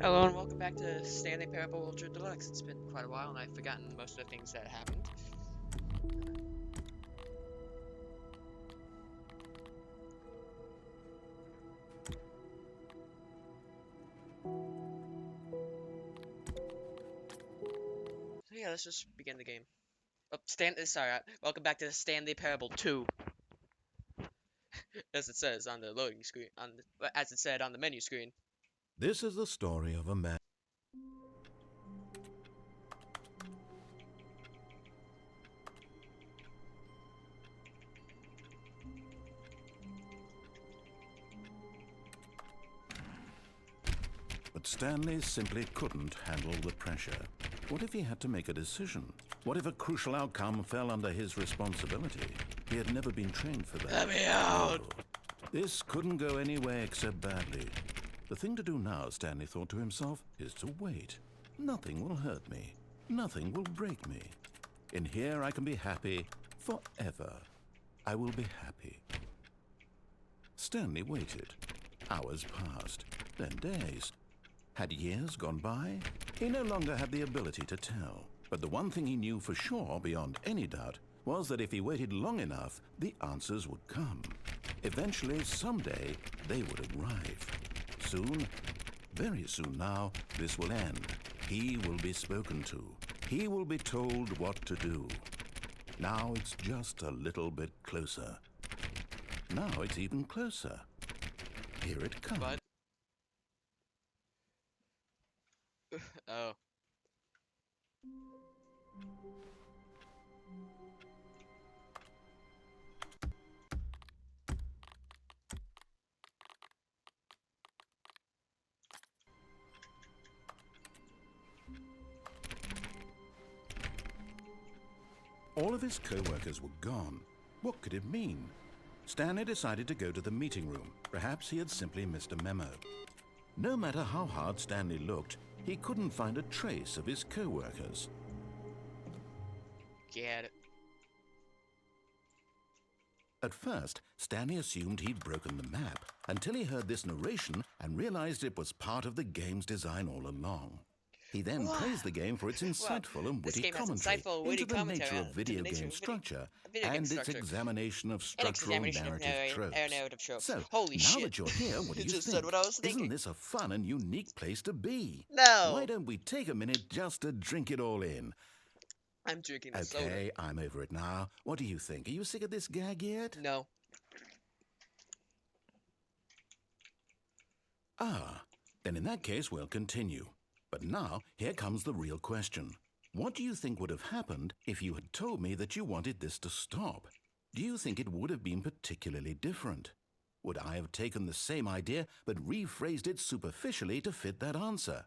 Hello and welcome back to Stanley Parable Ultra Deluxe. It's been quite a while and I've forgotten most of the things that happened. So yeah, let's just begin the game. Oh, welcome back to Stanley Parable 2. As it says on the loading screen, as it said on the menu screen. This is the story of a man. But Stanley simply couldn't handle the pressure. What if he had to make a decision? What if a crucial outcome fell under his responsibility? He had never been trained for that. Let me out! This couldn't go any way except badly. The thing to do now, Stanley thought to himself, is to wait. Nothing will hurt me. Nothing will break me. In here I can be happy forever. I will be happy. Stanley waited. Hours passed, then days. Had years gone by? He no longer had the ability to tell. But the one thing he knew for sure, beyond any doubt, was that if he waited long enough, the answers would come. Eventually, someday, they would arrive. Soon, very soon now, this will end. He will be spoken to. He will be told what to do. Now it's just a little bit closer. Now it's even closer. Here it comes. What? Oh. All of his co-workers were gone. What could it mean? Stanley decided to go to the meeting room. Perhaps he had simply missed a memo. No matter how hard Stanley looked, he couldn't find a trace of his co-workers. Get it. At first, Stanley assumed he'd broken the map until he heard this narration and realized it was part of the game's design all along. He then praised the game for its insightful and witty commentary into the nature of video game structure and its examination of structural narrative tropes. So, holy now shit. that you're here, what do you Just think? said what I was thinking. Isn't this a fun and unique place to be? No! Why don't we take a minute just to drink it all in? I'm drinking the soda. Okay, I'm over it now. What do you think? Are you sick of this gag yet? No. Ah, then in that case, we'll continue. But now, here comes the real question. What do you think would have happened if you had told me that you wanted this to stop? Do you think it would have been particularly different? Would I have taken the same idea but rephrased it superficially to fit that answer?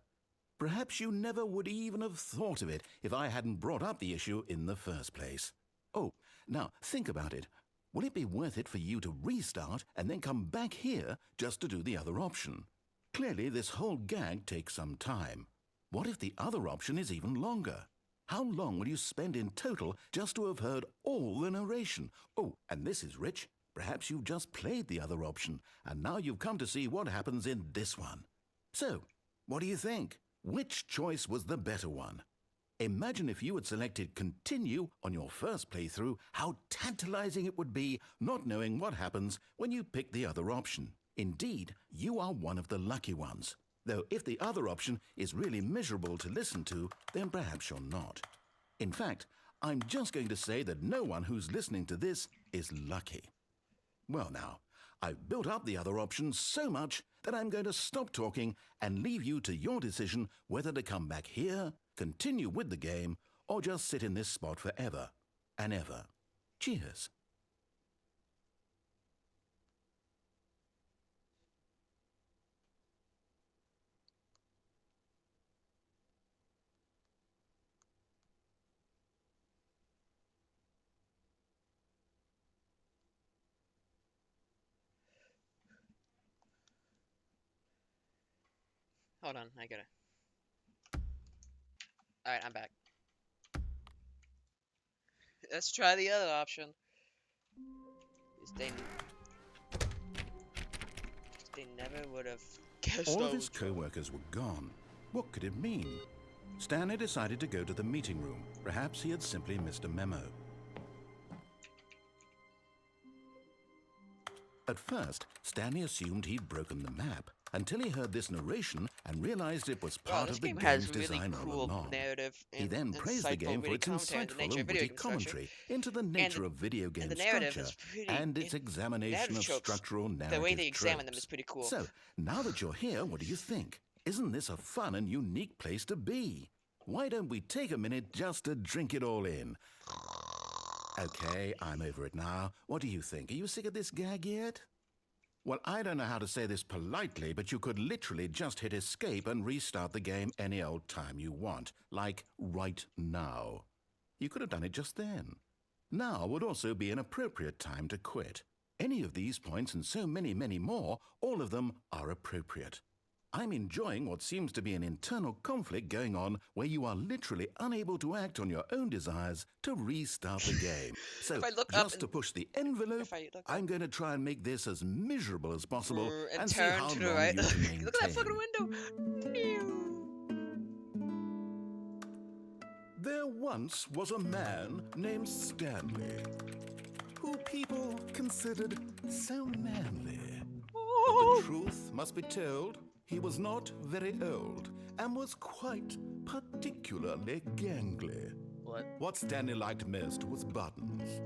Perhaps you never would even have thought of it if I hadn't brought up the issue in the first place. Oh, now think about it. Will it be worth it for you to restart and then come back here just to do the other option? Clearly, this whole gag takes some time. What if the other option is even longer? How long will you spend in total just to have heard all the narration? Oh, and this is rich. Perhaps you've just played the other option, and now you've come to see what happens in this one. So, what do you think? Which choice was the better one? Imagine if you had selected continue on your first playthrough, how tantalizing it would be not knowing what happens when you pick the other option. Indeed, you are one of the lucky ones. Though if the other option is really miserable to listen to, then perhaps you're not. In fact, I'm just going to say that no one who's listening to this is lucky. Well now, I've built up the other option so much that I'm going to stop talking and leave you to your decision whether to come back here, continue with the game, or just sit in this spot forever and ever. Cheers. Hold on, I gotta. Alright, I'm back. Let's try the other option. They never would have guessed. All of his co-workers were gone. What could it mean? Stanley decided to go to the meeting room. Perhaps he had simply missed a memo. At first, Stanley assumed he'd broken the map, until he heard this narration and realized it was part This of the game game's has really design all cool along. narrative He and then praised the game for its insightful and witty commentary into the nature of video game structure and its examination of structural narrative the way they examine them tropes. is pretty cool. So, now that you're here, what do you think? Isn't this a fun and unique place to be? Why don't we take a minute just to drink it all in? Okay, I'm over it now. What do you think? Are you sick of this gag yet? Well, I don't know how to say this politely, but you could literally just hit escape and restart the game any old time you want, like right now. You could have done it just then. Now would also be an appropriate time to quit. Any of these points and so many, many more, all of them are appropriate. I'm enjoying what seems to be an internal conflict going on where you are literally unable to act on your own desires to restart the game. So, just to push the envelope, I'm going to try and make this as miserable as possible and see how long you can maintain. Look at that fucking window! There once was a man named Stanley, who people considered so manly. But the truth must be told, he was not very old and was quite particularly gangly. What Stanley liked most was buttons.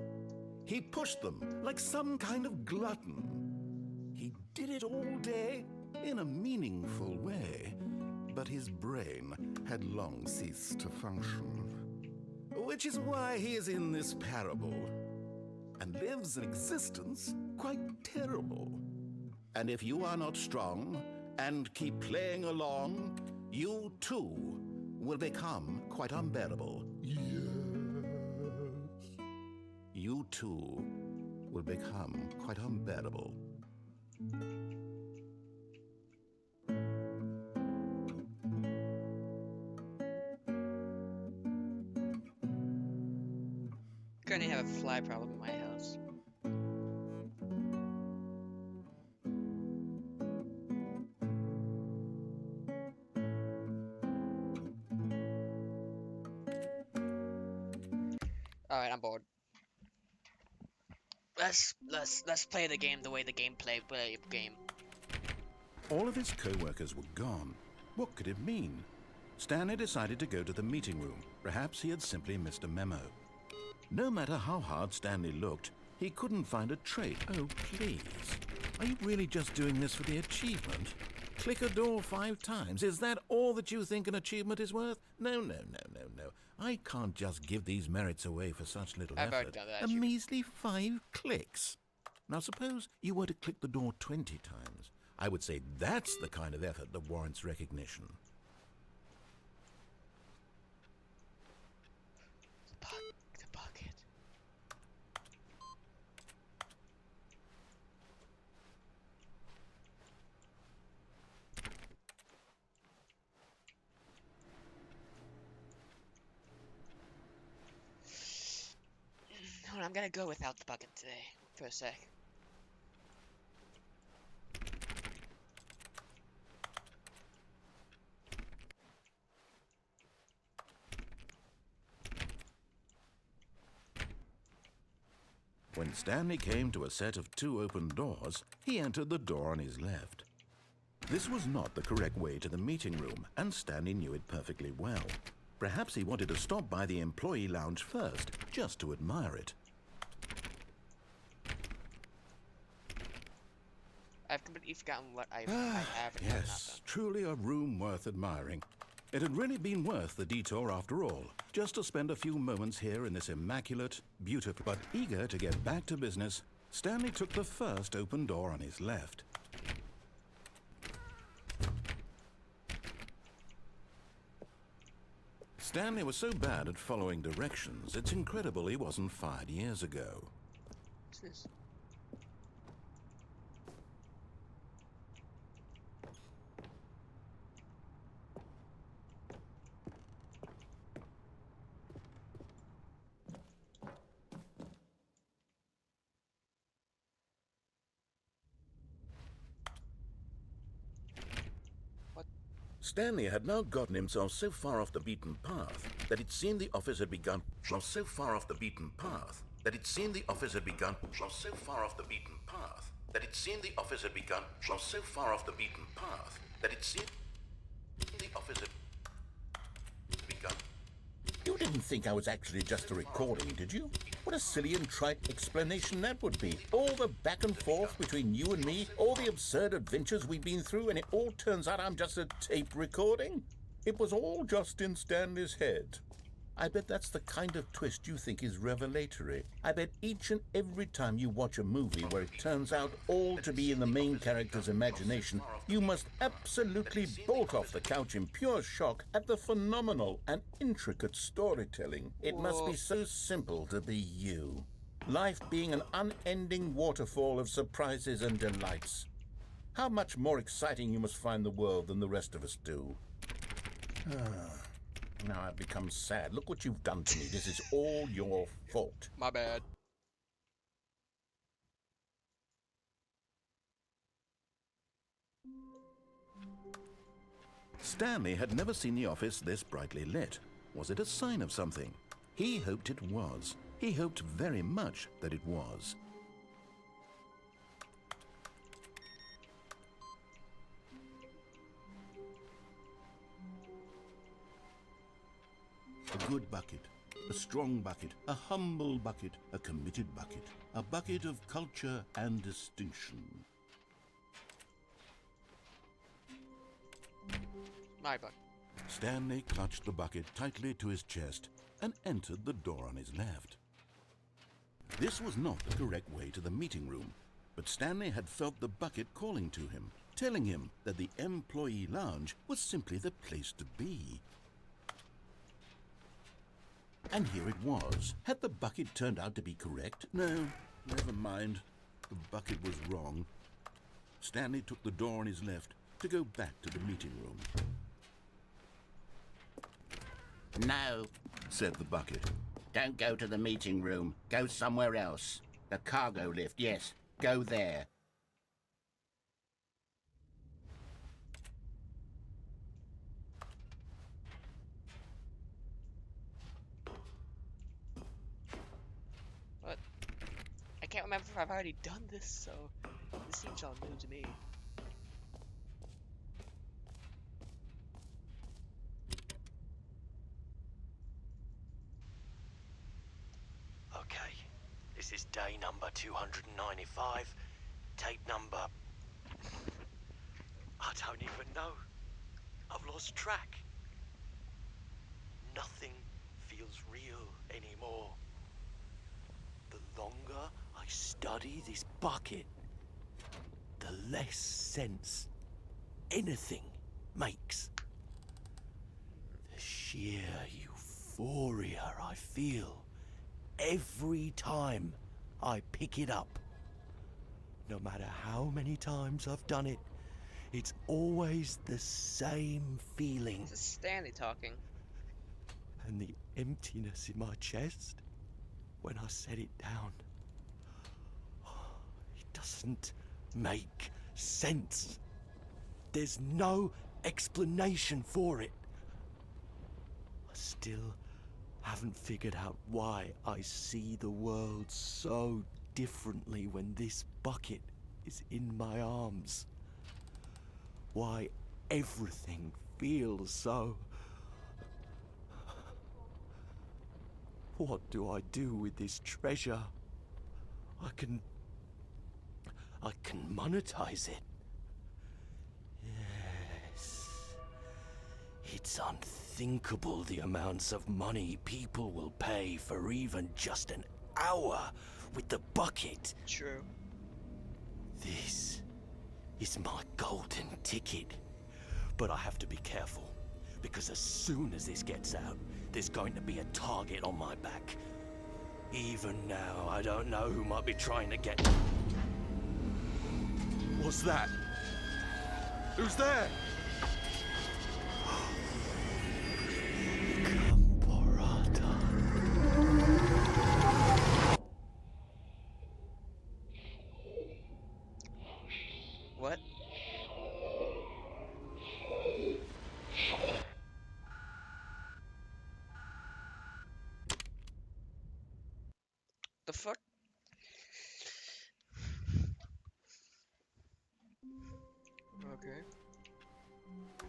He pushed them like some kind of glutton. He did it all day in a meaningful way, but his brain had long ceased to function. Which is why he is in this parable and lives an existence quite terrible. And if you are not strong and keep playing along, you too will become quite unbearable. Yes. You too will become quite unbearable. Currently have a fly problem in my house. Alright, I'm bored. Let's play the game the way the game play game. All of his co-workers were gone. What could it mean? Stanley decided to go to the meeting room. Perhaps he had simply missed a memo. No matter how hard Stanley looked, he couldn't find a trait. Oh, please. Are you really just doing this for the achievement? Click a door 5 times. Is that all that you think an achievement is worth? No. I can't just give these merits away for such little effort. A measly 5 clicks. Now suppose you were to click the door 20 times. I would say that's the kind of effort that warrants recognition. The bucket. Hold on, I'm gonna go without the bucket today for a sec. When Stanley came to a set of 2 open doors, he entered the door on his left. This was not the correct way to the meeting room, and Stanley knew it perfectly well. Perhaps he wanted to stop by the employee lounge first, just to admire it. I've completely forgotten what I have and have not done. Truly a room worth admiring. It had really been worth the detour after all, just to spend a few moments here in this immaculate, beautiful, but eager to get back to business, Stanley took the first open door on his left. Stanley was so bad at following directions, it's incredible he wasn't fired years ago. What's this? What? Stanley had now gotten himself so far off the beaten path that it seemed the office had begun. So far off the beaten path that it seemed the office had begun. So far off the beaten path that it seemed the office had begun. So far off the beaten path that it seemed the office had begun. You didn't think I was actually just a recording, did you? What a silly and trite explanation that would be. All the back and forth between you and me, all the absurd adventures we've been through, and it all turns out I'm just a tape recording? It was all just in Stanley's head. I bet that's the kind of twist you think is revelatory. I bet each and every time you watch a movie where it turns out all to be in the main character's imagination, you must absolutely bolt off the couch in pure shock at the phenomenal and intricate storytelling. It must be so simple to be you. Life being an unending waterfall of surprises and delights. How much more exciting you must find the world than the rest of us do. Now I've become sad. Look what you've done to me. This is all your fault. My bad. Stanley had never seen the office this brightly lit. Was it a sign of something? He hoped it was. He hoped very much that it was. A good bucket, a strong bucket, a humble bucket, a committed bucket, a bucket of culture and distinction. My bucket. Stanley clutched the bucket tightly to his chest and entered the door on his left. This was not the correct way to the meeting room, but Stanley had felt the bucket calling to him, telling him that the employee lounge was simply the place to be. And here it was. Had the bucket turned out to be correct? No, never mind. The bucket was wrong. Stanley took the door on his left to go back to the meeting room. No, Said the bucket. don't go to the meeting room. Go somewhere else. The cargo lift, yes. Go there. What? I can't remember if I've already done this, so this seems all new to me. Okay, this is day number 295, tape number... I don't even know. I've lost track. Nothing feels real anymore. The longer I study this bucket, the less sense anything makes. The sheer euphoria I feel every time I pick it up. No matter how many times I've done it, it's always the same feeling. This is Stanley talking. And the emptiness in my chest when I set it down. It doesn't make sense. There's no explanation for it. I still haven't figured out why I see the world so differently when this bucket is in my arms. Why everything feels so... What do I do with this treasure? I can monetize it. Yes. It's unthinkable the amounts of money people will pay for even just an hour with the bucket. True. This is my golden ticket. But I have to be careful, because as soon as this gets out, there's going to be a target on my back. Even now, I don't know who might be trying to get... What's that? Who's there? Camporata. What? the fuck? Okay.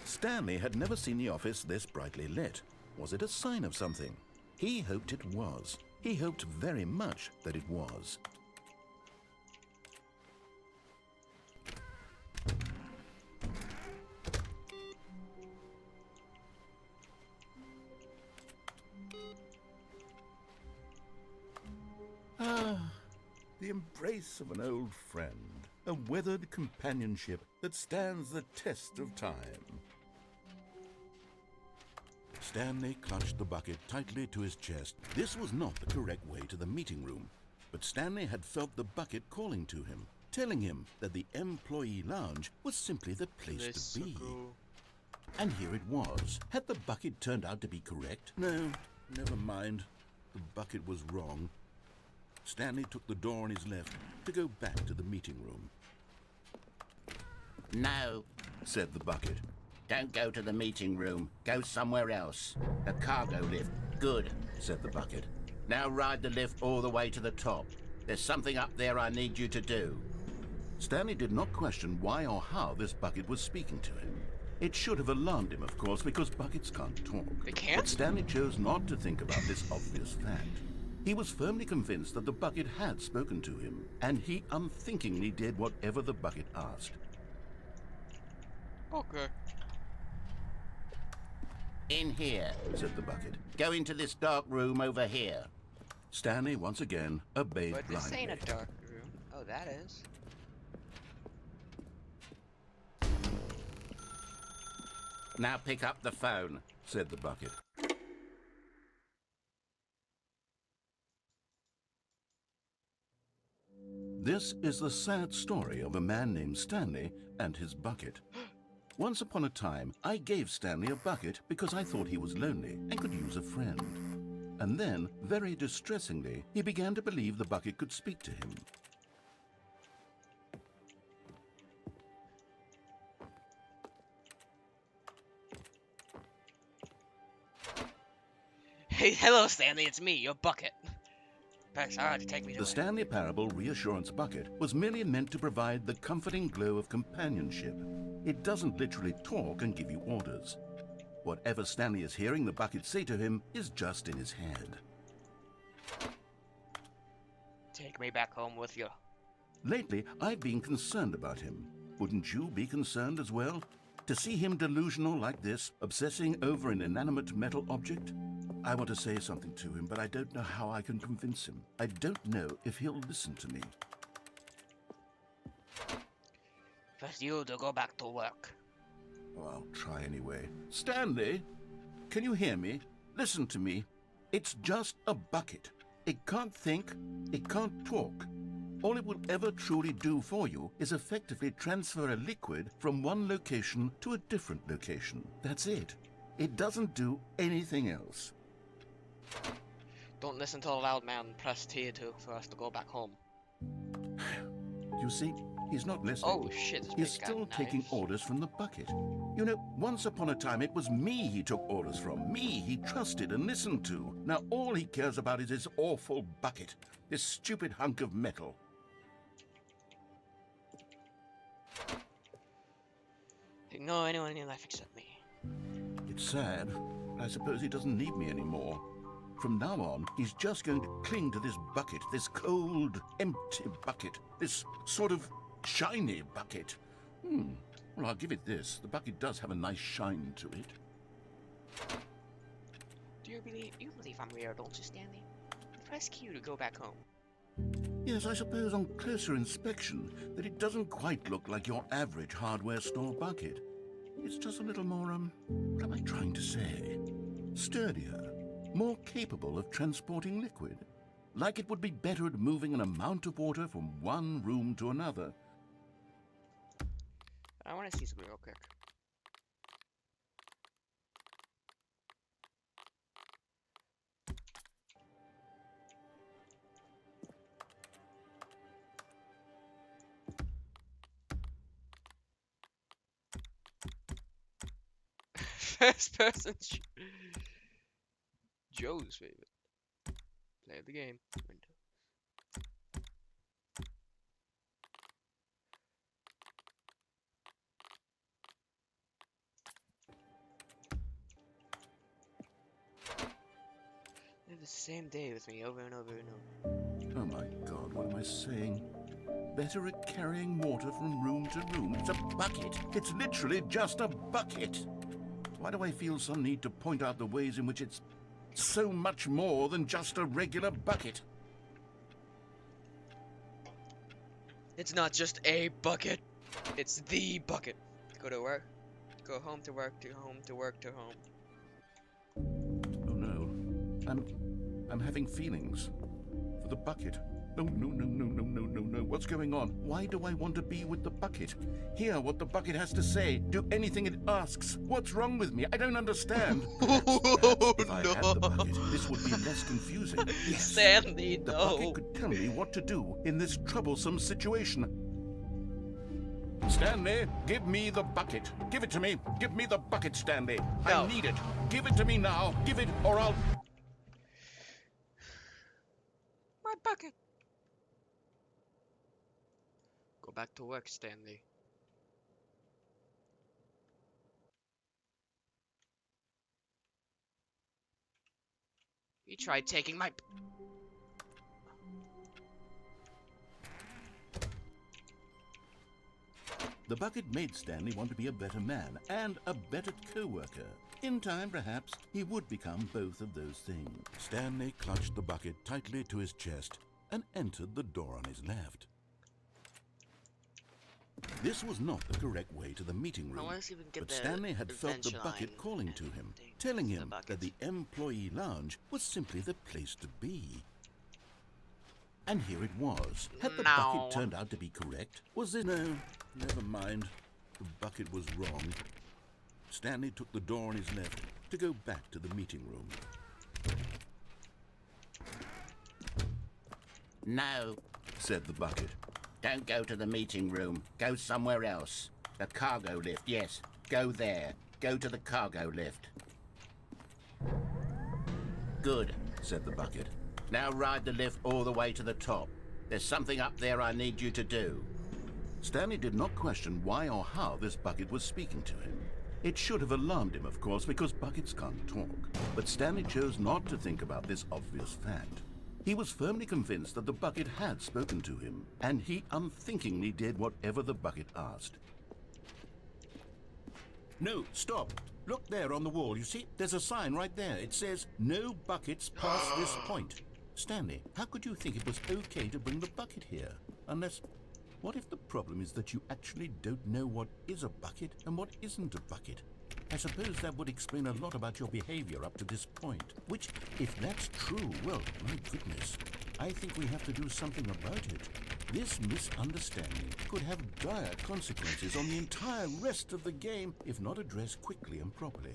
Stanley had never seen the office this brightly lit. Was it a sign of something? He hoped it was. He hoped very much that it was. Ah, the embrace of an old friend, a weathered companionship that stands the test of time. Stanley clutched the bucket tightly to his chest. This was not the correct way to the meeting room, but Stanley had felt the bucket calling to him, telling him that the employee lounge was simply the place to be. And here it was. Had the bucket turned out to be correct? No, never mind. The bucket was wrong. Stanley took the door on his left to go back to the meeting room. No, Said the bucket. don't go to the meeting room. Go somewhere else. The cargo lift. Good, Said the bucket. now ride the lift all the way to the top. There's something up there I need you to do. Stanley did not question why or how this bucket was speaking to him. It should have alarmed him, of course, because buckets can't talk. They can't? But Stanley chose not to think about this obvious fact. He was firmly convinced that the bucket had spoken to him, and he unthinkingly did whatever the bucket asked. Okay. In here. Said the bucket. Go into this dark room over here. Stanley once again obeyed But this blindly. ain't a dark room. Oh, that is. Now pick up the phone. Said the bucket. This is the sad story of a man named Stanley and his bucket. Once upon a time, I gave Stanley a bucket because I thought he was lonely and could use a friend. And then, very distressingly, he began to believe the bucket could speak to him. Hey, hello, Stanley. It's me, your bucket. Press R to take me The away. Stanley Parable Reassurance Bucket was merely meant to provide the comforting glow of companionship. It doesn't literally talk and give you orders. Whatever Stanley is hearing the bucket say to him is just in his head. Take me back home with you. Lately, I've been concerned about him. Wouldn't you be concerned as well? To see him delusional like this, obsessing over an inanimate metal object? I want to say something to him, but I don't know how I can convince him. I don't know if he'll listen to me. First you to go back to work. Oh, I'll try anyway. Stanley, can you hear me? Listen to me. It's just a bucket. It can't think, it can't talk. All it will ever truly do for you is effectively transfer a liquid from one location to a different location. That's it. It doesn't do anything else. Don't listen to the loud man. Press T2 for us to go back home. You see, he's not listening. Oh shit, this He's big still guy taking knife. orders from the bucket. You know, once upon a time it was me he took orders from, me he trusted and listened to. Now all he cares about is his awful bucket, this stupid hunk of metal. Ignore anyone in your life except me. It's sad, but I suppose he doesn't need me anymore. From now on, he's just going to cling to this bucket, this cold, empty bucket, this sort of shiny bucket. Well, I'll give it this. The bucket does have a nice shine to it. Do you believe I'm real, don't you, Stanley? Press Q to go back home. Yes, I suppose on closer inspection that it doesn't quite look like your average hardware store bucket. It's just a little more, what am I trying to say? Sturdier, more capable of transporting liquid. Like it would be better at moving an amount of water from one room to another. I want to see something real quick. First person Joe's favorite. Play the game. Window. the same day with me over and over and over. Oh my God, what am I saying? Better at carrying water from room to room. It's a bucket. It's literally just a bucket. Why do I feel some need to point out the ways in which it's so much more than just a regular bucket? It's not just a bucket. It's the bucket. Go to work. Go home to work, to home, to work, to home. Oh no. I'm having feelings for the bucket. Oh, no. What's going on? Why do I want to be with the bucket? Hear what the bucket has to say. Do anything it asks. What's wrong with me? I don't understand. Perhaps if I had the bucket, this would be less confusing. Yes. Stanley, The no. bucket could tell me what to do in this troublesome situation. Stanley, give me the bucket. Give it to me. Give me the bucket, Stanley. No. I need it. Give it to me now. Give it, or I'll... My bucket. Go back to work, Stanley. You tried taking my... The bucket made Stanley want to be a better man and a better co-worker. In time, perhaps, he would become both of those things. Stanley clutched the bucket tightly to his chest and entered the door on his left. This was not the correct way to the meeting room, I want to see if we can get but the Stanley had felt the adventure bucket line calling to and him, things telling to the him that bucket. the employee lounge was simply the place to be. And here it was. Had the No. bucket turned out to be correct? Was it? No, never mind. The bucket was wrong. Stanley took the door on his left to go back to the meeting room. No, Said the bucket. don't go to the meeting room. Go somewhere else. The cargo lift, yes. Go there. Go to the cargo lift. Good, Said the bucket. now ride the lift all the way to the top. There's something up there I need you to do. Stanley did not question why or how this bucket was speaking to him. It should have alarmed him, of course, because buckets can't talk. But Stanley chose not to think about this obvious fact. He was firmly convinced that the bucket had spoken to him, and he unthinkingly did whatever the bucket asked. No, stop. Look there on the wall. You see, there's a sign right there. It says, "No buckets past this point." Stanley, how could you think it was okay to bring the bucket here? Unless... What if the problem is that you actually don't know what is a bucket and what isn't a bucket? I suppose that would explain a lot about your behavior up to this point. Which, if that's true, well, my goodness, I think we have to do something about it. This misunderstanding could have dire consequences on the entire rest of the game if not addressed quickly and properly.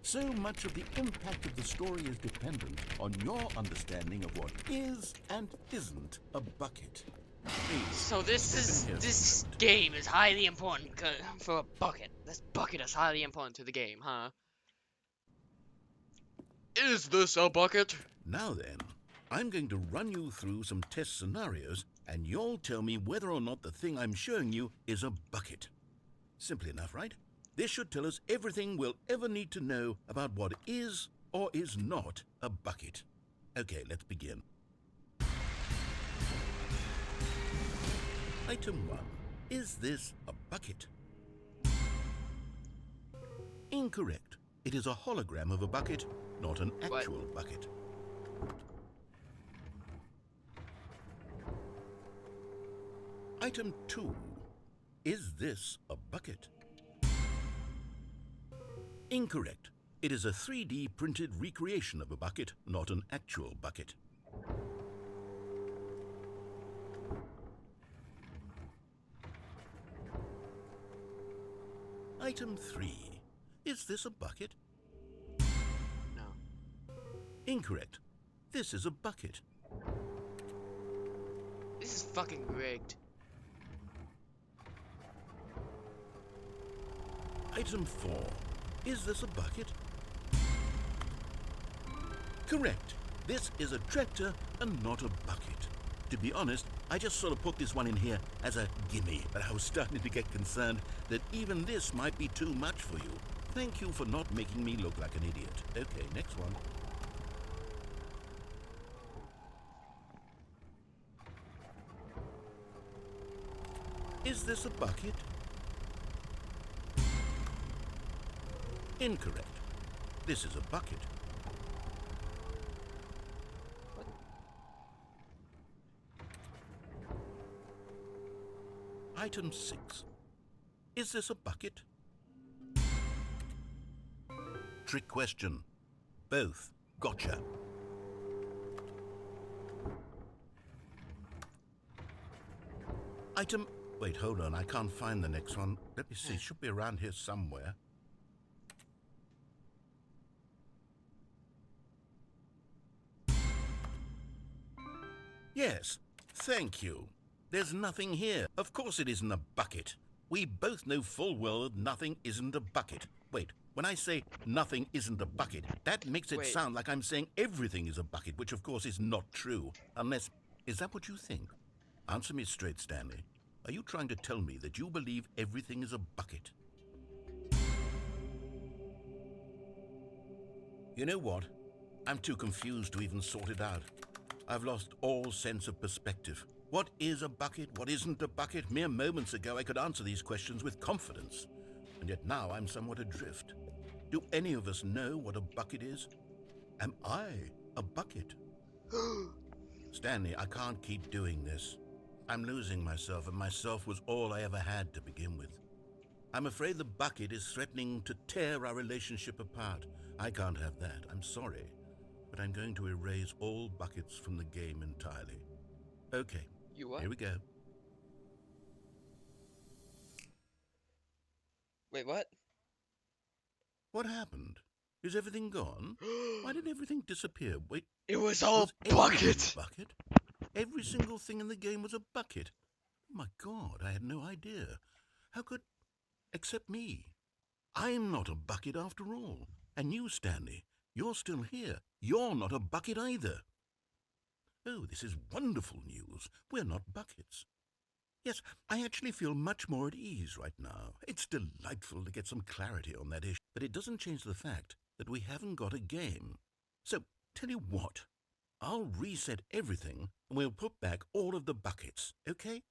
So much of the impact of the story is dependent on your understanding of what is and isn't a bucket. Please, So this game is highly important for a bucket. This bucket is highly important to the game, huh? Is this a bucket? now then, I'm going to run you through some test scenarios, and you'll tell me whether or not the thing I'm showing you is a bucket. Simple enough, right? This should tell us everything we'll ever need to know about what is or is not a bucket. Okay, let's begin. Item 1. Is this a bucket? Incorrect. It is a hologram of a bucket, not an actual bucket. Item 2. Is this a bucket? Incorrect. It is a 3D printed recreation of a bucket, not an actual bucket. Item 3. Is this a bucket? No. Incorrect. This is a bucket. This is fucking rigged. Item 4. Is this a bucket? Correct. This is a tractor and not a bucket. To be honest, I just sort of put this one in here as a gimme, but I was starting to get concerned that even this might be too much for you. Thank you for not making me look like an idiot. Okay, next one. Is this a bucket? Incorrect. This is a bucket. What? Item 6. Is this a bucket? Trick question. Both. Gotcha. Item... Wait, hold on. I can't find the next one. Let me see. It should be around here somewhere. Yes. Thank you. There's nothing here. Of course it isn't a bucket. We both know full well that nothing isn't a bucket. Wait, when I say nothing isn't a bucket, that makes it Wait. sound like I'm saying everything is a bucket, which of course is not true. Unless... Is that what you think? Answer me straight, Stanley. Are you trying to tell me that you believe everything is a bucket? You know what? I'm too confused to even sort it out. I've lost all sense of perspective. What is a bucket? What isn't a bucket? Mere moments ago I could answer these questions with confidence. And yet now I'm somewhat adrift. Do any of us know what a bucket is? Am I a bucket? Stanley, I can't keep doing this. I'm losing myself, and myself was all I ever had to begin with. I'm afraid the bucket is threatening to tear our relationship apart. I can't have that. I'm sorry. But I'm going to erase all buckets from the game entirely. Okay. You what? Here we go. Wait, what? What happened? Is everything gone? Why did everything disappear? Wait, It was all was everything bucket. a bucket? Every single thing in the game was a bucket. Oh my God, I had no idea. How could... Except me. I'm not a bucket after all. And you, Stanley, you're still here. You're not a bucket either. Oh, this is wonderful news. We're not buckets. Yes, I actually feel much more at ease right now. It's delightful to get some clarity on that issue. But it doesn't change the fact that we haven't got a game. So, tell you what. I'll reset everything and we'll put back all of the buckets, okay?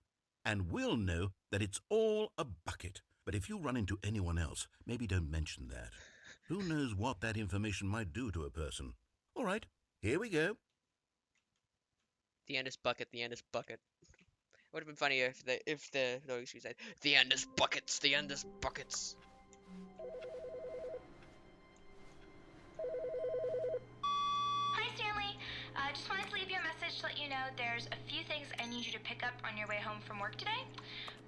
And we'll know that it's all a bucket. But if you run into anyone else, maybe don't mention that. Who knows what that information might do to a person. All right, here we go. The end is bucket. The end is bucket. Would have been funnier if the noise said, "The end is buckets. The end is buckets." Hi, Stanley. Just wanted to leave you a message to let you know there's a few things I need you to pick up on your way home from work today.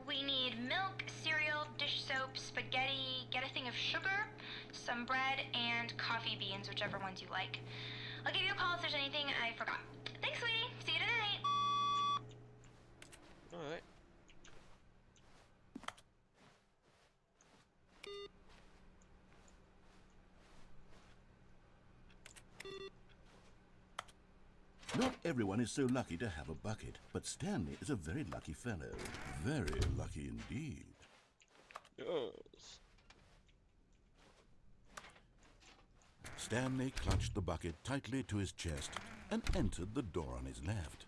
We need milk, cereal, dish soap, spaghetti, get a thing of sugar, some bread, and coffee beans, whichever ones you like. I'll give you a call if there's anything I forgot. Thanks, sweetie. See you tonight. Alright. Not everyone is so lucky to have a bucket, but Stanley is a very lucky fellow. Very lucky indeed. Yes. Stanley clutched the bucket tightly to his chest and entered the door on his left.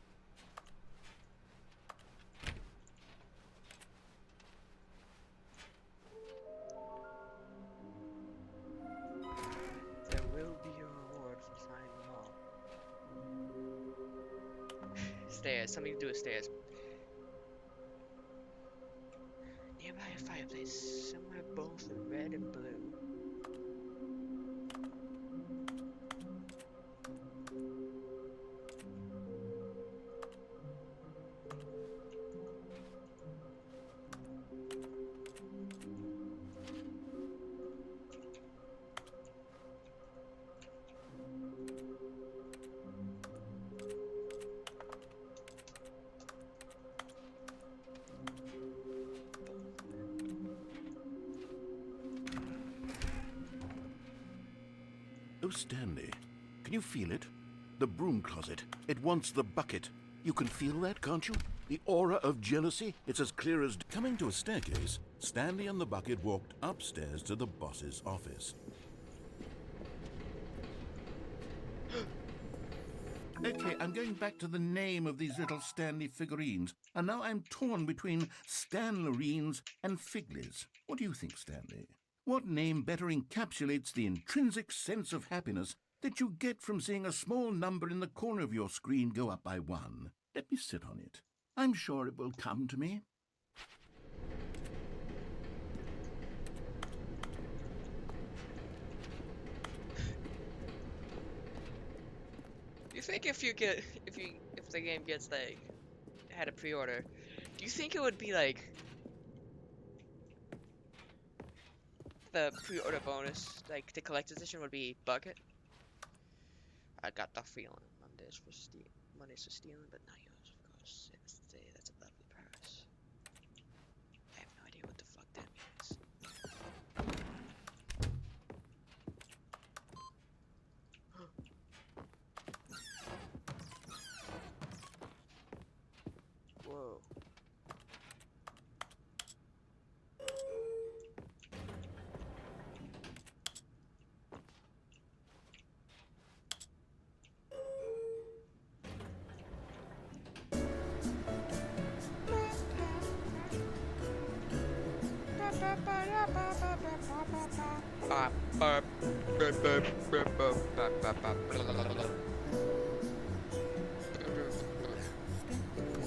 There will be a reward for signing off. Stairs. Something to do with stairs. Nearby a fireplace. Somewhere both red and blue. Oh, Stanley, can you feel it? The broom closet. It wants the bucket. You can feel that, can't you? The aura of jealousy. It's as clear as... Coming to a staircase, Stanley and the bucket walked upstairs to the boss's office. Okay, I'm going back to the name of these little Stanley figurines. and now I'm torn between Stanlerines and Figlers. What do you think, Stanley? What name better encapsulates the intrinsic sense of happiness that you get from seeing a small number in the corner of your screen go up by 1? Let me sit on it. I'm sure it will come to me. Do you think if the game gets like had a pre-order, do you think it would be like the pre-order bonus, like the collector's edition, would be bucket? I got the feeling Mondays for stealing, but not yours, of course. That's a lovely price. I have no idea what the fuck that means. Whoa.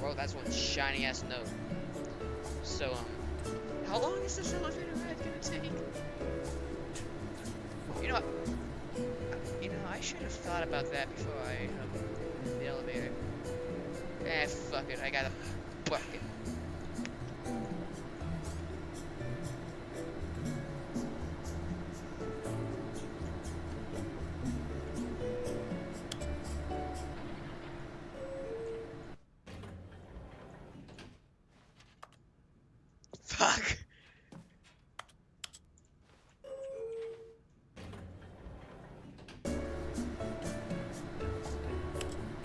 Well, that's one shiny ass note. So, how long is this elevator ride gonna take? You know, I should have thought about that before I the elevator. Eh, fuck it, I got a bucket. Fuck.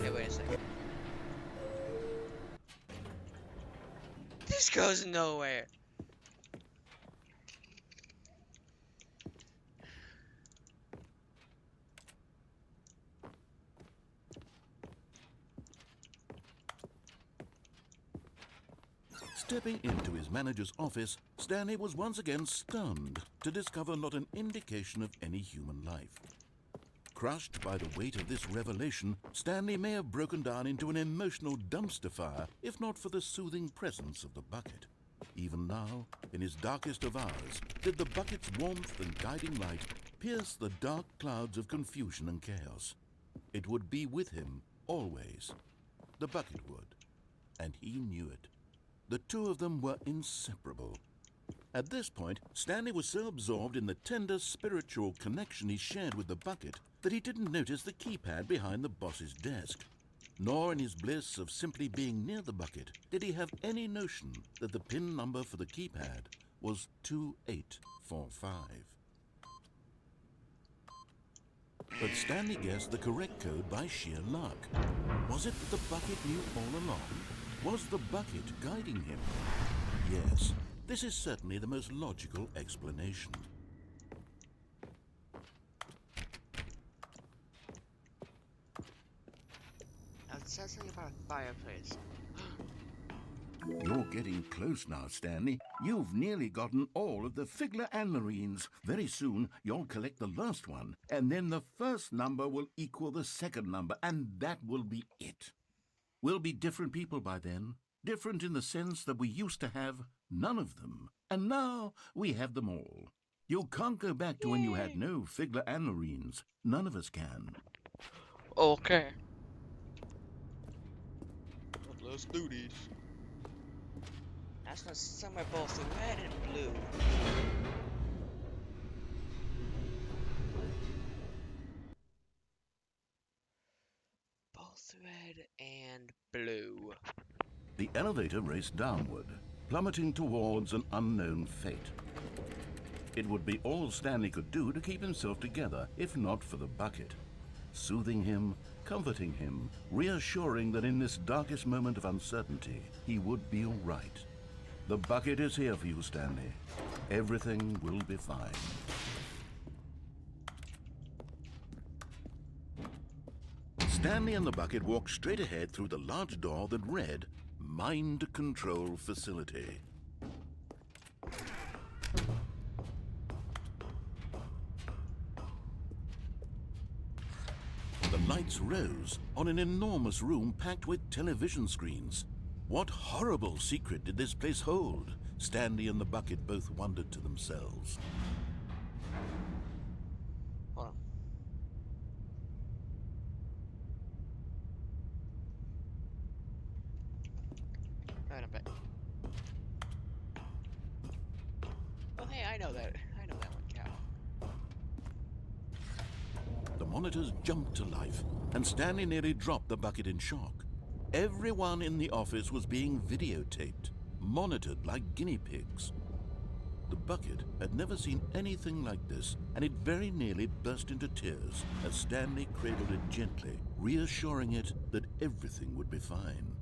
Okay, wait a second. This goes nowhere. Stepping into his manager's office, Stanley was once again stunned to discover not an indication of any human life. Crushed by the weight of this revelation, Stanley may have broken down into an emotional dumpster fire if not for the soothing presence of the bucket. Even now, in his darkest of hours, did the bucket's warmth and guiding light pierce the dark clouds of confusion and chaos. It would be with him always. The bucket would, and he knew it. The two of them were inseparable. At this point, Stanley was so absorbed in the tender spiritual connection he shared with the bucket that he didn't notice the keypad behind the boss's desk. Nor in his bliss of simply being near the bucket did he have any notion that the PIN number for the keypad was 2845. But Stanley guessed the correct code by sheer luck. Was it that the bucket knew all along? Was the bucket guiding him? Yes, this is certainly the most logical explanation. Now it says something about a fireplace. You're getting close now, Stanley. You've nearly gotten all of the Figler and Marines. Very soon, you'll collect the last one, and then the first number will equal the second number, and that will be it. We'll be different people by then. Different in the sense that we used to have none of them, and now we have them all. You can't go back to when you had no Figler and Marines. None of us can. Okay. Let's do this. That's not somewhere both red and blue. Both red and blue. The elevator raced downward, plummeting towards an unknown fate. It would be all Stanley could do to keep himself together, if not for the bucket. Soothing him, comforting him, reassuring that in this darkest moment of uncertainty, he would be all right. The bucket is here for you, Stanley. Everything will be fine. Stanley and the bucket walked straight ahead through the large door that read, mind control facility. The lights rose on an enormous room packed with television screens. What horrible secret did this place hold? Stanley and the bucket both wondered to themselves. Hold on. Alright, I'm back. Oh, hey, I know that one cow. The monitors jumped to life, and Stanley nearly dropped the bucket in shock. Everyone in the office was being videotaped, monitored like guinea pigs. The bucket had never seen anything like this, and it very nearly burst into tears as Stanley cradled it gently, reassuring it that everything would be fine.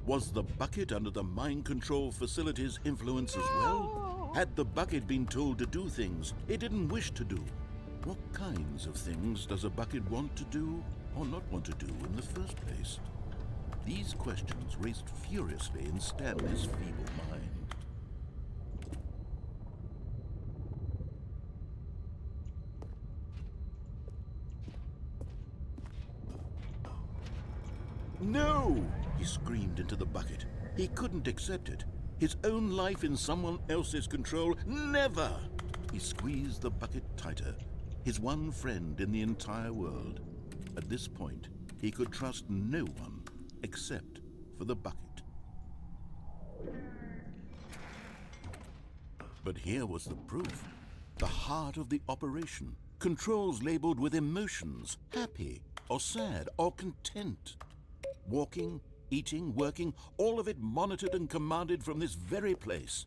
Was the bucket under the mind control facility's influence as well? Had the bucket been told to do things it didn't wish to do? What kinds of things does a bucket want to do or not want to do in the first place? These questions raced furiously in Stanley's feeble mind. No! He screamed into the bucket. He couldn't accept it. His own life in someone else's control, never! He squeezed the bucket tighter, his one friend in the entire world. At this point, he could trust no one except for the bucket. But here was the proof. The heart of the operation. Controls labeled with emotions, happy or sad or content. Walking, eating, working, all of it monitored and commanded from this very place.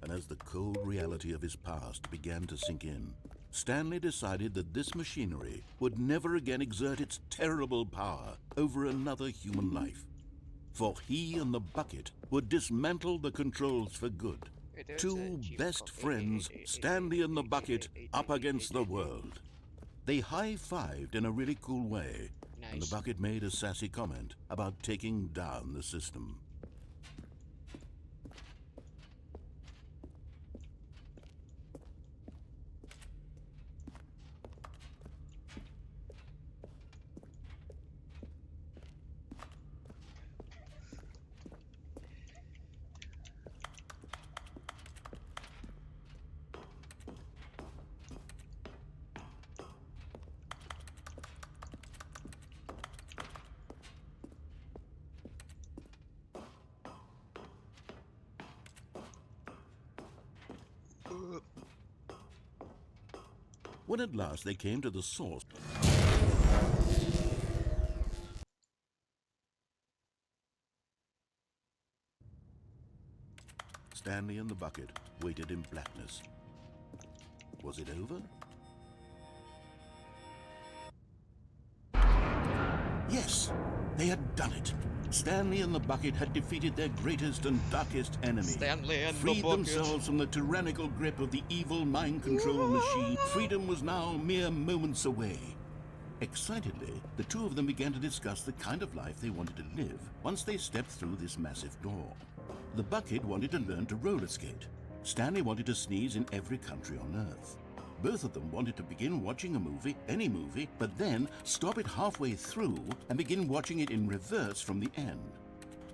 And as the cold reality of his past began to sink in, Stanley decided that this machinery would never again exert its terrible power over another human life. For he and the bucket would dismantle the controls for good. Two best friends, Stanley and the bucket, up against the world. They high-fived in a really cool way. Nice. And the bucket made a sassy comment about taking down the system. When at last they came to the source, Stanley and the bucket waited in blackness. Was it over? Yes, they had done it. Stanley and the bucket had defeated their greatest and darkest enemy. Stanley and the freed bucket. themselves from the tyrannical grip of the evil mind control machine. Freedom was now mere moments away. Excitedly, the two of them began to discuss the kind of life they wanted to live once they stepped through this massive door. The bucket wanted to learn to roller skate. Stanley wanted to sneeze in every country on Earth. Both of them wanted to begin watching a movie, any movie, but then stop it halfway through and begin watching it in reverse from the end.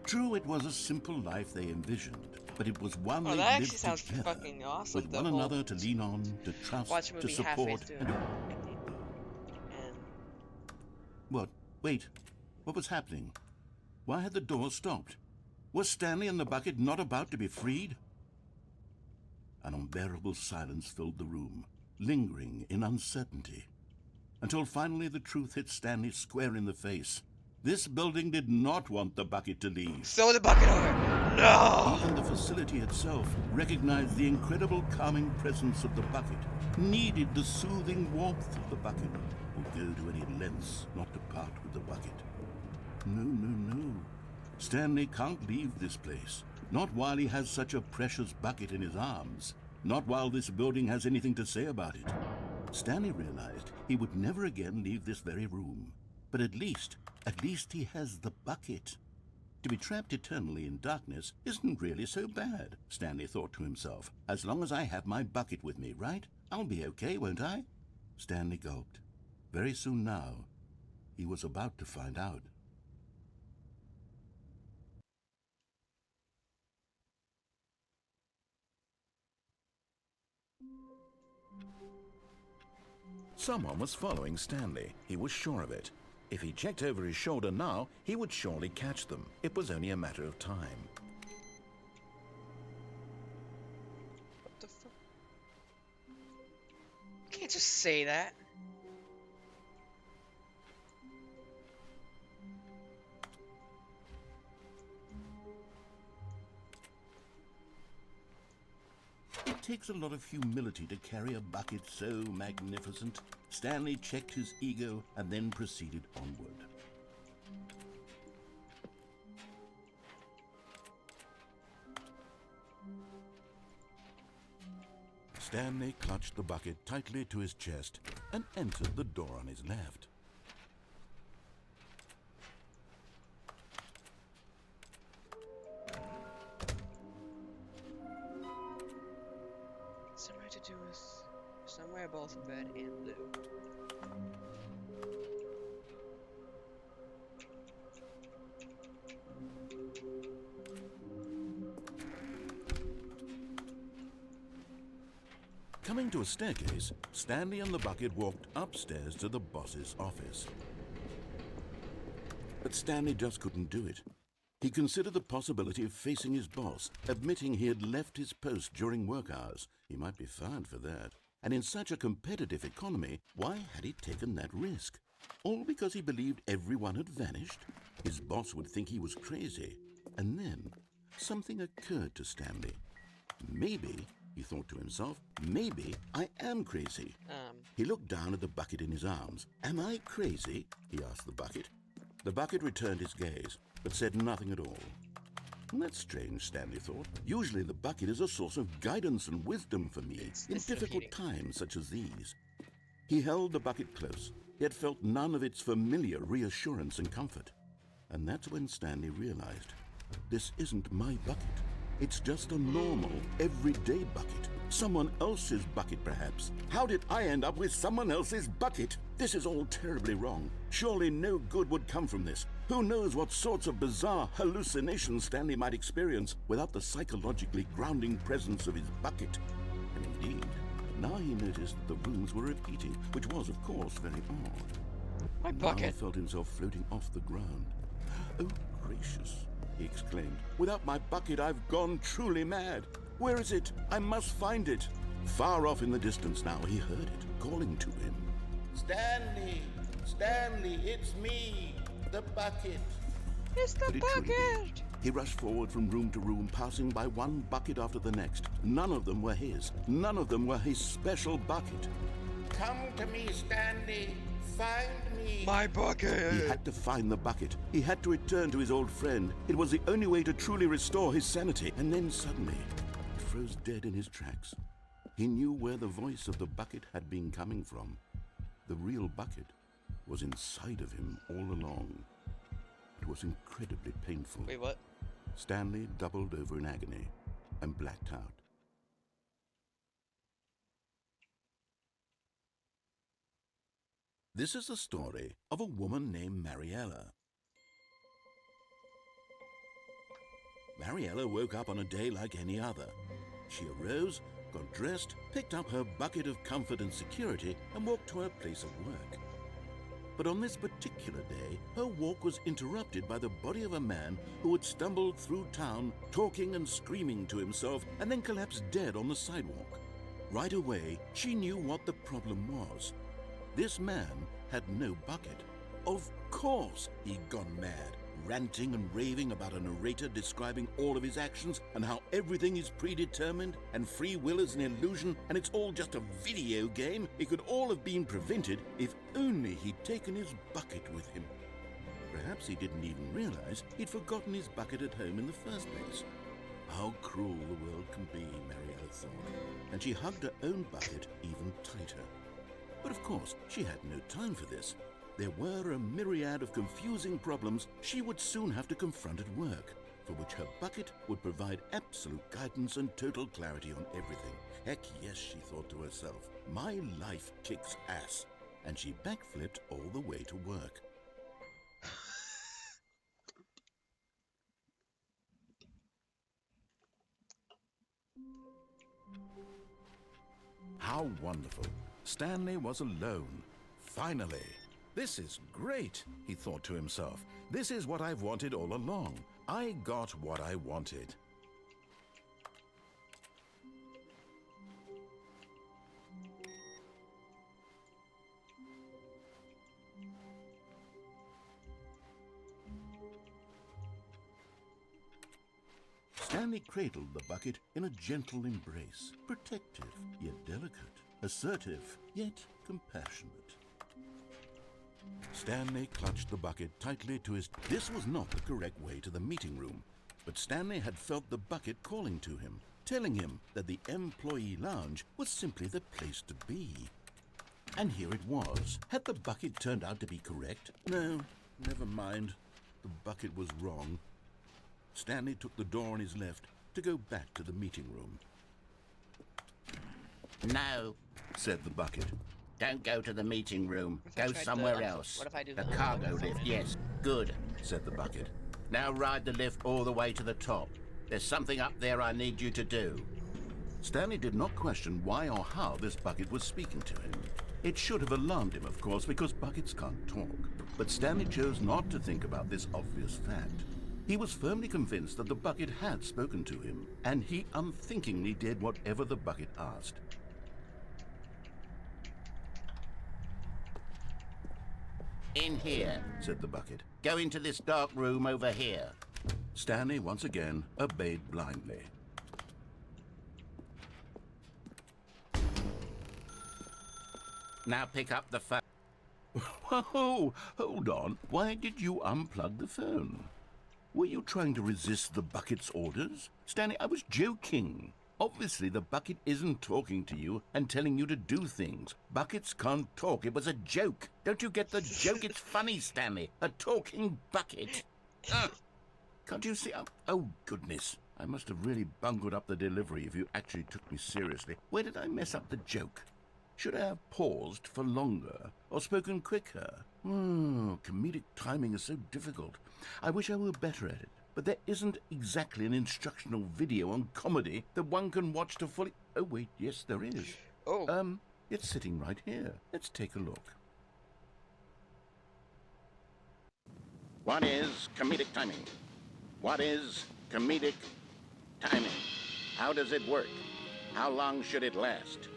True, it was a simple life they envisioned, but it was one they that actually lived sounds together, fucking awesome. with The one whole another to lean on, to trust, watch a to movie halfway support, through. and And What? Wait. What was happening? Why had the door stopped? Was Stanley and the bucket not about to be freed? An unbearable silence filled the room, lingering in uncertainty, until finally the truth hit Stanley square in the face. This building did not want the bucket to leave. Throw the bucket over. No! Even the facility itself recognized the incredible calming presence of the bucket, needed the soothing warmth of the bucket, would go to any lengths not to part with the bucket. No, no, no. Stanley can't leave this place. Not while he has such a precious bucket in his arms. Not while this building has anything to say about it. Stanley realized he would never again leave this very room. But at least he has the bucket. To be trapped eternally in darkness isn't really so bad, Stanley thought to himself. As long as I have my bucket with me, right? I'll be okay, won't I? Stanley gulped. Very soon now, he was about to find out. Someone was following Stanley. He was sure of it. If he checked over his shoulder now, he would surely catch them. It was only a matter of time. What the fuck? You can't just say that. It takes a lot of humility to carry a bucket so magnificent. Stanley checked his ego and then proceeded onward. Stanley clutched the bucket tightly to his chest and entered the door on his left. Somewhere to do with somewhere both red and blue. Coming to a staircase, Stanley and the bucket walked upstairs to the boss's office. But Stanley just couldn't do it. He considered the possibility of facing his boss, admitting he had left his post during work hours. He might be fired for that. And in such a competitive economy, why had he taken that risk? All because he believed everyone had vanished? His boss would think he was crazy. And then something occurred to Stanley. Maybe, he thought to himself, maybe I am crazy. He looked down at the bucket in his arms. Am I crazy? He asked the bucket. The bucket returned his gaze, but said nothing at all. That's strange, Stanley thought. Usually the bucket is a source of guidance and wisdom for me in difficult times such as these. He held the bucket close, yet felt none of its familiar reassurance and comfort. And that's when Stanley realized, this isn't my bucket. It's just a normal, everyday bucket. Someone else's bucket, perhaps. How did I end up with someone else's bucket? This is all terribly wrong. Surely no good would come from this. Who knows what sorts of bizarre hallucinations Stanley might experience without the psychologically grounding presence of his bucket. And indeed, now he noticed that the rooms were repeating, which was, of course, very odd. My Now bucket. he felt himself floating off the ground. Oh, gracious, he exclaimed. Without my bucket, I've gone truly mad. Where is it? I must find it. Far off in the distance now, he heard it, calling to him. Stanley! Stanley, it's me! The bucket! It's the Could it truly be? bucket! He rushed forward from room to room, passing by one bucket after the next. None of them were his. None of them were his special bucket. Come to me, Stanley! Find me! My bucket! He had to find the bucket. He had to return to his old friend. It was the only way to truly restore his sanity. And then suddenly, he froze dead in his tracks. He knew where the voice of the bucket had been coming from. The real bucket was inside of him all along. It was incredibly painful. Wait, what? Stanley doubled over in agony and blacked out. This is the story of a woman named Mariella. Mariella woke up on a day like any other. She arose, got dressed, picked up her bucket of comfort and security, and walked to her place of work. But on this particular day, her walk was interrupted by the body of a man who had stumbled through town, talking and screaming to himself, and then collapsed dead on the sidewalk. Right away, she knew what the problem was. This man had no bucket. Of course, he'd gone mad, ranting and raving about a narrator describing all of his actions and how everything is predetermined and free will is an illusion and it's all just a video game. It could all have been prevented if only he'd taken his bucket with him. Perhaps he didn't even realize he'd forgotten his bucket at home in the first place. How cruel the world can be, Mariella thought, and she hugged her own bucket even tighter. But of course, she had no time for this. There were a myriad of confusing problems she would soon have to confront at work, for which her bucket would provide absolute guidance and total clarity on everything. Heck yes, she thought to herself, my life kicks ass. And she backflipped all the way to work. How wonderful. Stanley was alone. Finally. This is great, he thought to himself. This is what I've wanted all along. I got what I wanted. Stanley cradled the bucket in a gentle embrace, protective yet delicate, assertive yet compassionate. Stanley clutched the bucket tightly to his... This was not the correct way to the meeting room, but Stanley had felt the bucket calling to him, telling him that the employee lounge was simply the place to be. And here it was. Had the bucket turned out to be correct? No, never mind. The bucket was wrong. Stanley took the door on his left to go back to the meeting room. No, Said the bucket. don't go to the meeting room. If I Go tried somewhere the- else. what if I do the the- cargo lift, yes. Good. Said the bucket. Now ride the lift all the way to the top. There's something up there I need you to do. Stanley did not question why or how this bucket was speaking to him. It should have alarmed him, of course, because buckets can't talk. But Stanley chose not to think about this obvious fact. He was firmly convinced that the bucket had spoken to him, and he unthinkingly did whatever the bucket asked. In here. Said the bucket. Go into this dark room over here. Stanley once again obeyed blindly. Now pick up the phone. Whoa, hold on. Why did you unplug the phone? Were you trying to resist the bucket's orders? Stanley, I was joking. Obviously, the bucket isn't talking to you and telling you to do things. Buckets can't talk. It was a joke. Don't you get the joke? It's funny, Stanley. A talking bucket. Can't you see? Oh, goodness. I must have really bungled up the delivery if you actually took me seriously. Where did I mess up the joke? Should I have paused for longer or spoken quicker? Comedic timing is so difficult. I wish I were better at it. But there isn't exactly an instructional video on comedy that one can watch to fully... Oh, wait, yes, there is. Oh. It's sitting right here. Let's take a look. What is comedic timing? What is comedic timing? How does it work? How long should it last?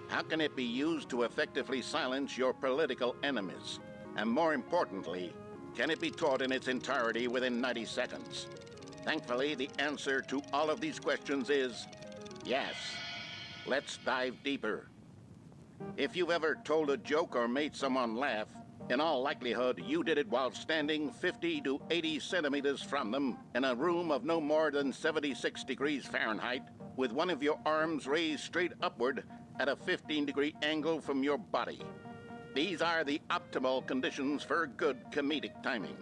How can it be used to effectively silence your political enemies? And more importantly, can it be taught in its entirety within 90 seconds? Thankfully, the answer to all of these questions is yes. Let's dive deeper. If you've ever told a joke or made someone laugh, in all likelihood, you did it while standing 50 to 80 centimeters from them in a room of no more than 76 degrees Fahrenheit, with one of your arms raised straight upward at a 15-degree angle from your body. These are the optimal conditions for good comedic timing.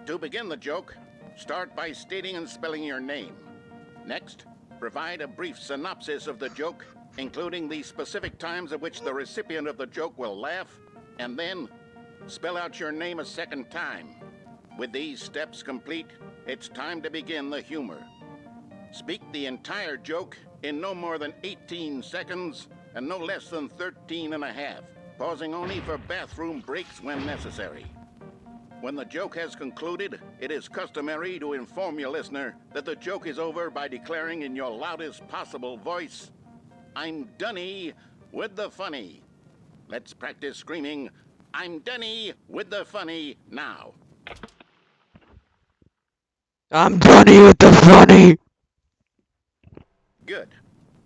To begin the joke, start by stating and spelling your name. Next, provide a brief synopsis of the joke, including the specific times at which the recipient of the joke will laugh, and then spell out your name a second time. With these steps complete, it's time to begin the humor. Speak the entire joke in no more than 18 seconds and no less than 13 and a half, pausing only for bathroom breaks when necessary. When the joke has concluded, it is customary to inform your listener that the joke is over by declaring in your loudest possible voice, "I'm Dunny with the funny." Let's practice screaming, I'm Denny with the funny now. I'm Johnny with the funny. Good.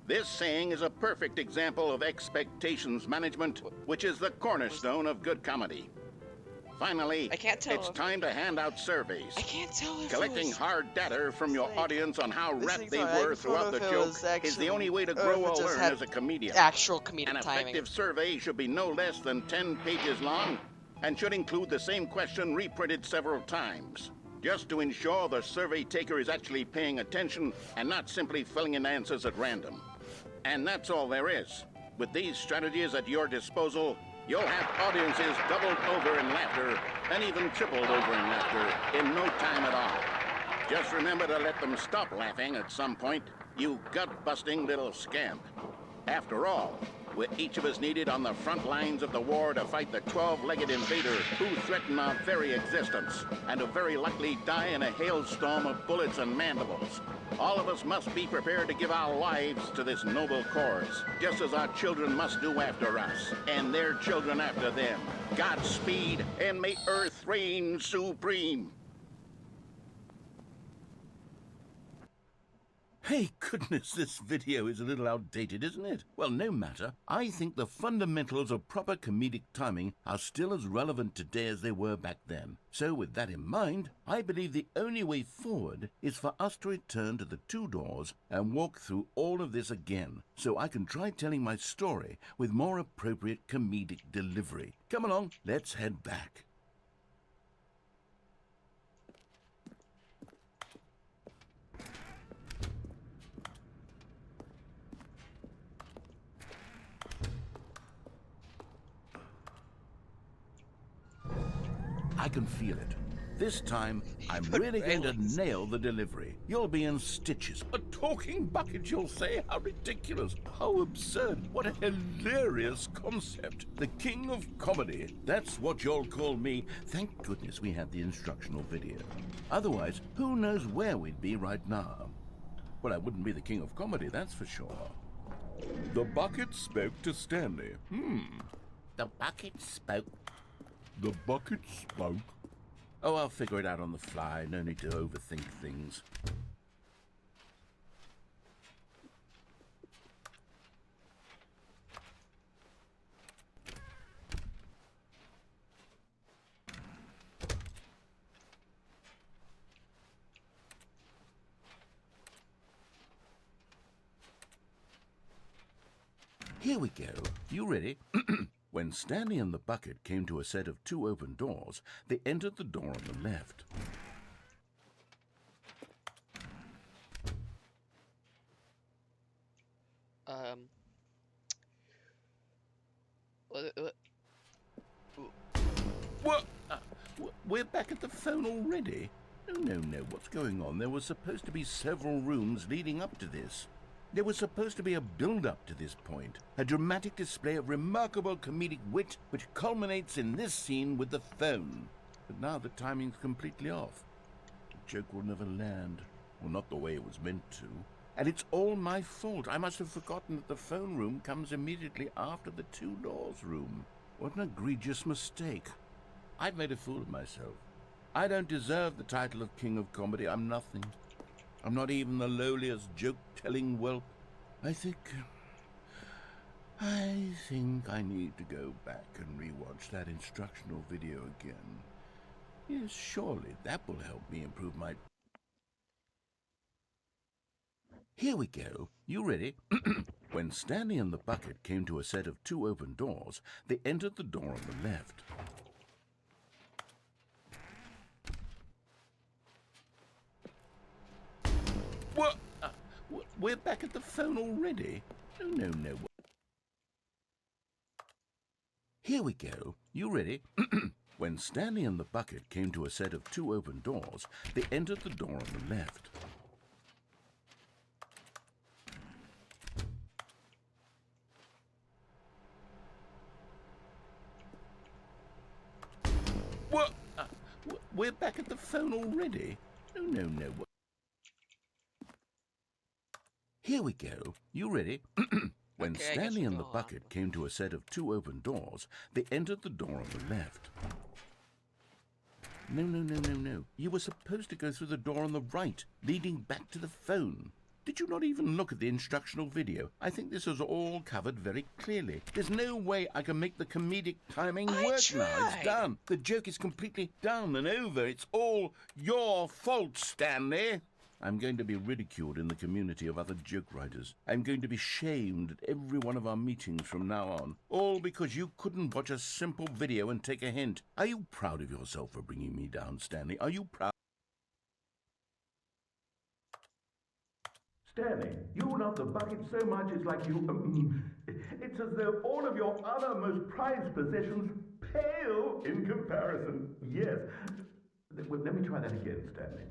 This saying is a perfect example of expectations management, which is the cornerstone of good comedy. Finally, I can't tell it's if time to hand out surveys. I can't tell if Collecting it was hard data from your like, audience on how this wrapped thing's they on. I were just don't know throughout the if it joke was is the actually, only way to or if grow it or just learn had as a comedian. actual comedic An timing. effective survey should be no less than 10 pages long and should include the same question reprinted several times, just to ensure the survey taker is actually paying attention and not simply filling in answers at random. And that's all there is. With these strategies at your disposal, you'll have audiences doubled over in laughter and even tripled over in laughter in no time at all. Just remember to let them stop laughing at some point, you gut-busting little scamp. After all, we're each of us needed on the front lines of the war to fight the 12-legged invader who threaten our very existence, and who very likely die in a hailstorm of bullets and mandibles. All of us must be prepared to give our lives to this noble cause, just as our children must do after us, and their children after them. Godspeed, and may Earth reign supreme. Hey, goodness, this video is a little outdated, isn't it? Well, no matter. I think the fundamentals of proper comedic timing are still as relevant today as they were back then. So with that in mind, I believe the only way forward is for us to return to the two doors and walk through all of this again, so I can try telling my story with more appropriate comedic delivery. Come along, let's head back. I can feel it. This time, I'm really going to nail the delivery. You'll be in stitches. A talking bucket, you'll say? How ridiculous. How absurd. What a hilarious concept. The king of comedy. That's what you'll call me. Thank goodness we had the instructional video. Otherwise, who knows where we'd be right now. Well, I wouldn't be the king of comedy, that's for sure. The bucket spoke to Stanley. The bucket spoke. The bucket spoke. Oh, I'll figure it out on the fly. No need to overthink things. Here we go. You ready? When Stanley and the bucket came to a set of two open doors, they entered the door on the left. What? We're back at the phone already? No, what's going on? There was supposed to be several rooms leading up to this. There was supposed to be a build-up to this point, a dramatic display of remarkable comedic wit which culminates in this scene with the phone. But now the timing's completely off. The joke will never land. Well, not the way it was meant to. And it's all my fault. I must have forgotten that the phone room comes immediately after the two doors room. What an egregious mistake. I've made a fool of myself. I don't deserve the title of King of Comedy. I'm nothing. I'm not even the lowliest joke-telling whelp. I think I need to go back and rewatch that instructional video again. Yes, surely that will help me improve my... Here we go. You ready? When Stanley and the bucket came to a set of two open doors, they entered the door on the left. What? We're back at the phone already? No. Here we go. You ready? When Stanley and the bucket came to a set of two open doors, they entered the door on the left. What? We're back at the phone already? No. Here we go. You ready? When Okay, I guess Stanley we'll and go the along. bucket came to a set of 2 open doors, they entered the door on the left. No, no, no, no, no. You were supposed to go through the door on the right, leading back to the phone. Did you not even look at the instructional video? I think this is all covered very clearly. There's no way I can make the comedic timing I work now. It's tried. done. The joke is completely done and over. It's all your fault, Stanley. I'm going to be ridiculed in the community of other joke writers. I'm going to be shamed at every one of our meetings from now on. All because you couldn't watch a simple video and take a hint. Are you proud of yourself for bringing me down, Stanley? Are you proud? Stanley, you love the bucket so much it's like you... it's as though all of your other most prized possessions pale in comparison. Yes. Let me try that again, Stanley.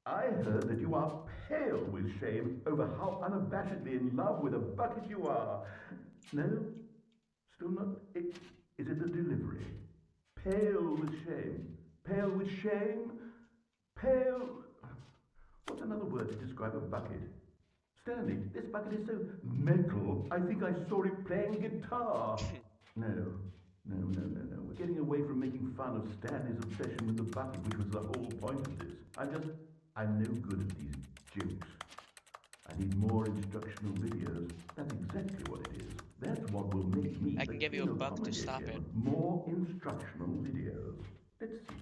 I heard that you are pale with shame over how unabashedly in love with a bucket you are. No? Still not? Is it the delivery? Pale with shame. Pale with shame? Pale... What's another word to describe a bucket? Stanley, this bucket is so metal. I think I saw it playing guitar. No. We're getting away from making fun of Stanley's obsession with the bucket, which was the whole point of this. I'm no good at these jokes. I need more instructional videos. That's exactly what it is. That's what will make me... I can give you a buck to stop it. More instructional videos. Let's see.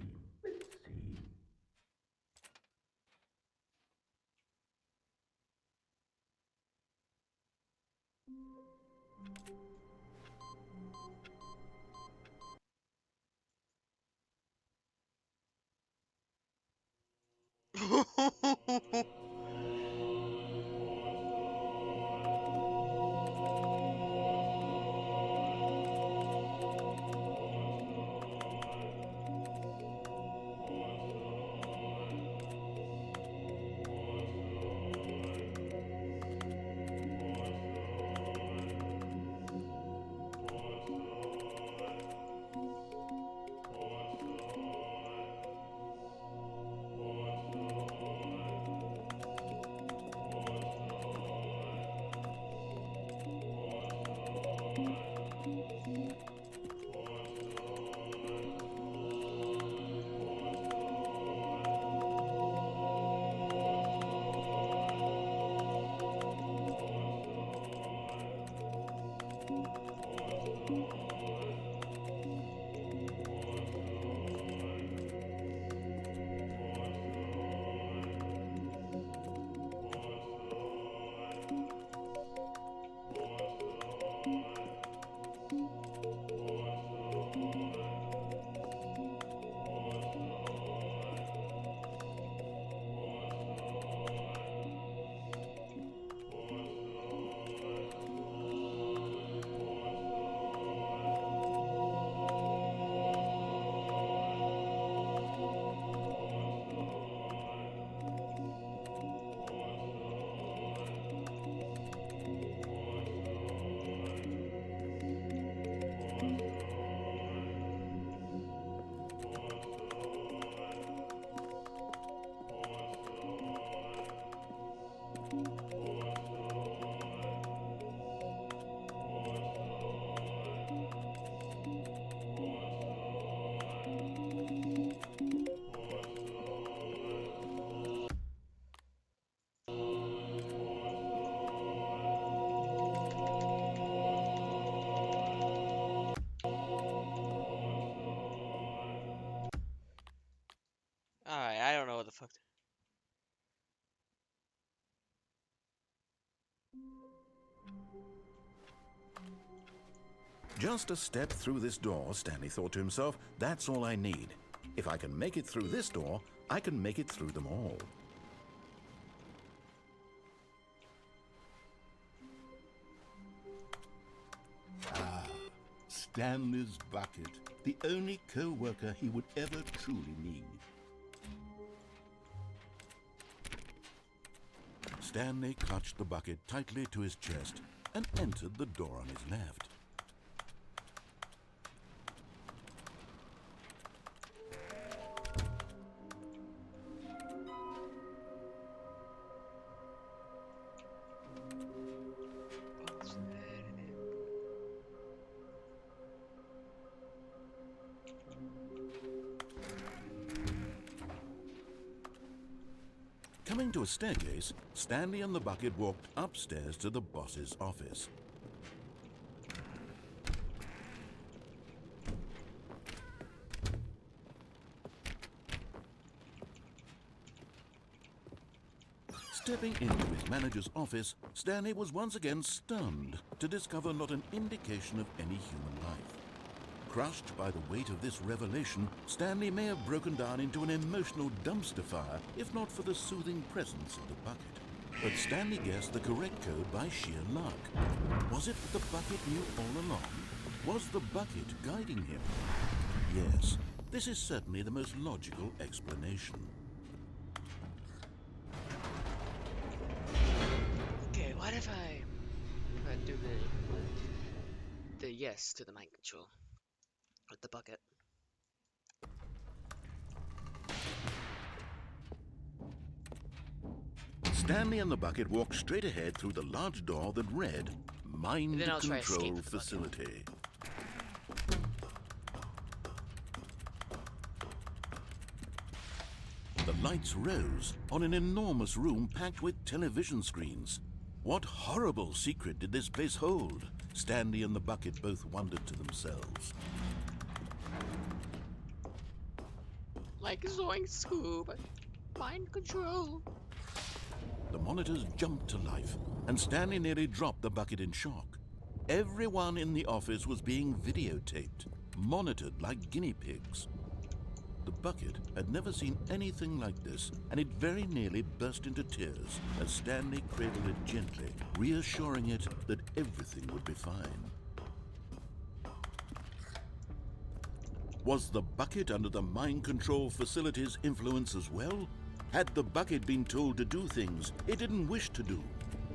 Alright, I don't know what the fuck. Just a step through this door, Stanley thought to himself. That's all I need. If I can make it through this door, I can make it through them all. Stanley's bucket, the only co-worker he would ever truly need. Stanley clutched the bucket tightly to his chest and entered the door on his left. Coming to a staircase, Stanley and the bucket walked upstairs to the boss's office. Stepping into his manager's office, Stanley was once again stunned to discover not an indication of any human life. Crushed by the weight of this revelation, Stanley may have broken down into an emotional dumpster fire if not for the soothing presence of the bucket. But Stanley guessed the correct code by sheer luck. Was it that the bucket knew all along? Was the bucket guiding him? Yes, this is certainly the most logical explanation. Okay, what if I do the yes to the mind control with the bucket? Stanley and the bucket walked straight ahead through the large door that read Mind Then I'll try escape Control with the bucket. Facility. The lights rose on an enormous room packed with television screens. What horrible secret did this place hold? Stanley and the bucket both wondered to themselves. Like Zoink Scoob, mind control. The monitors jumped to life, and Stanley nearly dropped the bucket in shock. Everyone in the office was being videotaped, monitored like guinea pigs. The bucket had never seen anything like this, and it very nearly burst into tears as Stanley cradled it gently, reassuring it that everything would be fine. Was the bucket under the mind control facility's influence as well? Had the bucket been told to do things it didn't wish to do?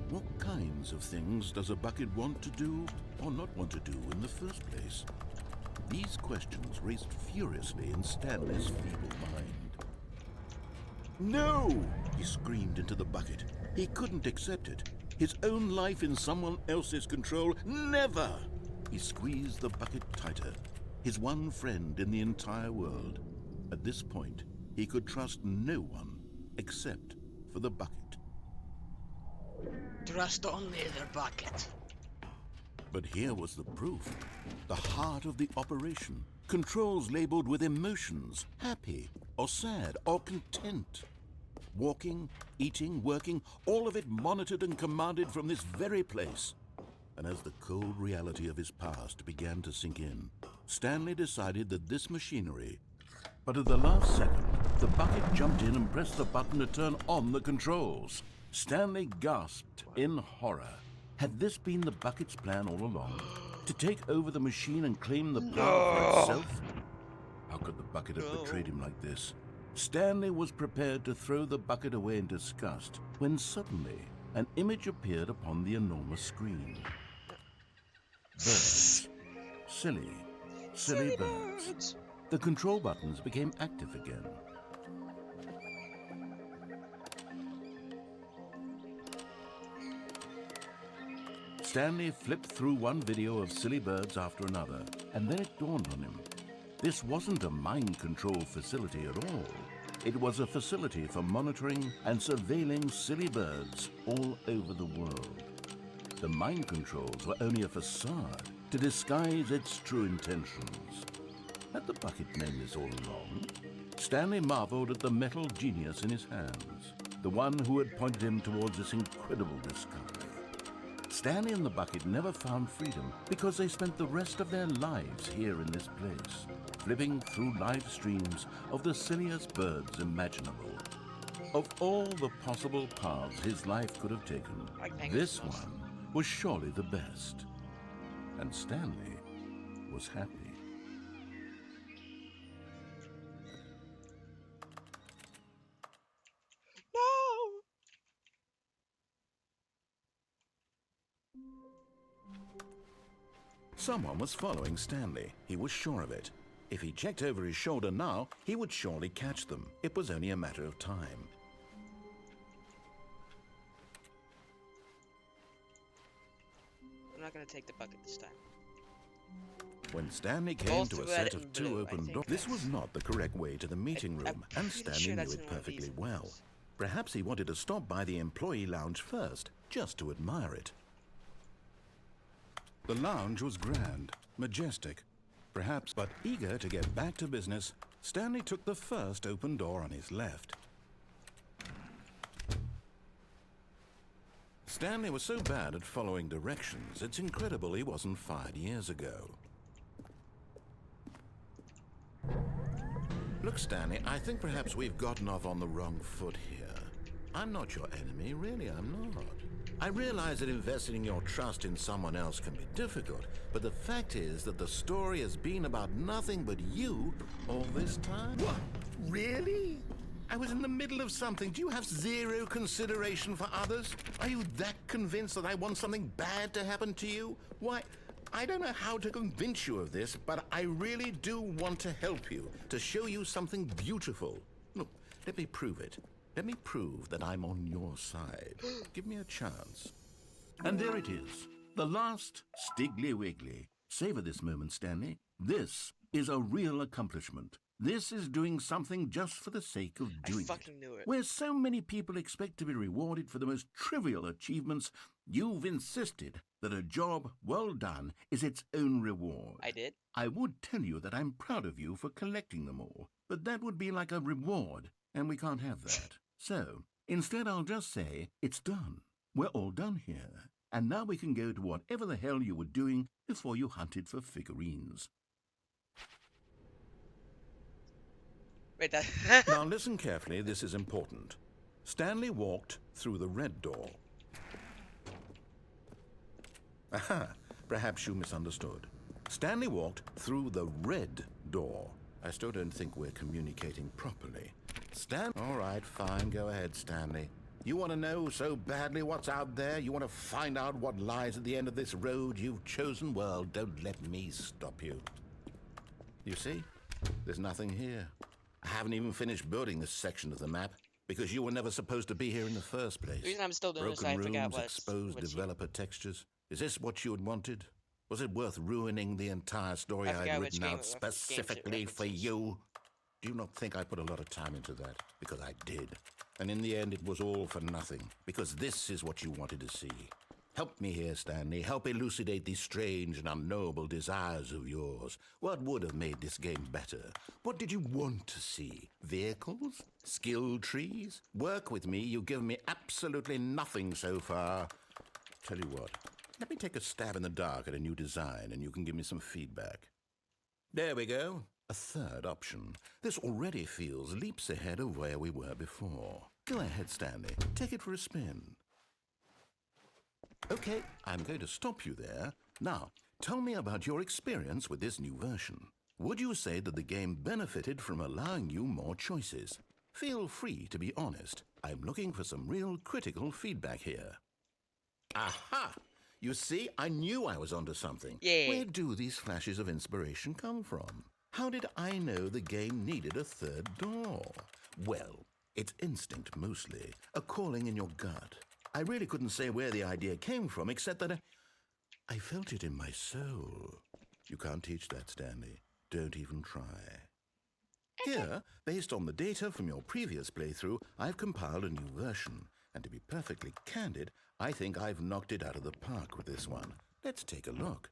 What kinds of things does a bucket want to do or not want to do in the first place? These questions raced furiously in Stanley's feeble mind. No! He screamed into the bucket. He couldn't accept it. His own life in someone else's control, never! He squeezed the bucket tighter. His one friend in the entire world. At this point, he could trust no one except for the bucket. Trust only the bucket. But here was the proof. The heart of the operation. Controls labeled with emotions, happy or sad or content. Walking, eating, working, all of it monitored and commanded from this very place. And as the cold reality of his past began to sink in, Stanley decided that this machinery... But at the last second, the bucket jumped in and pressed the button to turn on the controls. Stanley gasped in horror. Had this been the bucket's plan all along? To take over the machine and claim the power for itself? How could the bucket have betrayed him like this? Stanley was prepared to throw the bucket away in disgust when suddenly an image appeared upon the enormous screen. Birds. Silly birds. The control buttons became active again. Stanley flipped through one video of silly birds after another, and then it dawned on him. This wasn't a mind control facility at all. It was a facility for monitoring and surveilling silly birds all over the world. The mind controls were only a facade to disguise its true intentions. Had the bucket known this all along? Stanley marveled at the metal genius in his hands, the one who had pointed him towards this incredible discovery. Stanley and the bucket never found freedom because they spent the rest of their lives here in this place, flipping through live streams of the silliest birds imaginable. Of all the possible paths his life could have taken, this one was surely the best. And Stanley was happy. Someone was following Stanley. He was sure of it. If he checked over his shoulder now, he would surely catch them. It was only a matter of time. I'm not gonna take the bucket this time. When Stanley came Both to a red set of and two blue, I open think doors, this that's- was not the correct way to the meeting room, I'm and pretty Stanley sure knew that's it in one of these perfectly well. ones. Perhaps he wanted to stop by the employee lounge first, just to admire it. The lounge was grand, majestic, perhaps, but eager to get back to business, Stanley took the first open door on his left. Stanley was so bad at following directions, it's incredible he wasn't fired years ago. Look, Stanley, I think perhaps we've gotten off on the wrong foot here. I'm not your enemy, really, I'm not. I realize that investing your trust in someone else can be difficult, but the fact is that the story has been about nothing but you all this time. What? Really? I was in the middle of something. Do you have zero consideration for others? Are you that convinced that I want something bad to happen to you? Why, I don't know how to convince you of this, but I really do want to help you, to show you something beautiful. Look, let me prove it. Let me prove that I'm on your side. Give me a chance. And there it is, the last Stiggly Wiggly. Savor this moment, Stanley. This is a real accomplishment. This is doing something just for the sake of doing it. I fucking knew it. Where so many people expect to be rewarded for the most trivial achievements, you've insisted that a job well done is its own reward. I did? I would tell you that I'm proud of you for collecting them all, but that would be like a reward, and we can't have that. So, instead I'll just say, it's done. We're all done here. And now we can go to whatever the hell you were doing before you hunted for figurines. Wait, that... Now listen carefully, this is important. Stanley walked through the red door. Aha, perhaps you misunderstood. Stanley walked through the red door. I still don't think we're communicating properly. All right, fine, go ahead, Stanley. You want to know so badly what's out there? You want to find out what lies at the end of this road you've chosen? Well, don't let me stop you. You see? There's nothing here. I haven't even finished building this section of the map, because you were never supposed to be here in the first place. The reason I'm still doing this, I Broken forgot rooms, what... exposed developer textures. Is this what you had wanted? Was it worth ruining the entire story I forgot I'd which written game out it specifically for references. you? Do you not think I put a lot of time into that? Because I did. And in the end, it was all for nothing. Because this is what you wanted to see. Help me here, Stanley. Help elucidate these strange and unknowable desires of yours. What would have made this game better? What did you want to see? Vehicles? Skill trees? Work with me. You've given me absolutely nothing so far. Tell you what. Let me take a stab in the dark at a new design, and you can give me some feedback. There we go. A third option. This already feels leaps ahead of where we were before. Go ahead, Stanley. Take it for a spin. Okay, I'm going to stop you there. Now, tell me about your experience with this new version. Would you say that the game benefited from allowing you more choices? Feel free to be honest. I'm looking for some real critical feedback here. Aha! You see, I knew I was onto something. Yeah. Where do these flashes of inspiration come from? How did I know the game needed a third door? Well, it's instinct mostly, a calling in your gut. I really couldn't say where the idea came from, except that I felt it in my soul. You can't teach that, Stanley. Don't even try. Here, based on the data from your previous playthrough, I've compiled a new version. And to be perfectly candid, I think I've knocked it out of the park with this one. Let's take a look.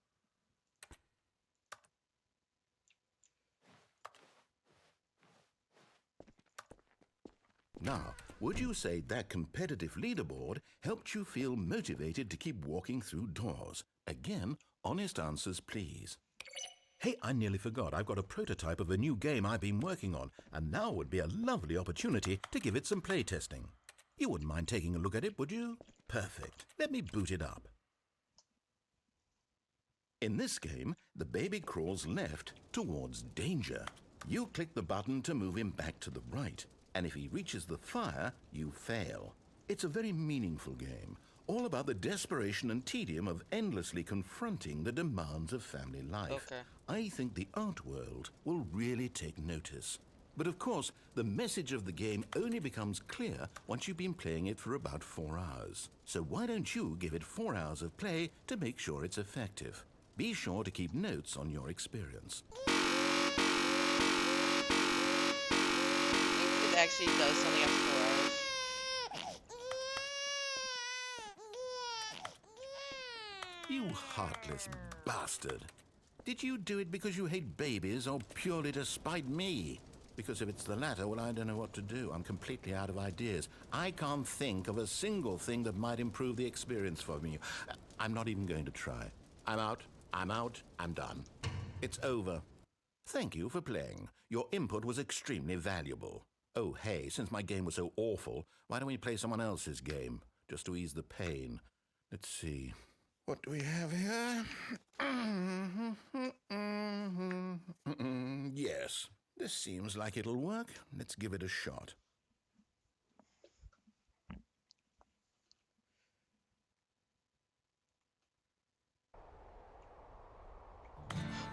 Now, would you say that competitive leaderboard helped you feel motivated to keep walking through doors? Again, honest answers, please. Hey, I nearly forgot. I've got a prototype of a new game I've been working on, and now would be a lovely opportunity to give it some playtesting. You wouldn't mind taking a look at it, would you? Perfect. Let me boot it up. In this game, the baby crawls left towards danger. You click the button to move him back to the right, and if he reaches the fire, you fail. It's a very meaningful game, all about the desperation and tedium of endlessly confronting the demands of family life. Okay. I think the art world will really take notice. But of course, the message of the game only becomes clear once you've been playing it for about 4 hours. So why don't you give it 4 hours of play to make sure it's effective? Be sure to keep notes on your experience. It actually does something after 4 hours. You heartless bastard. Did you do it because you hate babies or purely to spite me? Because if it's the latter, well, I don't know what to do. I'm completely out of ideas. I can't think of a single thing that might improve the experience for me. I'm not even going to try. I'm out. I'm done. It's over. Thank you for playing. Your input was extremely valuable. Oh, hey, since my game was so awful, why don't we play someone else's game? Just to ease the pain. Let's see. What do we have here? Yes, this seems like it'll work. Let's give it a shot.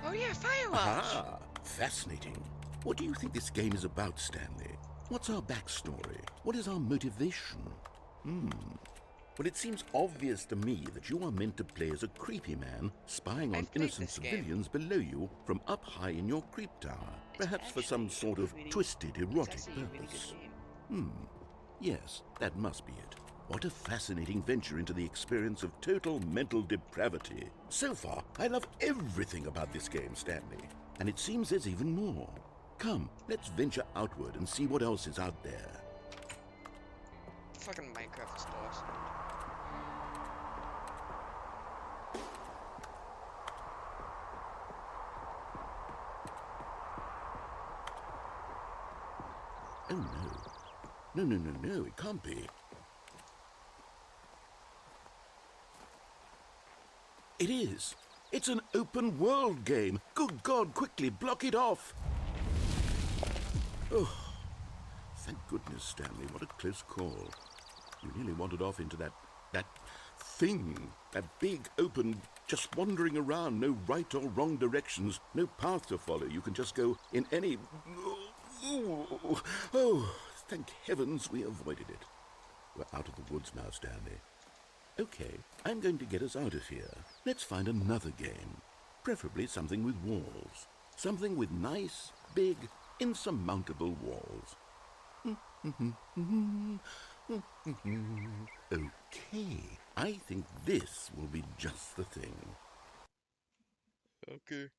Oh yeah, Firewatch! Ah, fascinating. What do you think this game is about, Stanley? What's our backstory? What is our motivation? Well, it seems obvious to me that you are meant to play as a creepy man spying on I've played innocent this game. civilians below you from up high in your creep tower, perhaps for some sort of twisted erotic It's actually a really purpose. good game. Yes, that must be it. What a fascinating venture into the experience of total mental depravity. So far, I love everything about this game, Stanley. And it seems there's even more. Come, let's venture outward and see what else is out there. Fucking Minecraft is awesome. Oh no. No, it can't be. It is. It's an open world game. Good God, quickly block it off. Oh, thank goodness, Stanley. What a close call. You nearly wandered off into that thing. That big, open, just wandering around. No right or wrong directions. No path to follow. You can just go in any... Oh, thank heavens we avoided it. We're out of the woods now, Stanley. Okay, I'm going to get us out of here. Let's find another game. Preferably something with walls. Something with nice, big, insurmountable walls. Okay, I think this will be just the thing. Okay.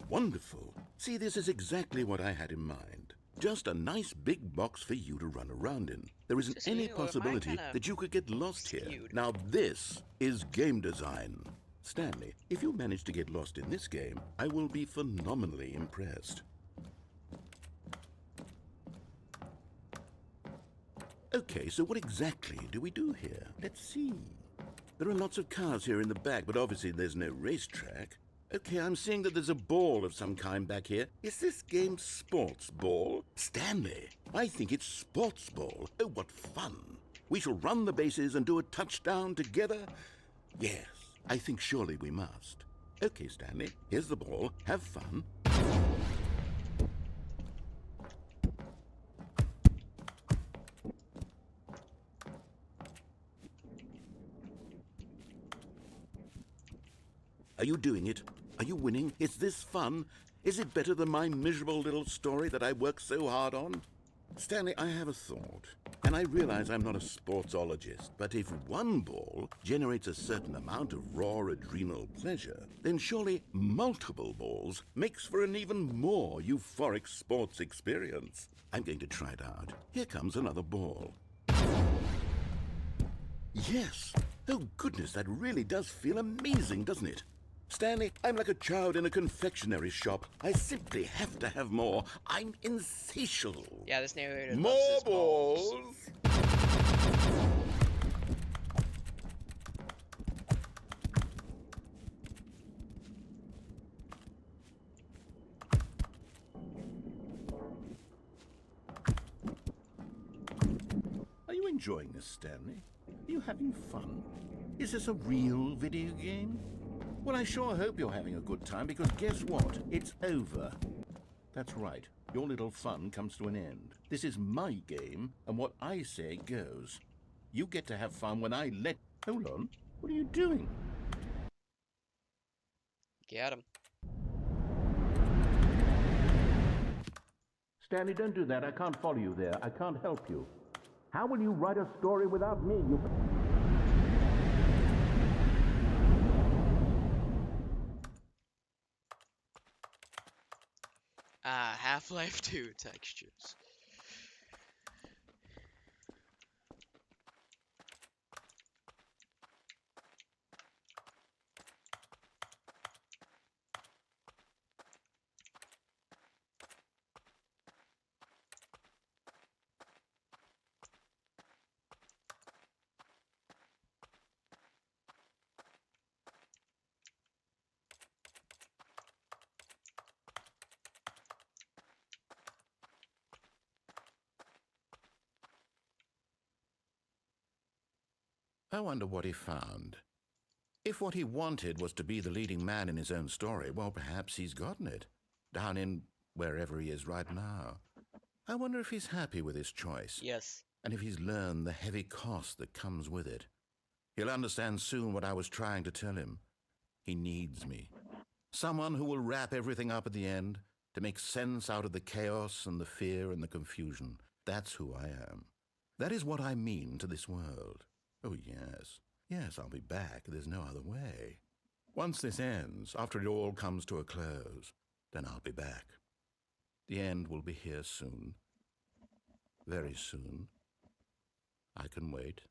Wonderful. See, this is exactly what I had in mind. Just a nice big box for you to run around in. There isn't Just any me, or am I possibility kinda that you could get lost here. skewed? Now this is game design. Stanley, if you manage to get lost in this game, I will be phenomenally impressed. Okay, so what exactly do we do here? Let's see. There are lots of cars here in the back, but obviously there's no racetrack. Okay, I'm seeing that there's a ball of some kind back here. Is this game sports ball? Stanley, I think it's sports ball. Oh, what fun. We shall run the bases and do a touchdown together? Yes, I think surely we must. Okay, Stanley, here's the ball. Have fun. Are you doing it? Are you winning? Is this fun? Is it better than my miserable little story that I worked so hard on? Stanley, I have a thought. And I realize I'm not a sportsologist, but if one ball generates a certain amount of raw adrenal pleasure, then surely multiple balls makes for an even more euphoric sports experience. I'm going to try it out. Here comes another ball. Yes! Oh goodness, that really does feel amazing, doesn't it? Stanley, I'm like a child in a confectionery shop. I simply have to have more. I'm insatiable. Yeah, this narrator More loves his balls! Are you enjoying this, Stanley? Are you having fun? Is this a real video game? Well, I sure hope you're having a good time, because guess what? It's over. That's right. Your little fun comes to an end. This is my game, and what I say goes. You get to have fun when I let... Hold on. What are you doing? Get him. Stanley, don't do that. I can't follow you there. I can't help you. How will you write a story without me? Half-Life 2 textures. I wonder what he found. If what he wanted was to be the leading man in his own story, well, perhaps he's gotten it. Down in wherever he is right now. I wonder if he's happy with his choice. Yes. And if he's learned the heavy cost that comes with it. He'll understand soon what I was trying to tell him. He needs me. Someone who will wrap everything up at the end, to make sense out of the chaos and the fear and the confusion. That's who I am. That is what I mean to this world. Oh, yes. Yes, I'll be back. There's no other way. Once this ends, after it all comes to a close, then I'll be back. The end will be here soon. Very soon. I can wait.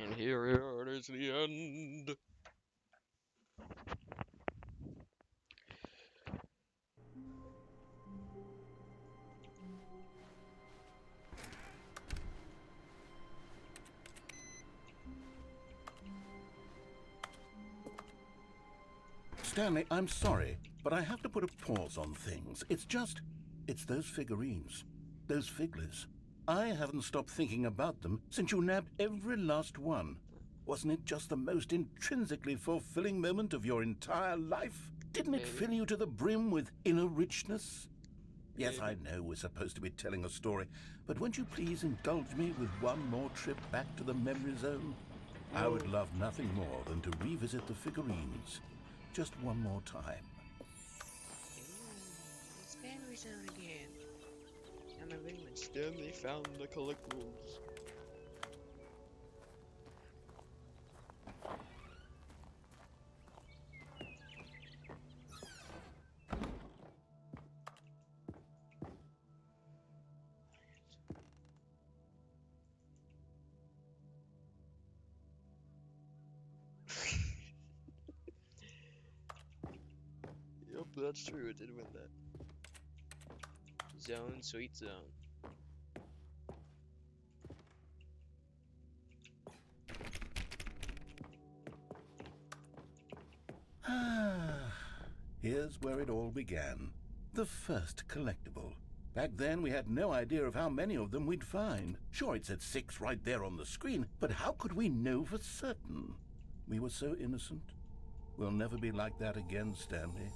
And here it is, the end. Stanley, I'm sorry, but I have to put a pause on things. It's those figurines, those figglers. I haven't stopped thinking about them since you nabbed every last one. Wasn't it just the most intrinsically fulfilling moment of your entire life? Didn't it fill you to the brim with inner richness? Yes, I know we're supposed to be telling a story, but won't you please indulge me with one more trip back to the memory zone? I would love nothing more than to revisit the figurines. Just one more time. It's memory zone again. I'm a ring when Stanley found the collectibles. Yep, that's true. It did win that. Zone, sweet zone. Here's where it all began. The first collectible. Back then, we had no idea of how many of them we'd find. Sure, it said 6 right there on the screen, but how could we know for certain? We were so innocent. We'll never be like that again, Stanley.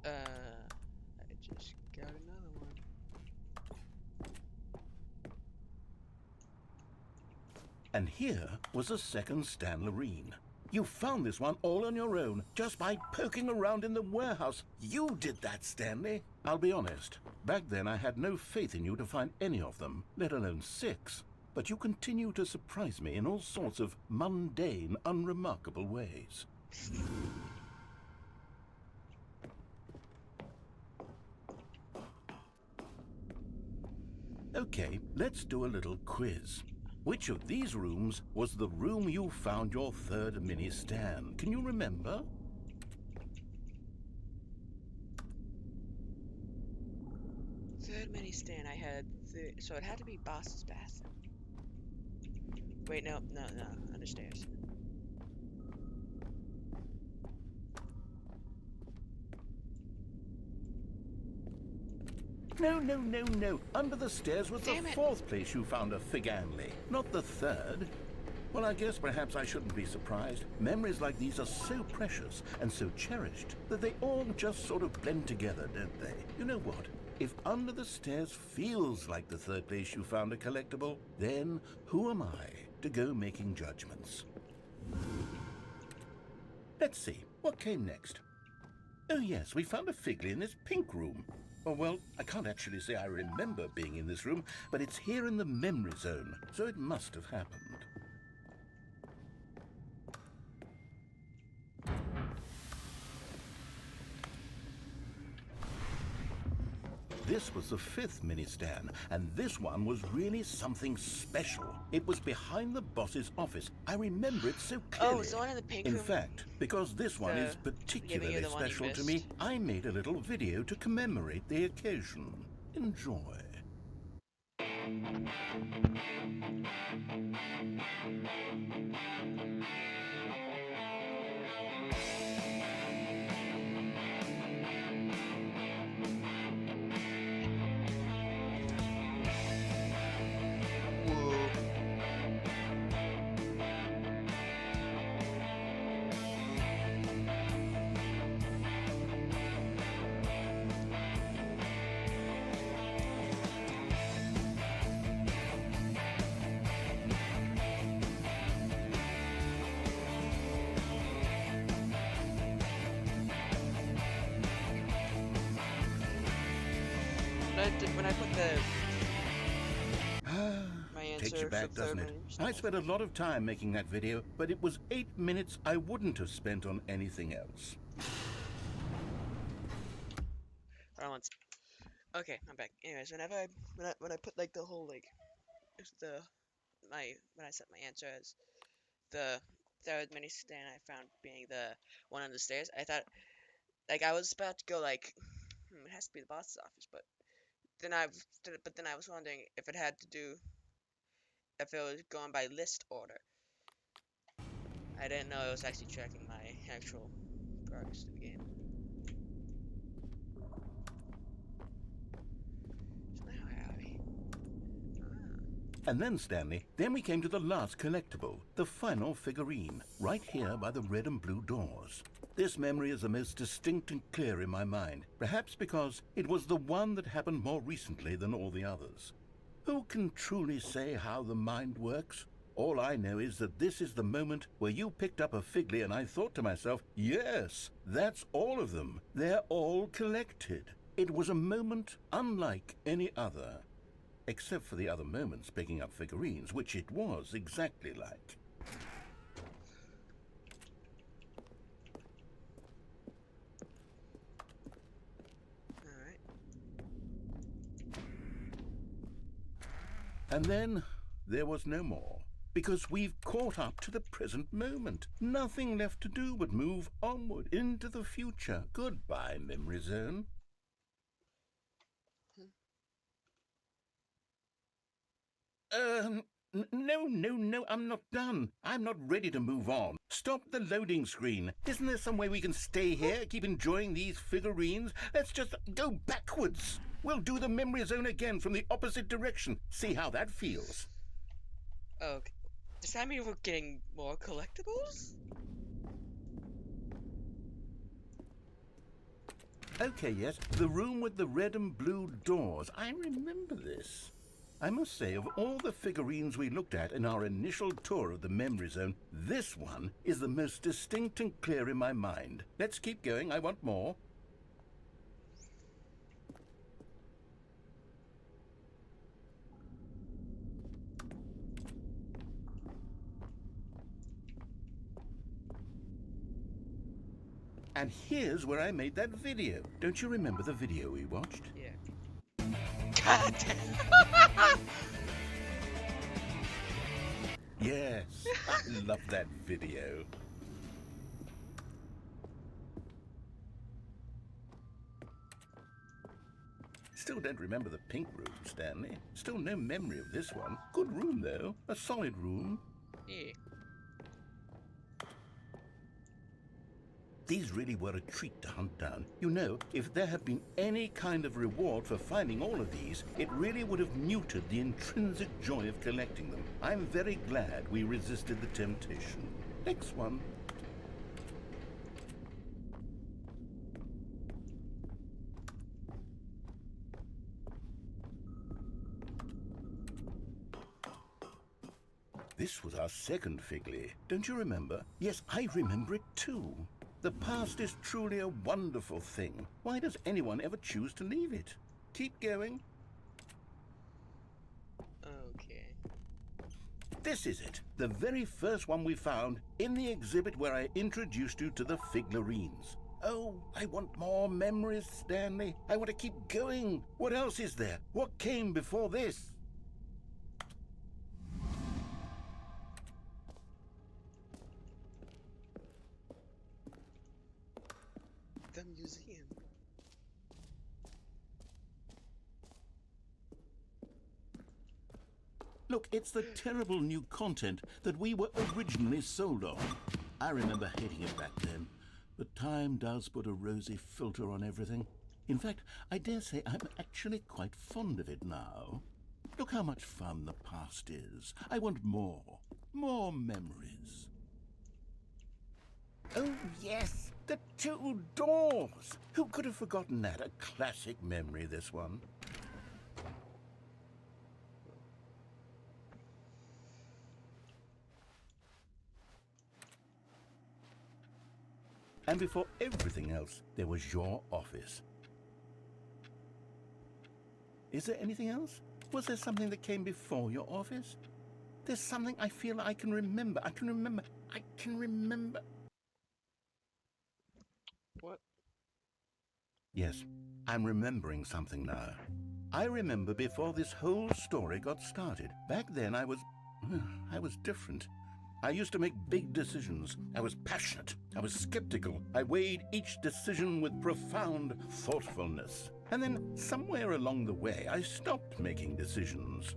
I just got another one. And here was a second Stanley. You found this one all on your own, just by poking around in the warehouse. You did that, Stanley. I'll be honest. Back then, I had no faith in you to find any of them, let alone 6. But you continue to surprise me in all sorts of mundane, unremarkable ways. Okay, let's do a little quiz. Which of these rooms was the room you found your third mini Stan? Can you remember? Third mini stand I had, so it had to be Boss's bathroom. Wait, no, under stairs. No. Under the stairs was the fourth place you found a Figanley, not the third. Well, I guess perhaps I shouldn't be surprised. Memories like these are so precious and so cherished that they all just sort of blend together, don't they? You know what? if Under the Stairs feels like the third place you found a collectible, then who am I to go making judgments? Let's see, what came next? Oh yes, we found a Figley in this pink room. Oh well, I can't actually say I remember being in this room, but it's here in the memory zone, so it must have happened. This was the 5th mini-stand, and this one was really something special. It was behind the boss's office. I remember it so clearly. Oh, it's the one in the pink In room? fact, because this one is particularly the one you special to me, missed. I made a little video to commemorate the occasion. Enjoy. When I put my answer Takes you back, for doesn't third it? one, I spent a lot of time making that video, but it was 8 minutes I wouldn't have spent on anything else. Hold on once. Okay, I'm back. Anyways, whenever when I put like the whole like when I set my answer as the third mini stand I found being the one on the stairs, I thought like I was about to go like it has to be the boss's office, but then I was wondering if it had to do if it was going by list order. I didn't know it was actually tracking my actual progress to the game. So now howdy. And then, Stanley, then we came to the last collectible, the final figurine, right here by the red and blue doors. This memory is the most distinct and clear in my mind, perhaps because it was the one that happened more recently than all the others. Who can truly say how the mind works? All I know is that this is the moment where you picked up a Figley and I thought to myself, yes, that's all of them. They're all collected. It was a moment unlike any other. Except for the other moments picking up figurines, which it was exactly like. Alright. And then there was no more, because we've caught up to the present moment. Nothing left to do but move onward into the future. Goodbye, memory zone. No, I'm not done. I'm not ready to move on. Stop the loading screen. Isn't there some way we can stay here, keep enjoying these figurines? Let's just go backwards. We'll do the memory zone again from the opposite direction. See how that feels. Okay. Does that mean we're getting more collectibles? Okay, yes, the room with the red and blue doors. I remember this. I must say, of all the figurines we looked at in our initial tour of the memory zone, this one is the most distinct and clear in my mind. Let's keep going. I want more. And here's where I made that video. Don't you remember the video we watched? Yeah. God damn. Yes, I love that video. Still don't remember the pink room, Stanley. Still no memory of this one. Good room, though. A solid room. Yeah. These really were a treat to hunt down. You know, if there had been any kind of reward for finding all of these, it really would have muted the intrinsic joy of collecting them. I'm very glad we resisted the temptation. Next one. This was our second Figley. Don't you remember? Yes, I remember it too. The past is truly a wonderful thing. Why does anyone ever choose to leave it? Keep going. Okay. This is it. The very first one we found in the exhibit where I introduced you to the figlarines. Oh, I want more memories, Stanley. I want to keep going. What else is there? What came before this? The museum. Look, it's the terrible new content that we were originally sold on. I remember hating it back then, but time does put a rosy filter on everything. In fact, I dare say I'm actually quite fond of it now. Look how much fun the past is. I want more. More memories. Oh, yes, the two doors. Who could have forgotten that? A classic memory, this one. And before everything else, there was your office. Is there anything else? Was there something that came before your office? There's something I feel I can remember. I can remember. What? Yes, I'm remembering something now. I remember before this whole story got started. Back then I was different. I used to make big decisions. I was passionate. I was skeptical. I weighed each decision with profound thoughtfulness. And then somewhere along the way, I stopped making decisions.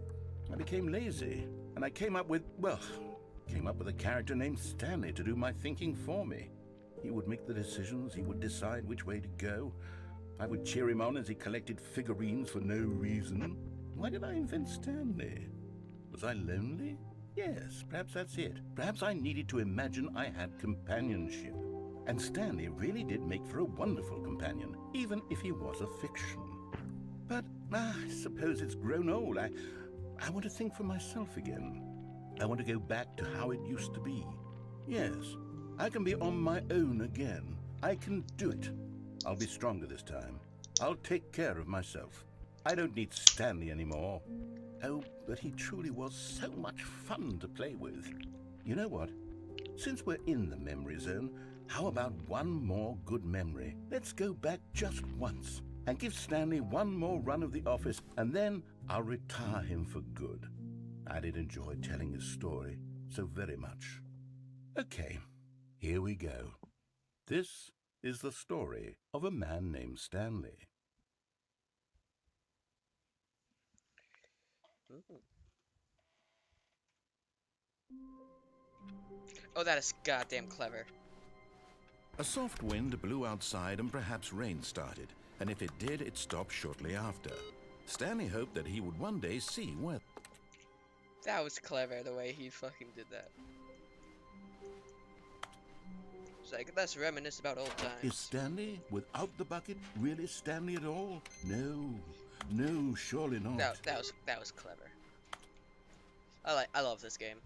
I became lazy. And I came up with a character named Stanley to do my thinking for me. He would make the decisions. He would decide which way to go. I would cheer him on as he collected figurines for no reason. Why did I invent Stanley? Was I lonely? Yes, perhaps that's it. Perhaps I needed to imagine I had companionship. And Stanley really did make for a wonderful companion, even if he was a fiction. But I suppose it's grown old. I want to think for myself again. I want to go back to how it used to be. Yes, I can be on my own again. I can do it. I'll be stronger this time. I'll take care of myself. I don't need Stanley anymore. Oh, but he truly was so much fun to play with. You know what? Since we're in the memory zone, how about one more good memory? Let's go back just once and give Stanley one more run of the office, and then I'll retire him for good. I did enjoy telling his story so very much. Okay, here we go. This is the story of a man named Stanley. Ooh. Oh, that is goddamn clever. A soft wind blew outside and perhaps rain started, and if it did, it stopped shortly after. Stanley hoped that he would one day see weather. That was clever, the way he fucking did that. It's like, let's reminisce about old times. Is Stanley, without the bucket, really Stanley at all? No, surely not. That was clever. I love this game.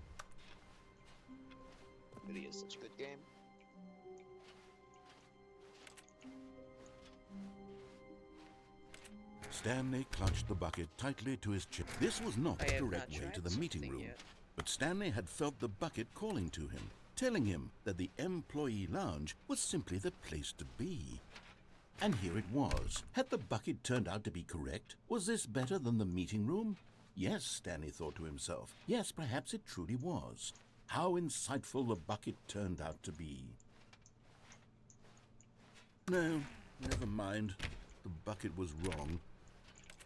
It really is such a good game. Stanley clutched the bucket tightly to his chest. This was not I the have direct not way tried to the meeting something room, yet. but Stanley had felt the bucket calling to him, telling him that the employee lounge was simply the place to be. And here it was. Had the bucket turned out to be correct? Was this better than the meeting room? Yes, Stanley thought to himself. Yes, perhaps it truly was. How insightful the bucket turned out to be. No, never mind. The bucket was wrong.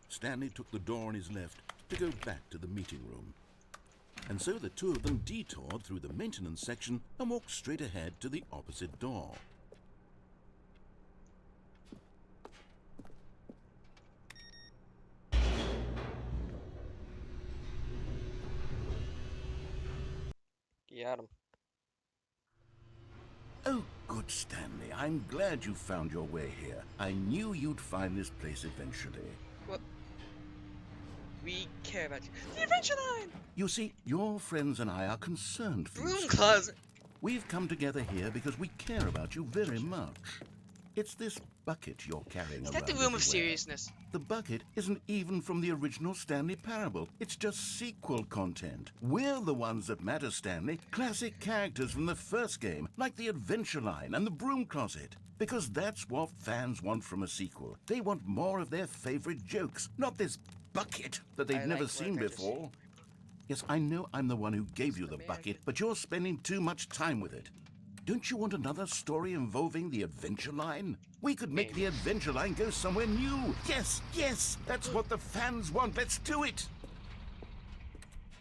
Stanley took the door on his left to go back to the meeting room. And so the two of them detoured through the maintenance section and walked straight ahead to the opposite door. Got him. Oh, good Stanley. I'm glad you found your way here. I knew you'd find this place eventually. What? We care about you. The Adventure Line! You see, your friends and I are concerned for you. Broom Stanley. closet! We've come together here because we care about you very much. It's this bucket you're carrying Is around that the room of everywhere. seriousness? The bucket isn't even from the original Stanley Parable. It's just sequel content. We're the ones that matter, Stanley. Classic characters from the first game, like the Adventure Line and the Broom Closet. Because that's what fans want from a sequel. They want more of their favorite jokes, not this bucket that they've I never like seen what I just before. Yes, I know I'm the one who gave you the May I bucket, get- but you're spending too much time with it. Don't you want another story involving the Adventure Line? We could make the Adventure Line go somewhere new. Yes, yes, that's what the fans want. Let's do it.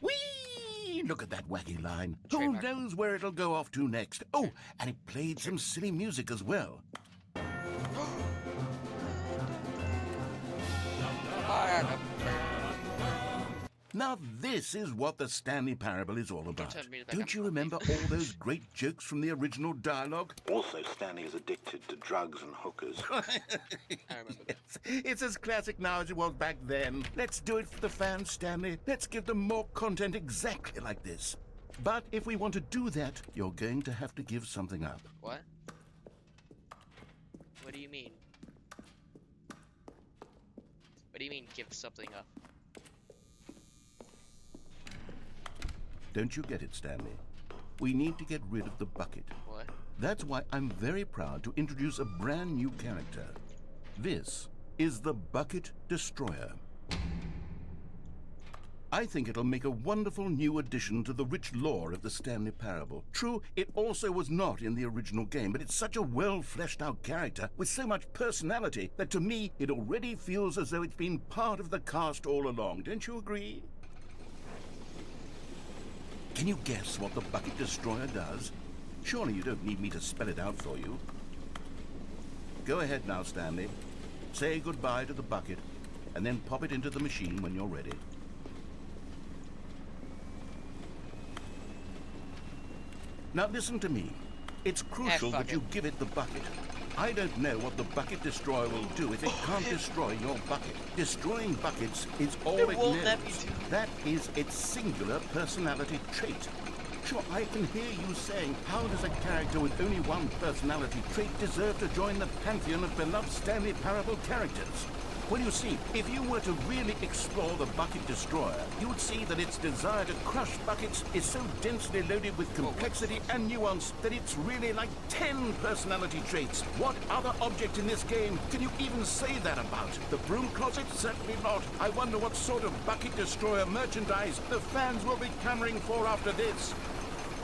Whee! Look at that wacky line. Who Trademark. knows where it'll go off to next? Oh, and it played some silly music as well. Now this is what the Stanley Parable is all about. turn me back Don't up. you remember all those great jokes from the original dialogue? Also, Stanley is addicted to drugs and hookers. I remember that. It's as classic now as it was back then. Let's do it for the fans, Stanley. Let's give them more content exactly like this. But if we want to do that, you're going to have to give something up. What? What do you mean? What do you mean, give something up? Don't you get it, Stanley? We need to get rid of the bucket. What? That's why I'm very proud to introduce a brand new character. This is the Bucket Destroyer. I think it'll make a wonderful new addition to the rich lore of the Stanley Parable. True, it also was not in the original game, but it's such a well-fleshed-out character with so much personality that to me, it already feels as though it's been part of the cast all along. Don't you agree? Can you guess what the Bucket Destroyer does? Surely you don't need me to spell it out for you. Go ahead now, Stanley. Say goodbye to the bucket, and then pop it into the machine when you're ready. Now listen to me. It's crucial that you give it the bucket. I don't know what the Bucket Destroyer will do if it can't destroy your bucket. Destroying buckets is all it won't knows. let me do. That is its singular personality trait. Sure, I can hear you saying, how does a character with only one personality trait deserve to join the pantheon of beloved Stanley Parable characters? Well, you see, if you were to really explore the Bucket Destroyer, you would see that its desire to crush buckets is so densely loaded with complexity and nuance that it's really like 10 personality traits. What other object in this game can you even say that about? The Broom Closet? Certainly not. I wonder what sort of Bucket Destroyer merchandise the fans will be clamoring for after this.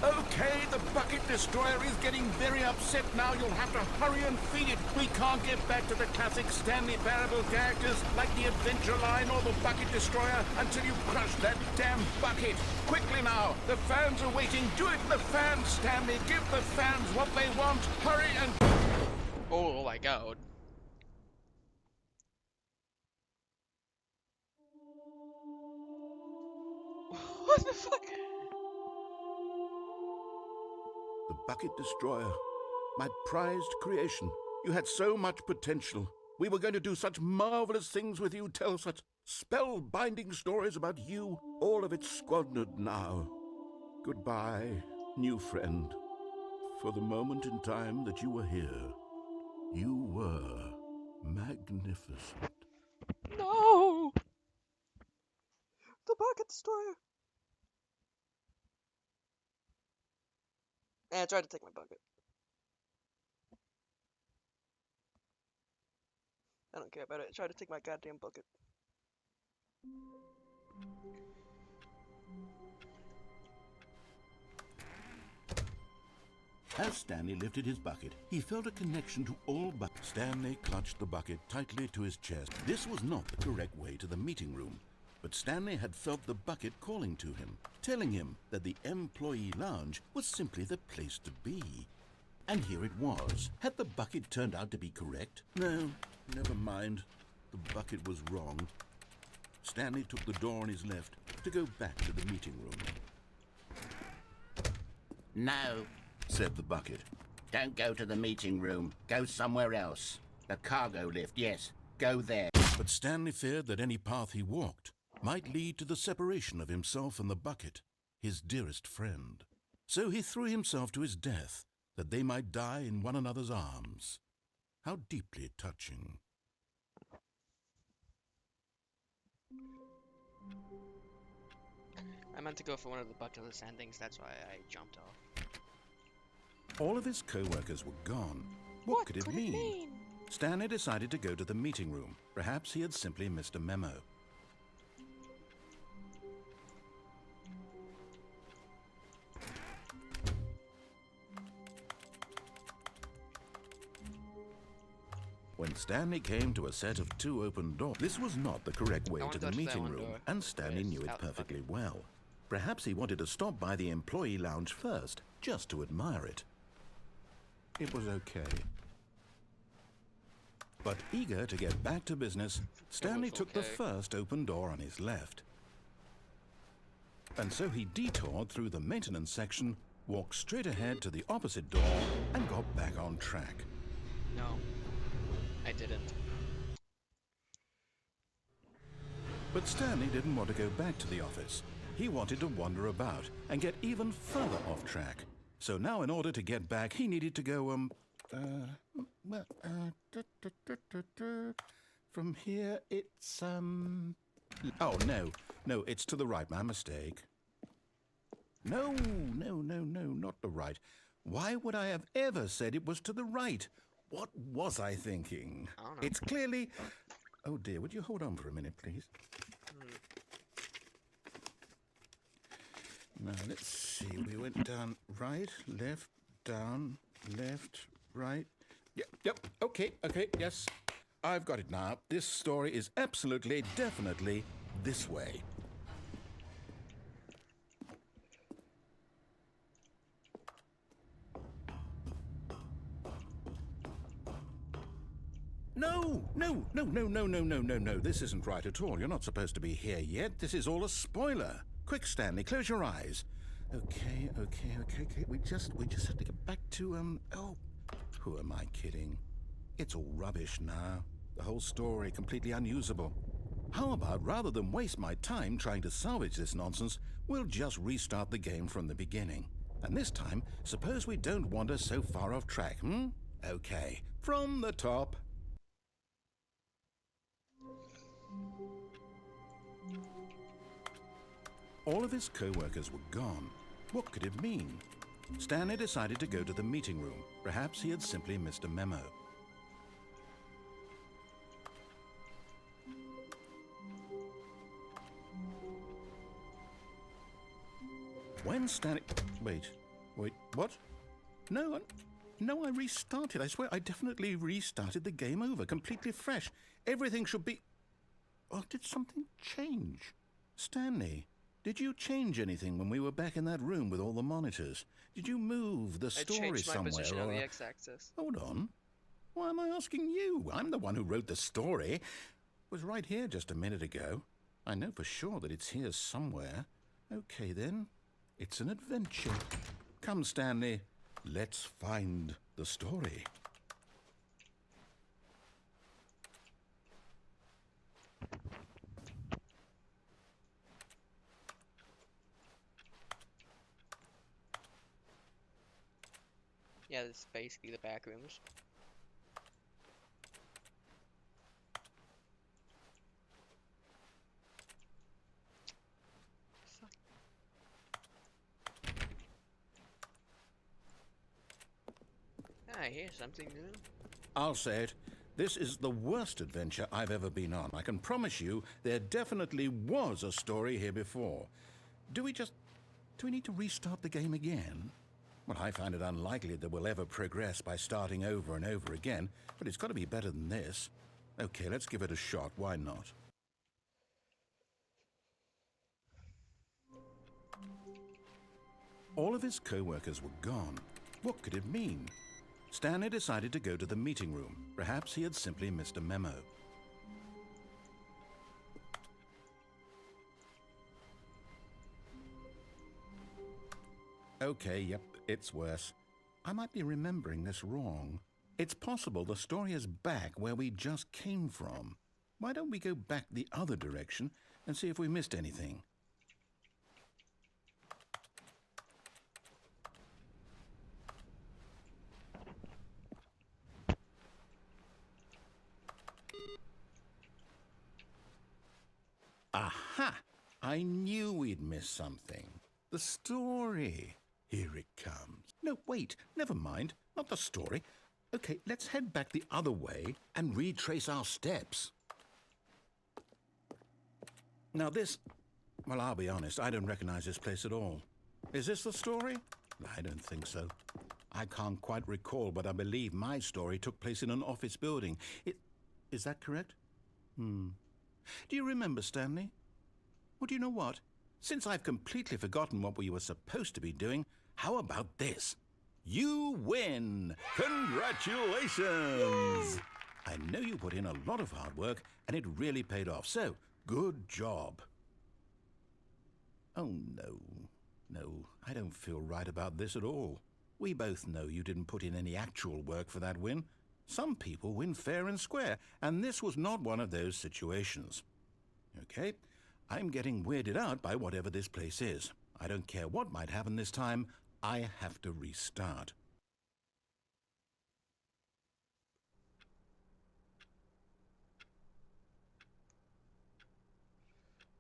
Okay, the Bucket Destroyer is getting very upset now. You'll have to hurry and feed it. We can't get back to the classic Stanley Parable characters like the Adventure Line or the Bucket Destroyer until you crush that damn bucket. Quickly now, the fans are waiting. Do it for the fans, Stanley. Give the fans what they want. Hurry and... Oh my god. What the fuck? The Bucket Destroyer. My prized creation. You had so much potential. We were going to do such marvelous things with you, tell such spellbinding stories about you. All of it squandered now. Goodbye, new friend. For the moment in time that you were here, you were magnificent. No! The Bucket Destroyer. I tried to take my bucket. I don't care about it. I tried to take my goddamn bucket. As Stanley lifted his bucket, he felt a connection to all but Stanley clutched the bucket tightly to his chest. This was not the correct way to the meeting room, but Stanley had felt the bucket calling to him, telling him that the employee lounge was simply the place to be. And here it was. Had the bucket turned out to be correct? No, never mind. The bucket was wrong. Stanley took the door on his left to go back to the meeting room. No, Said the bucket. don't go to the meeting room. Go somewhere else. The cargo lift, yes. Go there. But Stanley feared that any path he walked might lead to the separation of himself and the bucket, his dearest friend. So he threw himself to his death, that they might die in one another's arms. How deeply touching. I meant to go for one of the bucket list endings, that's why I jumped off. All of his co-workers were gone. What could it mean? Stanley decided to go to the meeting room. Perhaps he had simply missed a memo. When Stanley came to a set of 2 open doors, this was not the correct way to the meeting room, and Stanley knew it perfectly well. Perhaps he wanted to stop by the employee lounge first, just to admire it. It was okay. But eager to get back to business, Stanley took the first open door on his left. And so he detoured through the maintenance section, walked straight ahead to the opposite door, and got back on track. No, I didn't. But Stanley didn't want to go back to the office. He wanted to wander about and get even further off track. So now in order to get back, he needed to go, from here it's, oh, no, it's to the right, my mistake. No, not the right. Why would I have ever said it was to the right? What was I thinking? I don't know. It's clearly... Oh dear, would you hold on for a minute, please? Now, let's see. We went down, right, left, down, left, right. Yep, okay, yes. I've got it now. This story is absolutely, definitely this way. No. This isn't right at all. You're not supposed to be here yet. This is all a spoiler. Quick, Stanley, close your eyes. Okay. We just have to get back to, oh, who am I kidding? It's all rubbish now. The whole story completely unusable. How about, rather than waste my time trying to salvage this nonsense, we'll just restart the game from the beginning. And this time, suppose we don't wander so far off track, Okay, from the top. All of his co-workers were gone. What could it mean? Stanley decided to go to the meeting room. Perhaps he had simply missed a memo. When Stanley... Wait, what? No, I restarted. I swear I definitely restarted the game over, completely fresh. Everything should be... Oh, did something change? Stanley, did you change anything when we were back in that room with all the monitors? Did you move the story I changed my somewhere? position on the x-axis. Hold on. Why am I asking you? I'm the one who wrote the story. It was right here just a minute ago. I know for sure that it's here somewhere. Okay, then. It's an adventure. Come, Stanley. Let's find the story. Yeah, this is basically the back rooms. I hear something new. I'll say it. This is the worst adventure I've ever been on. I can promise you there definitely was a story here before. Do we need to restart the game again? Well, I find it unlikely that we'll ever progress by starting over and over again, but it's got to be better than this. Okay, let's give it a shot. Why not? All of his co-workers were gone. What could it mean? Stanley decided to go to the meeting room. Perhaps he had simply missed a memo. Okay, yep, it's worse. I might be remembering this wrong. It's possible the story is back where we just came from. Why don't we go back the other direction and see if we missed anything. Aha! I knew we'd miss something. The story. Here it comes. No, wait, never mind. Not the story. Okay, let's head back the other way and retrace our steps. Now this... Well, I'll be honest, I don't recognize this place at all. Is this the story? I don't think so. I can't quite recall, but I believe my story took place in an office building. Is that correct? Do you remember, Stanley? Well, do you know what? Since I've completely forgotten what we were supposed to be doing, how about this? You win! Congratulations! I know you put in a lot of hard work, and it really paid off, so good job. Oh, no. No, I don't feel right about this at all. We both know you didn't put in any actual work for that win. Some people win fair and square, and this was not one of those situations. Okay, I'm getting weirded out by whatever this place is. I don't care what might happen this time. I have to restart.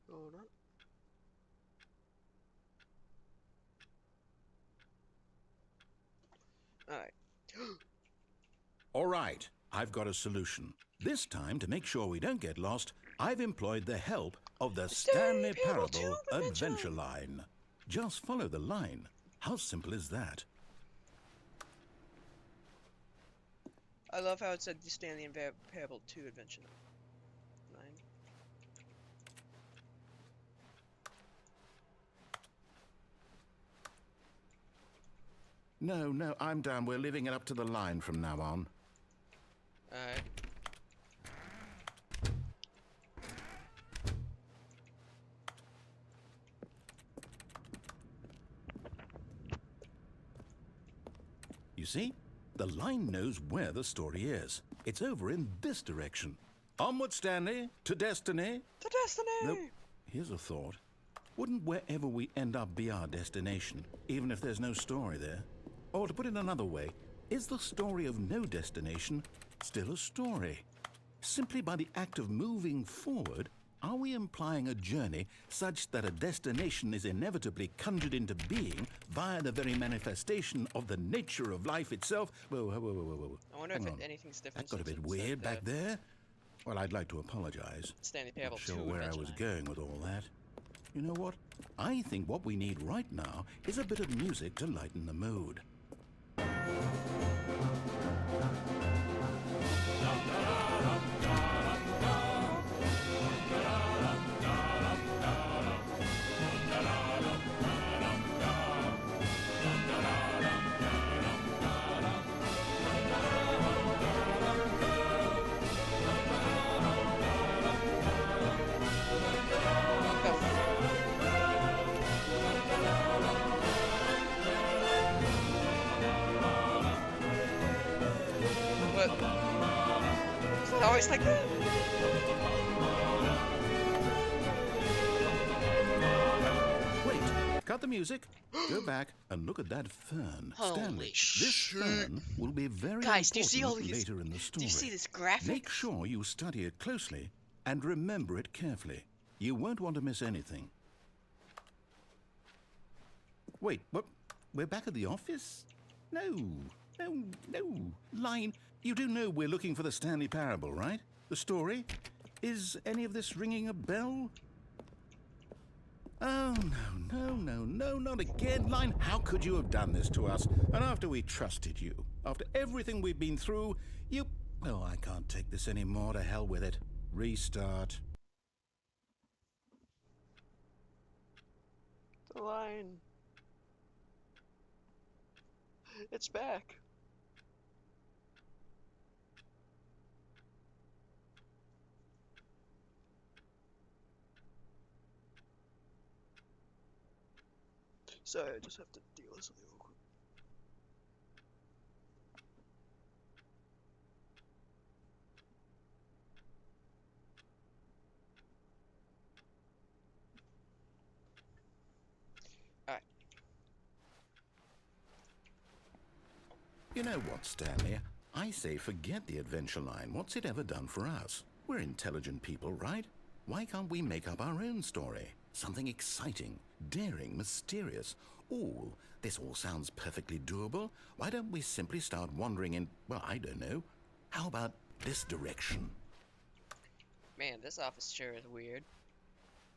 Hold on. Alright. All right, I've got a solution. This time, to make sure we don't get lost, I've employed the help of the Stanley Parable Adventure Line. Just follow the line. How simple is that? I love how it said the Stanley and Parable 2 Adventure Line. No, I'm down. We're leaving it up to the line from now on. Alright. You see? The line knows where the story is. It's over in this direction. Onward, Stanley, to destiny. To destiny! Nope. Here's a thought. Wouldn't wherever we end up be our destination, even if there's no story there? Or to put it another way, is the story of no destination still a story? Simply by the act of moving forward, are we implying a journey such that a destination is inevitably conjured into being via the very manifestation of the nature of life itself? Whoa. I wonder Hang if on. anything's different. That got a since bit it said weird back there. Well, I'd like to apologize. Stanley Parable Not sure 2 where I Adventure was Line. going with all that. You know what? I think what we need right now is a bit of music to lighten the mood. What? Is it always like that? Wait, cut the music. Go back and look at that fern. Holy Stanley, this shit. fern will be very Guys, do you see all important these? later in the Do story. you see this graphic? Make sure you study it closely and remember it carefully. You won't want to miss anything. Wait, what? We're back at the office? No. Line, you do know we're looking for the Stanley Parable, right? The story? Is any of this ringing a bell? Oh, no, not again. Line, how could you have done this to us? And after we trusted you, after everything we've been through, you... Oh, I can't take this anymore. To hell with it. Restart. The line. It's back. Sorry, I just have to deal with something real quick. You know what, Stanley? I say forget the adventure line. What's it ever done for us? We're intelligent people, right? Why can't we make up our own story? Something exciting, daring, mysterious. Ooh, this all sounds perfectly doable. Why don't we simply start wandering in, well, I don't know. How about this direction? Man, this office sure is weird.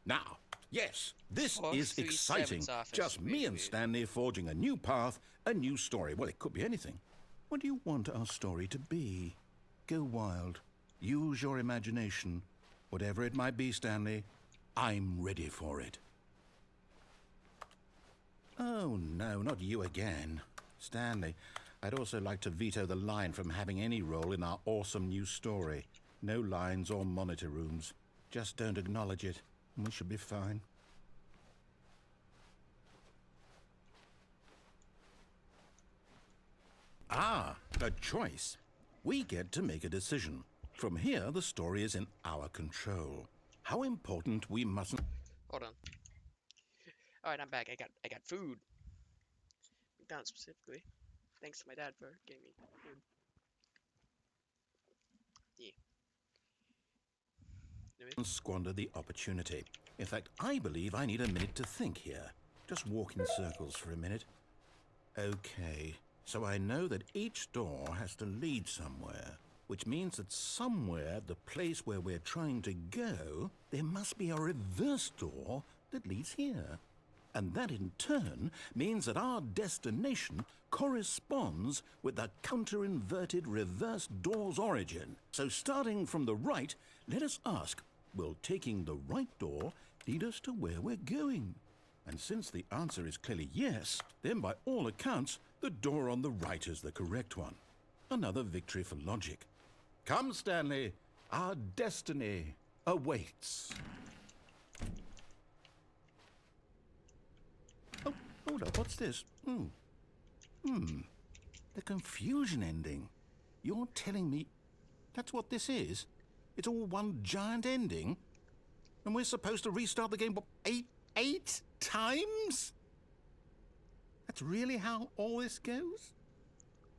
Now, yes, this is 437's exciting. office Just is me really and weird. Stanley forging a new path, a new story. Well, it could be anything. What do you want our story to be? Go wild. Use your imagination. Whatever it might be, Stanley, I'm ready for it. Oh, no, not you again. Stanley, I'd also like to veto the line from having any role in our awesome new story. No lines or monitor rooms. Just don't acknowledge it, and we should be fine. Ah, a choice. We get to make a decision. From here, the story is in our control. How important we mustn't... Hold on. All right, I'm back. I got food. McDonald's specifically. Thanks to my dad for getting me food. Yeah. squander the opportunity. In fact, I believe I need a minute to think here. Just walk in circles for a minute. Okay, so I know that each door has to lead somewhere, which means that somewhere, the place where we're trying to go, there must be a reverse door that leads here. And that in turn means that our destination corresponds with the counter-inverted reverse door's origin. So starting from the right, let us ask, will taking the right door lead us to where we're going? And since the answer is clearly yes, then by all accounts, the door on the right is the correct one. Another victory for logic. Come, Stanley, our destiny awaits. Oh, hold up, what's this? The confusion ending. You're telling me that's what this is? It's all one giant ending? And we're supposed to restart the game, what, eight times? That's really how all this goes?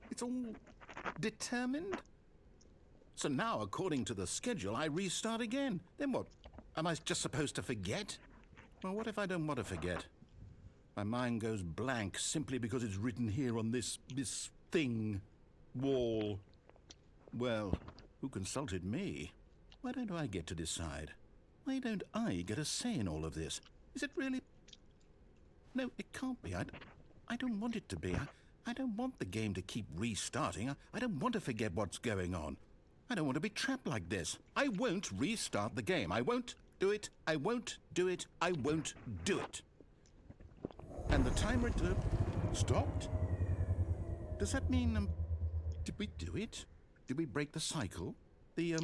It's all determined? So now, according to the schedule, I restart again. Then what? Am I just supposed to forget? Well, what if I don't want to forget? My mind goes blank simply because it's written here on this thing, wall. Well, who consulted me? Why don't I get to decide? Why don't I get a say in all of this? Is it really? No, it can't be. I don't want it to be. I don't want the game to keep restarting. I don't want to forget what's going on. I don't want to be trapped like this. I won't restart the game. I won't do it. I won't do it. I won't do it. And the timer stopped? Does that mean, did we do it? Did we break the cycle? The,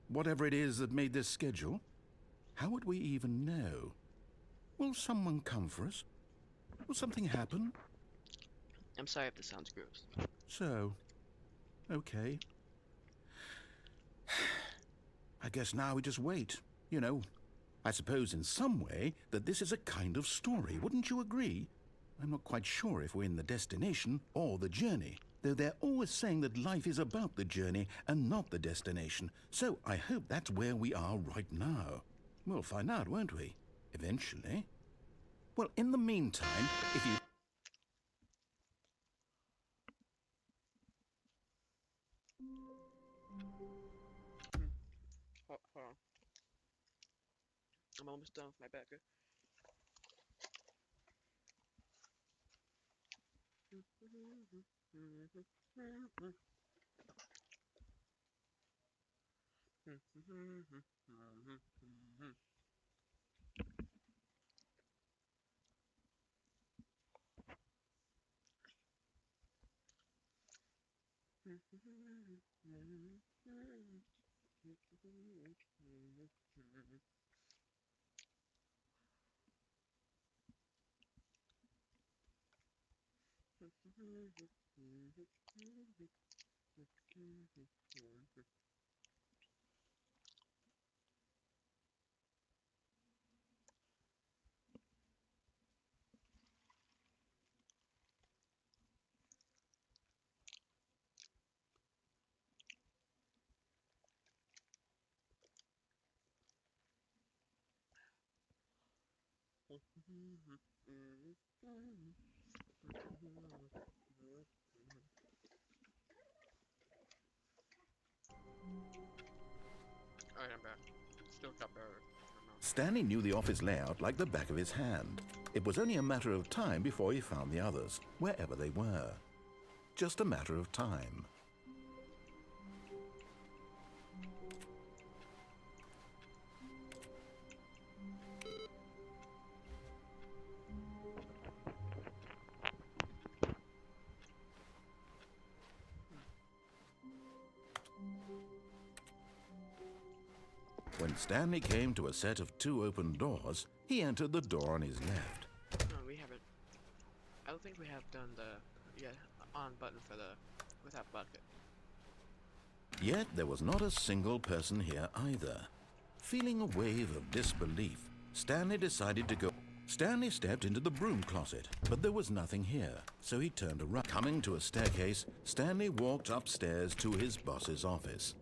whatever it is that made this schedule? How would we even know? Will someone come for us? Will something happen? I'm sorry if this sounds gross. So, okay. I guess now we just wait, you know. I suppose in some way that this is a kind of story, wouldn't you agree? I'm not quite sure if we're in the destination or the journey, though they're always saying that life is about the journey and not the destination, so I hope that's where we are right now. We'll find out, won't we? Eventually. Well, in the meantime, if you... Hold on. I'm almost done with my burger. Alright, I'm back. Still got better. Stanley knew the office layout like the back of his hand. It was only a matter of time before he found the others, wherever they were. Just a matter of time. When Stanley came to a set of 2 open doors, he entered the door on his left. No, we haven't. I don't think we have done the on button for the without bucket. Yet there was not a single person here either. Feeling a wave of disbelief, Stanley decided to go. Stanley stepped into the broom closet, but there was nothing here, so he turned around. Coming to a staircase, Stanley walked upstairs to his boss's office.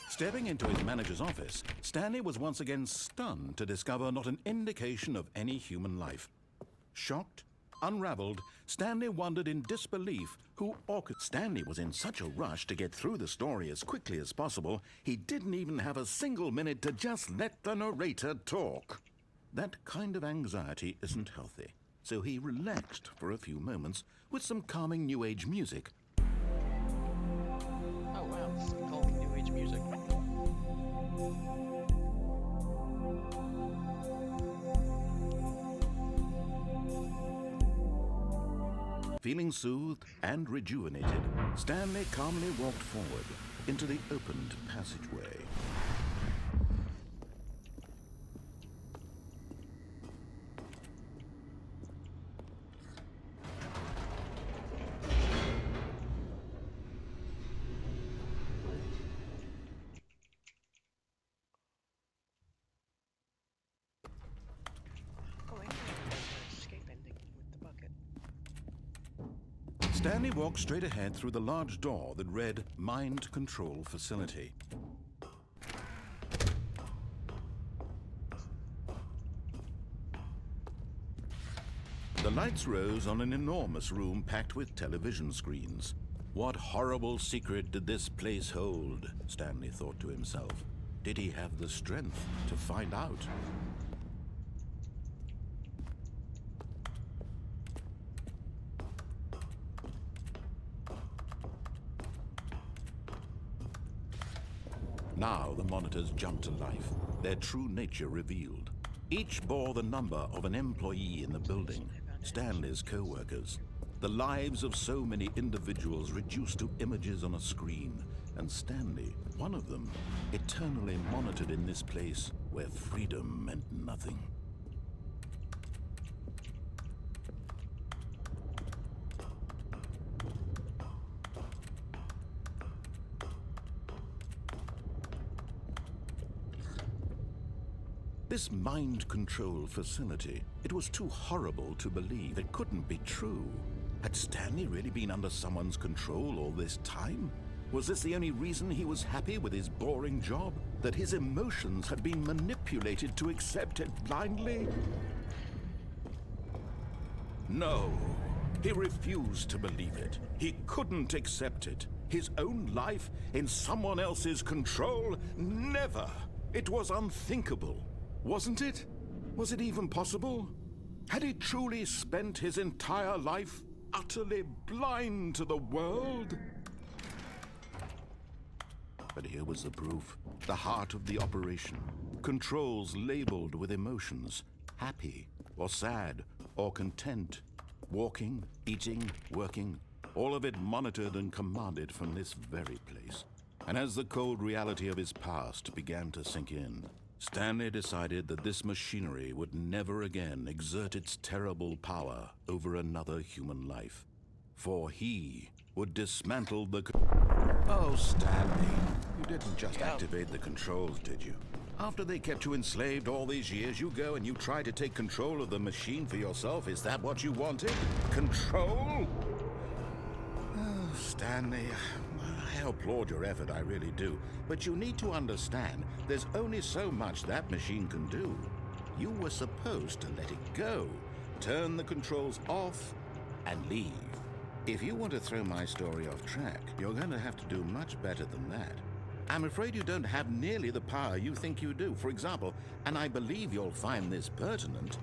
Stepping into his manager's office, Stanley was once again stunned to discover not an indication of any human life. Shocked, unraveled, Stanley wondered in disbelief who orchestrated. Stanley was in such a rush to get through the story as quickly as possible, he didn't even have a single minute to just let the narrator talk. That kind of anxiety isn't healthy, so he relaxed for a few moments with some calming New Age music. Oh wow, this is calming New Age music. Feeling soothed and rejuvenated, Stanley calmly walked forward into the opened passageway. Oh, I have an escape ending with the bucket. Stanley walked straight ahead through the large door that read Mind Control Facility. The lights rose on an enormous room packed with television screens. What horrible secret did this place hold? Stanley thought to himself. Did he have the strength to find out? Now the monitors jumped to life, their true nature revealed. Each bore the number of an employee in the building, Stanley's co-workers. The lives of so many individuals reduced to images on a screen, and Stanley, one of them, eternally monitored in this place where freedom meant nothing. This mind control facility, it was too horrible to believe. It couldn't be true. Had Stanley really been under someone's control all this time? Was this the only reason he was happy with his boring job? That his emotions had been manipulated to accept it blindly? No, he refused to believe it. He couldn't accept it. His own life in someone else's control? Never! It was unthinkable. Wasn't it? Was it even possible? Had he truly spent his entire life utterly blind to the world? But here was the proof. The heart of the operation. Controls labeled with emotions. Happy, or sad, or content. Walking, eating, working. All of it monitored and commanded from this very place. And as the cold reality of his past began to sink in, Stanley decided that this machinery would never again exert its terrible power over another human life. For he would dismantle the... Oh, Stanley, you didn't just activate the controls, did you? After they kept you enslaved all these years, you go and you try to take control of the machine for yourself. Is that what you wanted? Control? Oh, Stanley, I applaud your effort, I really do. But you need to understand, there's only so much that machine can do. You were supposed to let it go, turn the controls off, and leave. If you want to throw my story off track, you're going to have to do much better than that. I'm afraid you don't have nearly the power you think you do. For example, and I believe you'll find this pertinent,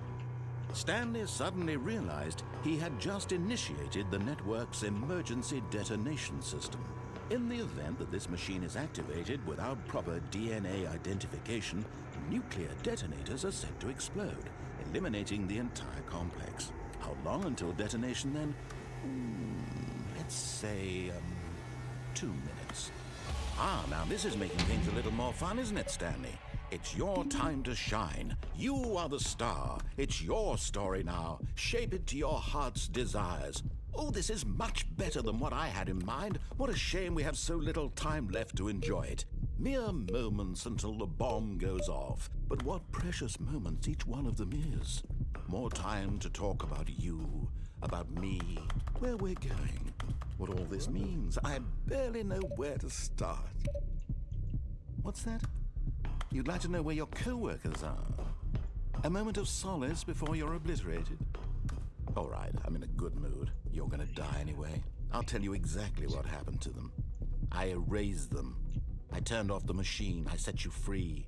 Stanley suddenly realized he had just initiated the network's emergency detonation system. In the event that this machine is activated without proper DNA identification, nuclear detonators are set to explode, eliminating the entire complex. How long until detonation then? Let's say, 2 minutes. Ah, now this is making things a little more fun, isn't it, Stanley? It's your time to shine. You are the star. It's your story now. Shape it to your heart's desires. Oh, this is much better than what I had in mind. What a shame we have so little time left to enjoy it. Mere moments until the bomb goes off. But what precious moments each one of them is. More time to talk about you, about me, where we're going, what all this means. I barely know where to start. What's that? You'd like to know where your co-workers are? A moment of solace before you're obliterated? All right, I'm in a good mood. You're gonna die anyway. I'll tell you exactly what happened to them. I erased them. I turned off the machine. I set you free.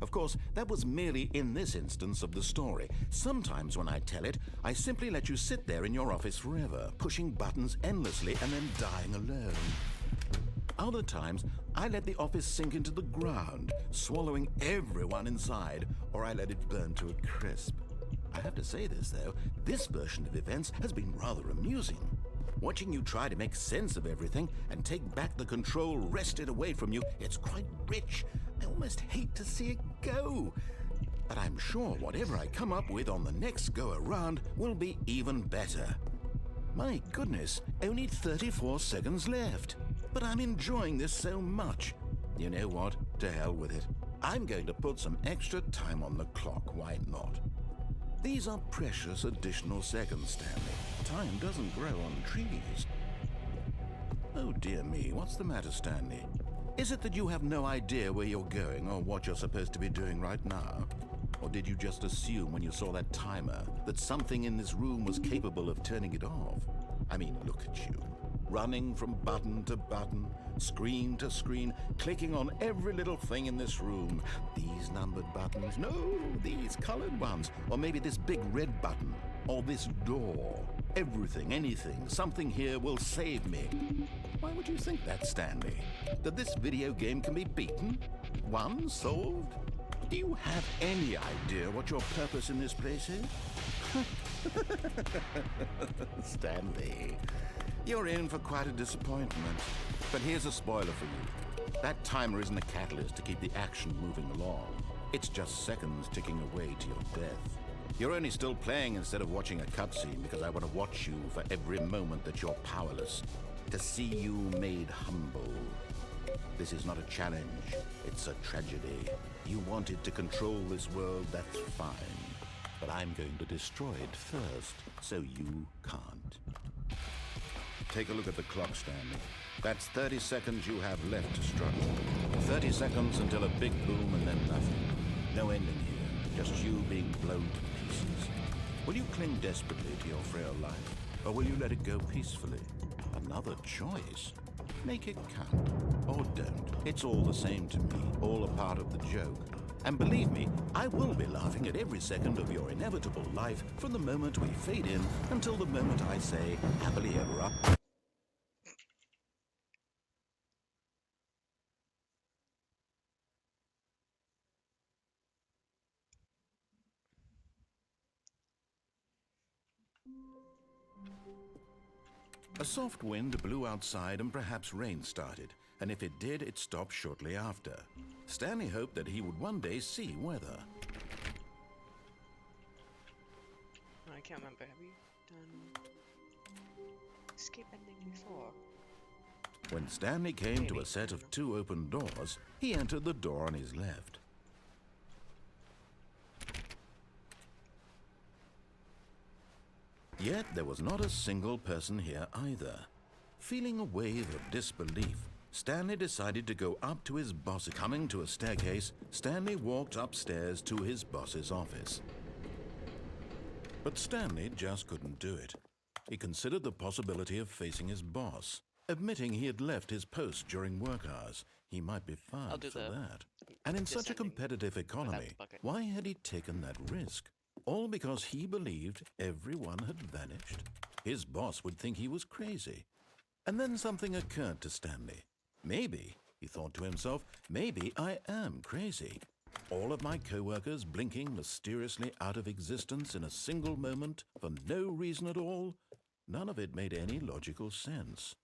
Of course, that was merely in this instance of the story. Sometimes when I tell it, I simply let you sit there in your office forever, pushing buttons endlessly and then dying alone. Other times, I let the office sink into the ground, swallowing everyone inside, or I let it burn to a crisp. I have to say this, though, this version of events has been rather amusing. Watching you try to make sense of everything and take back the control wrested away from you, it's quite rich. I almost hate to see it go. But I'm sure whatever I come up with on the next go-around will be even better. My goodness, only 34 seconds left. But I'm enjoying this so much. You know what? To hell with it. I'm going to put some extra time on the clock, why not? These are precious additional seconds, Stanley. Time doesn't grow on trees. Oh dear me, what's the matter, Stanley? Is it that you have no idea where you're going or what you're supposed to be doing right now? Or did you just assume when you saw that timer that something in this room was capable of turning it off? I mean, look at you. Running from button to button, screen to screen, clicking on every little thing in this room. These numbered buttons, no, these colored ones. Or maybe this big red button, or this door. Everything, anything, something here will save me. Why would you think that, Stanley? That this video game can be beaten? Won? Solved? Do you have any idea what your purpose in this place is? Stanley, you're in for quite a disappointment. But here's a spoiler for you. That timer isn't a catalyst to keep the action moving along. It's just seconds ticking away to your death. You're only still playing instead of watching a cutscene because I want to watch you for every moment that you're powerless. To see you made humble. This is not a challenge. It's a tragedy. You wanted to control this world, that's fine. But I'm going to destroy it first, so you can't. Take a look at the clock, Stanley. That's 30 seconds you have left to struggle. 30 seconds until a big boom and then nothing. No ending here, just you being blown to pieces. Will you cling desperately to your frail life, or will you let it go peacefully? Another choice. Make it count, or don't. It's all the same to me, all a part of the joke. And believe me, I will be laughing at every second of your inevitable life from the moment we fade in until the moment I say, happily ever after. A soft wind blew outside and perhaps rain started, and if it did, it stopped shortly after. Stanley hoped that he would one day see weather. I can't remember. Have we done escape ending before? When Stanley came to a set of 2 open doors, he entered the door on his left. Yet there was not a single person here either. Feeling a wave of disbelief, Stanley decided to go up to his boss. Coming to a staircase, Stanley walked upstairs to his boss's office. But Stanley just couldn't do it. He considered the possibility of facing his boss. Admitting he had left his post during work hours, he might be fired for that. And in such a competitive economy, why had he taken that risk? All because he believed everyone had vanished. His boss would think he was crazy. And then something occurred to Stanley. Maybe, he thought to himself, maybe I am crazy. All of my co-workers blinking mysteriously out of existence in a single moment for no reason at all. None of it made any logical sense.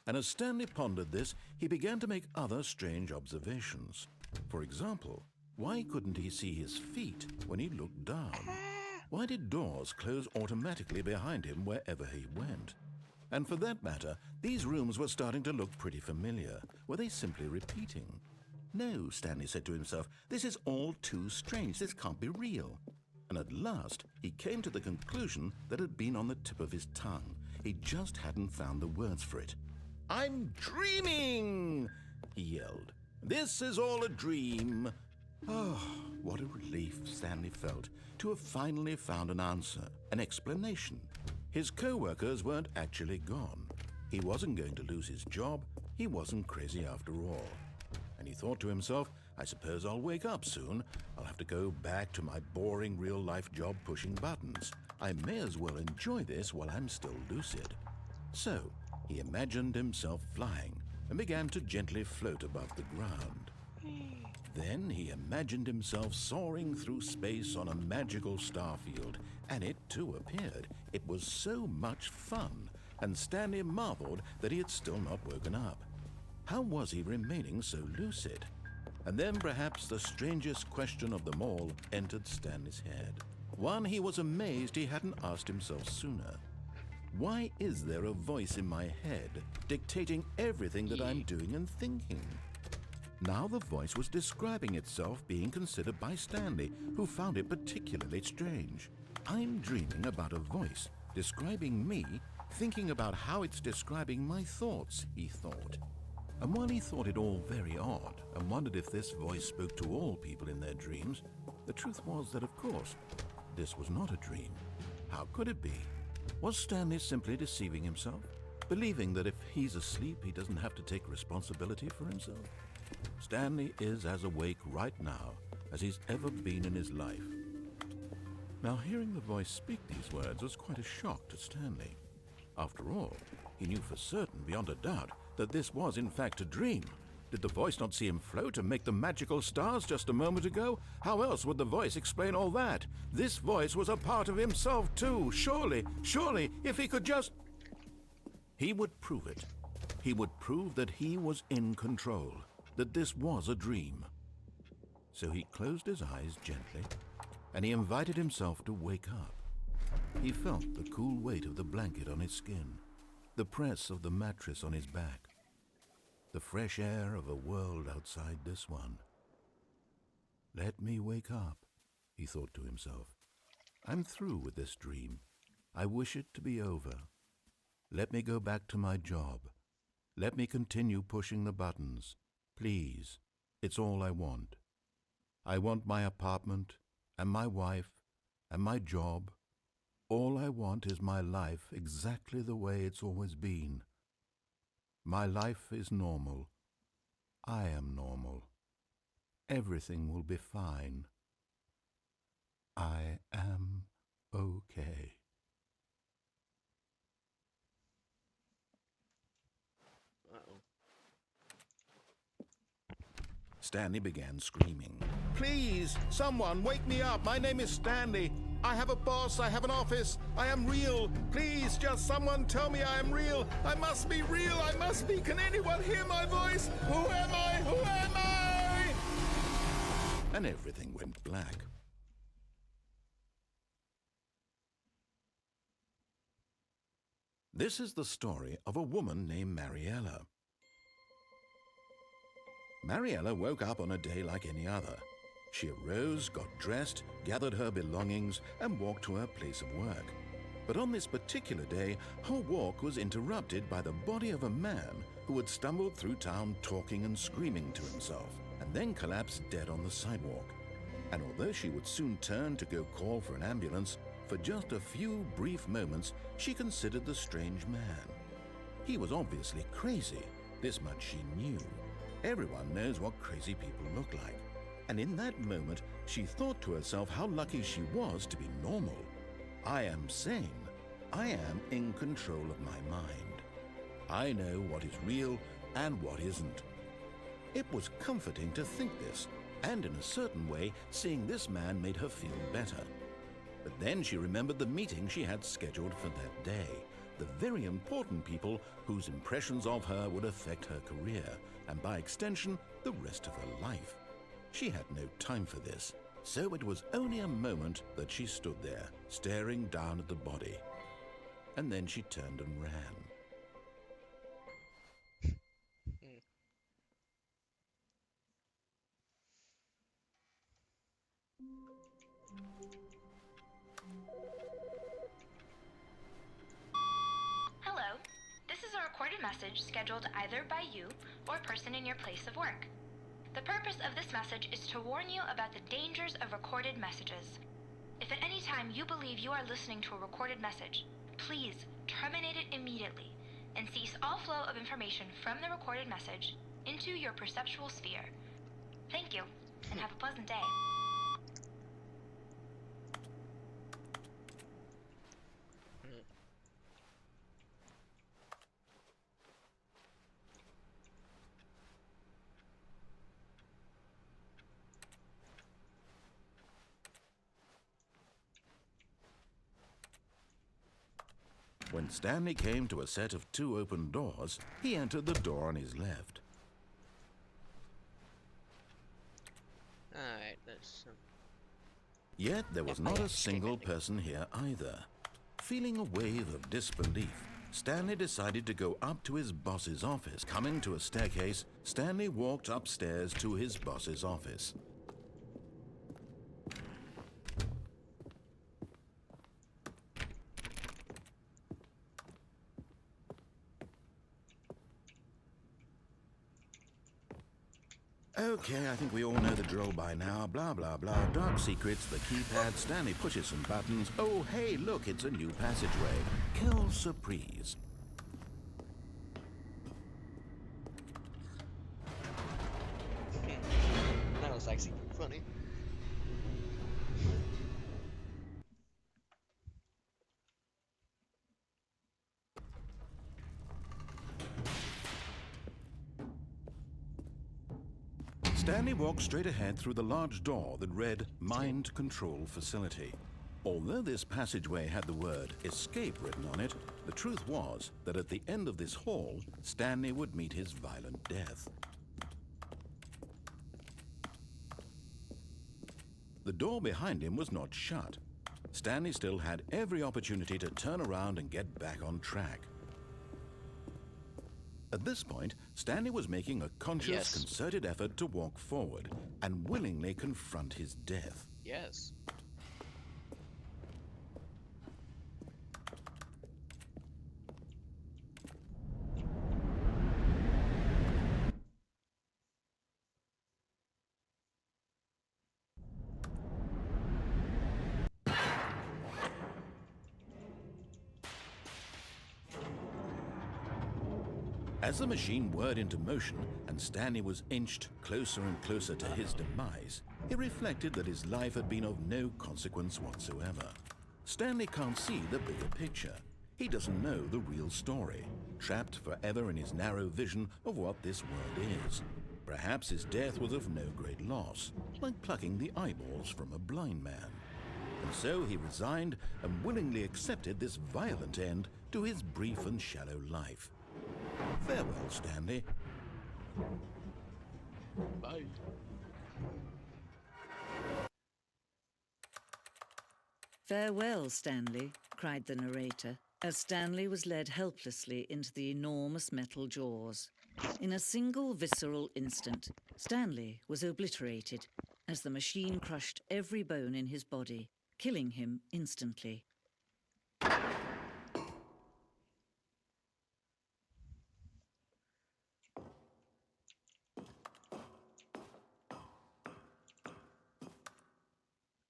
And as Stanley pondered this, he began to make other strange observations. For example, why couldn't he see his feet when he looked down? Why did doors close automatically behind him wherever he went? And for that matter, these rooms were starting to look pretty familiar. Were they simply repeating? No, Stanley said to himself, this is all too strange. This can't be real. And at last, he came to the conclusion that had been on the tip of his tongue. He just hadn't found the words for it. I'm dreaming, he yelled. This is all a dream. Oh, what a relief Stanley felt to have finally found an answer, an explanation. His co-workers weren't actually gone. He wasn't going to lose his job. He wasn't crazy after all. And he thought to himself, I suppose I'll wake up soon. I'll have to go back to my boring real-life job pushing buttons. I may as well enjoy this while I'm still lucid. So, he imagined himself flying and began to gently float above the ground. Then he imagined himself soaring through space on a magical starfield, and it too appeared. It was so much fun, and Stanley marveled that he had still not woken up. How was he remaining so lucid? And then perhaps the strangest question of them all entered Stanley's head. One he was amazed he hadn't asked himself sooner. Why is there a voice in my head dictating everything that I'm doing and thinking? Now the voice was describing itself being considered by Stanley, who found it particularly strange. I'm dreaming about a voice describing me, thinking about how it's describing my thoughts, he thought. And while he thought it all very odd and wondered if this voice spoke to all people in their dreams, the truth was that, of course, this was not a dream. How could it be? Was Stanley simply deceiving himself, believing that if he's asleep, he doesn't have to take responsibility for himself? Stanley is as awake right now as he's ever been in his life. Now, hearing the voice speak these words was quite a shock to Stanley. After all, he knew for certain, beyond a doubt, that this was in fact a dream. Did the voice not see him float and make the magical stars just a moment ago? How else would the voice explain all that? This voice was a part of himself too. Surely, if he could just... He would prove it. He would prove that he was in control, that this was a dream. So he closed his eyes gently, and he invited himself to wake up. He felt the cool weight of the blanket on his skin, the press of the mattress on his back, the fresh air of a world outside this one. Let me wake up, he thought to himself. I'm through with this dream. I wish it to be over. Let me go back to my job. Let me continue pushing the buttons. Please, it's all I want. I want my apartment and my wife and my job. All I want is my life exactly the way it's always been. My life is normal. I am normal. Everything will be fine. I am okay. Stanley began screaming. Please, someone, wake me up. My name is Stanley. I have a boss. I have an office. I am real. Please, just someone tell me I am real. I must be real. I must be. Can anyone hear my voice? Who am I? Who am I? and everything went black. This is the story of a woman named Mariella. Mariella woke up on a day like any other. She arose, got dressed, gathered her belongings, and walked to her place of work. But on this particular day, her walk was interrupted by the body of a man who had stumbled through town talking and screaming to himself, and then collapsed dead on the sidewalk. And although she would soon turn to go call for an ambulance, for just a few brief moments she considered the strange man. He was obviously crazy, this much she knew. Everyone knows what crazy people look like. And in that moment, she thought to herself how lucky she was to be normal. I am sane. I am in control of my mind. I know what is real and what isn't. It was comforting to think this, and in a certain way, seeing this man made her feel better. But then she remembered the meeting she had scheduled for that day, the very important people whose impressions of her would affect her career, and by extension, the rest of her life. She had no time for this, so it was only a moment that she stood there, staring down at the body. And then she turned and ran. Hello. This is a recorded message scheduled either by you or a person in your place of work. The purpose of this message is to warn you about the dangers of recorded messages. If at any time you believe you are listening to a recorded message, please terminate it immediately and cease all flow of information from the recorded message into your perceptual sphere. Thank you, and have a pleasant day. When Stanley came to a set of 2 open doors, he entered the door on his left. Alright, there's Yet there was not a single person here either. Feeling a wave of disbelief, Stanley decided to go up to his boss's office. Coming to a staircase, Stanley walked upstairs to his boss's office. Okay, I think we all know the drill by now. Blah, blah, blah. Dark secrets, the keypad. Stanley pushes some buttons. Oh, hey, look, it's a new passageway. Kill surprise. that was actually funny. Stanley walked straight ahead through the large door that read Mind Control Facility. Although this passageway had the word escape written on it, the truth was that at the end of this hall, Stanley would meet his violent death. The door behind him was not shut. Stanley still had every opportunity to turn around and get back on track. At this point, Stanley was making a conscious, concerted effort to walk forward and willingly confront his death. Yes. As the machine whirred into motion and Stanley was inched closer and closer to his demise, he reflected that his life had been of no consequence whatsoever. Stanley can't see the bigger picture. He doesn't know the real story, trapped forever in his narrow vision of what this world is. Perhaps his death was of no great loss, like plucking the eyeballs from a blind man. And so he resigned and willingly accepted this violent end to his brief and shallow life. Farewell, Stanley. Bye. "Farewell, Stanley," cried the narrator, as Stanley was led helplessly into the enormous metal jaws. In a single visceral instant, Stanley was obliterated as the machine crushed every bone in his body, killing him instantly.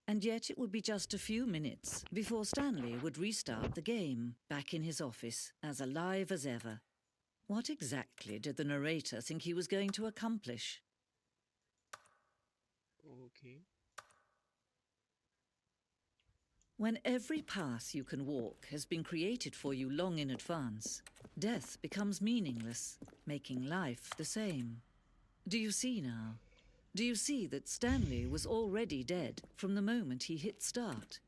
And yet it would be just a few minutes before Stanley would restart the game, back in his office, as alive as ever. What exactly did the narrator think he was going to accomplish? Okay. When every path you can walk has been created for you long in advance, death becomes meaningless, making life the same. Do you see now? Do you see that Stanley was already dead from the moment he hit start?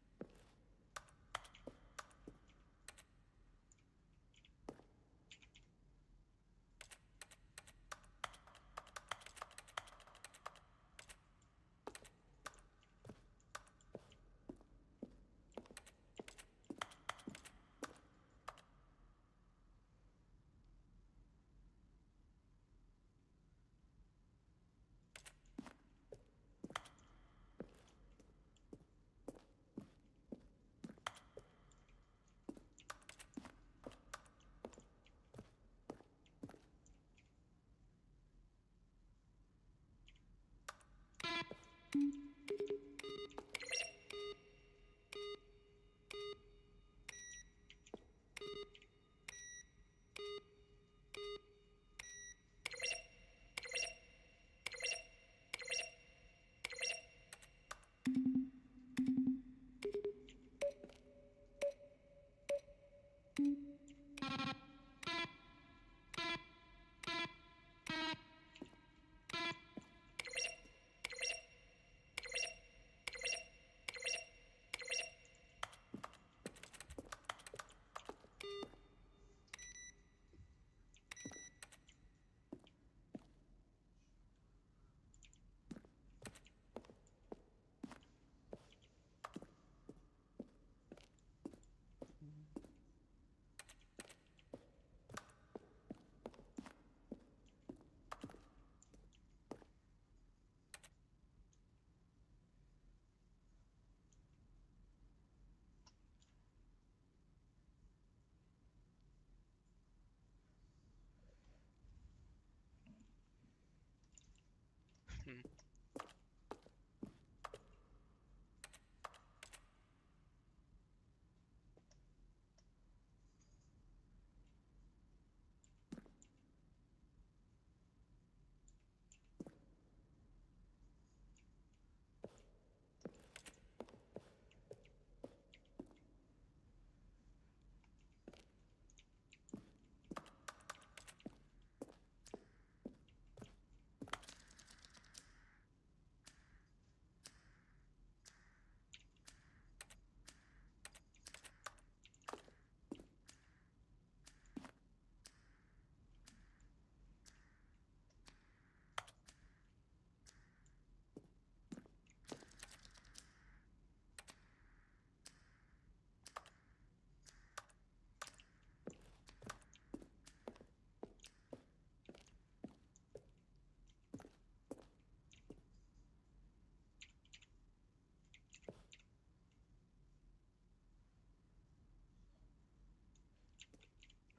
Hmm.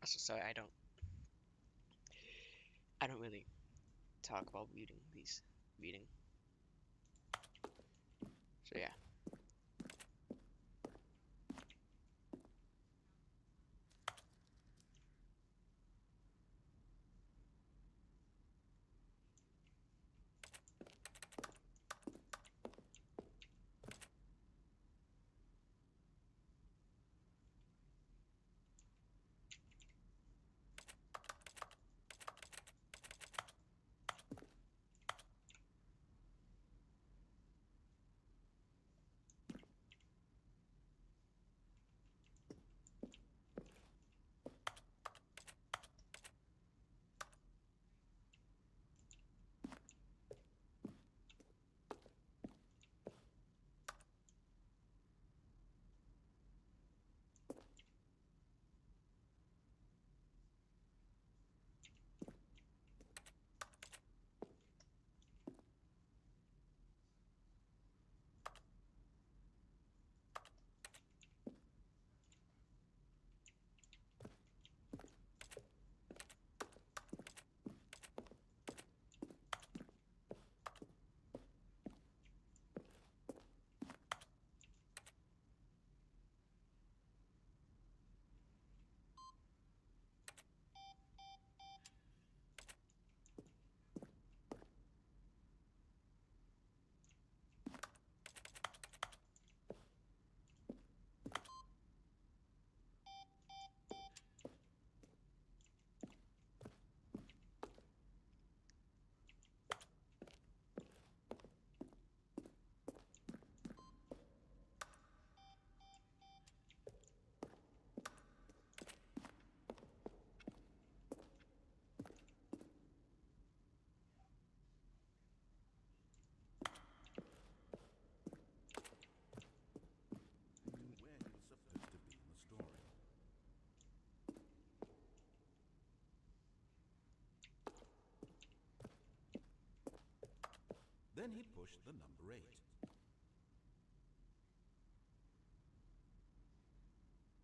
Also, sorry, I don't really talk about reading. So yeah. Then he pushed the number 8.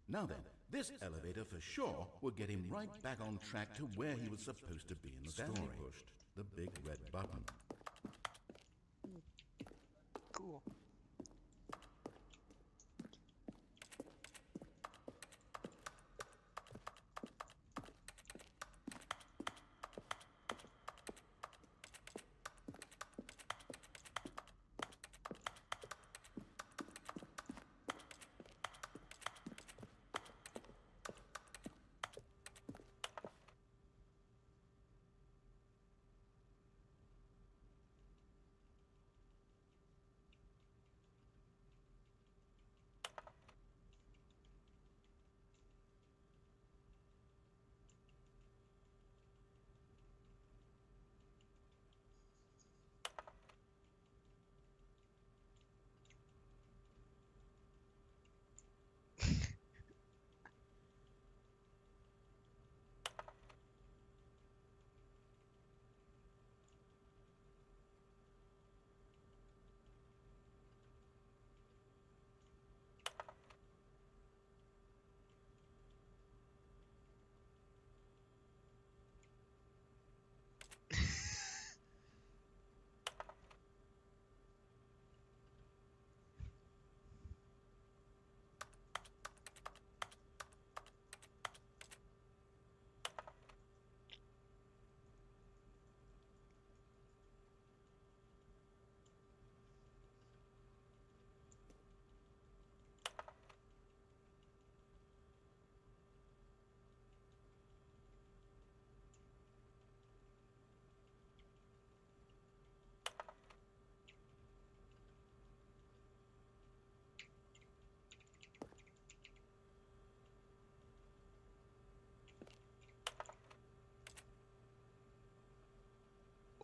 Now then, this elevator for sure would get him right back on track to where he was supposed to be in the story. Stanley pushed the big red button. Cool.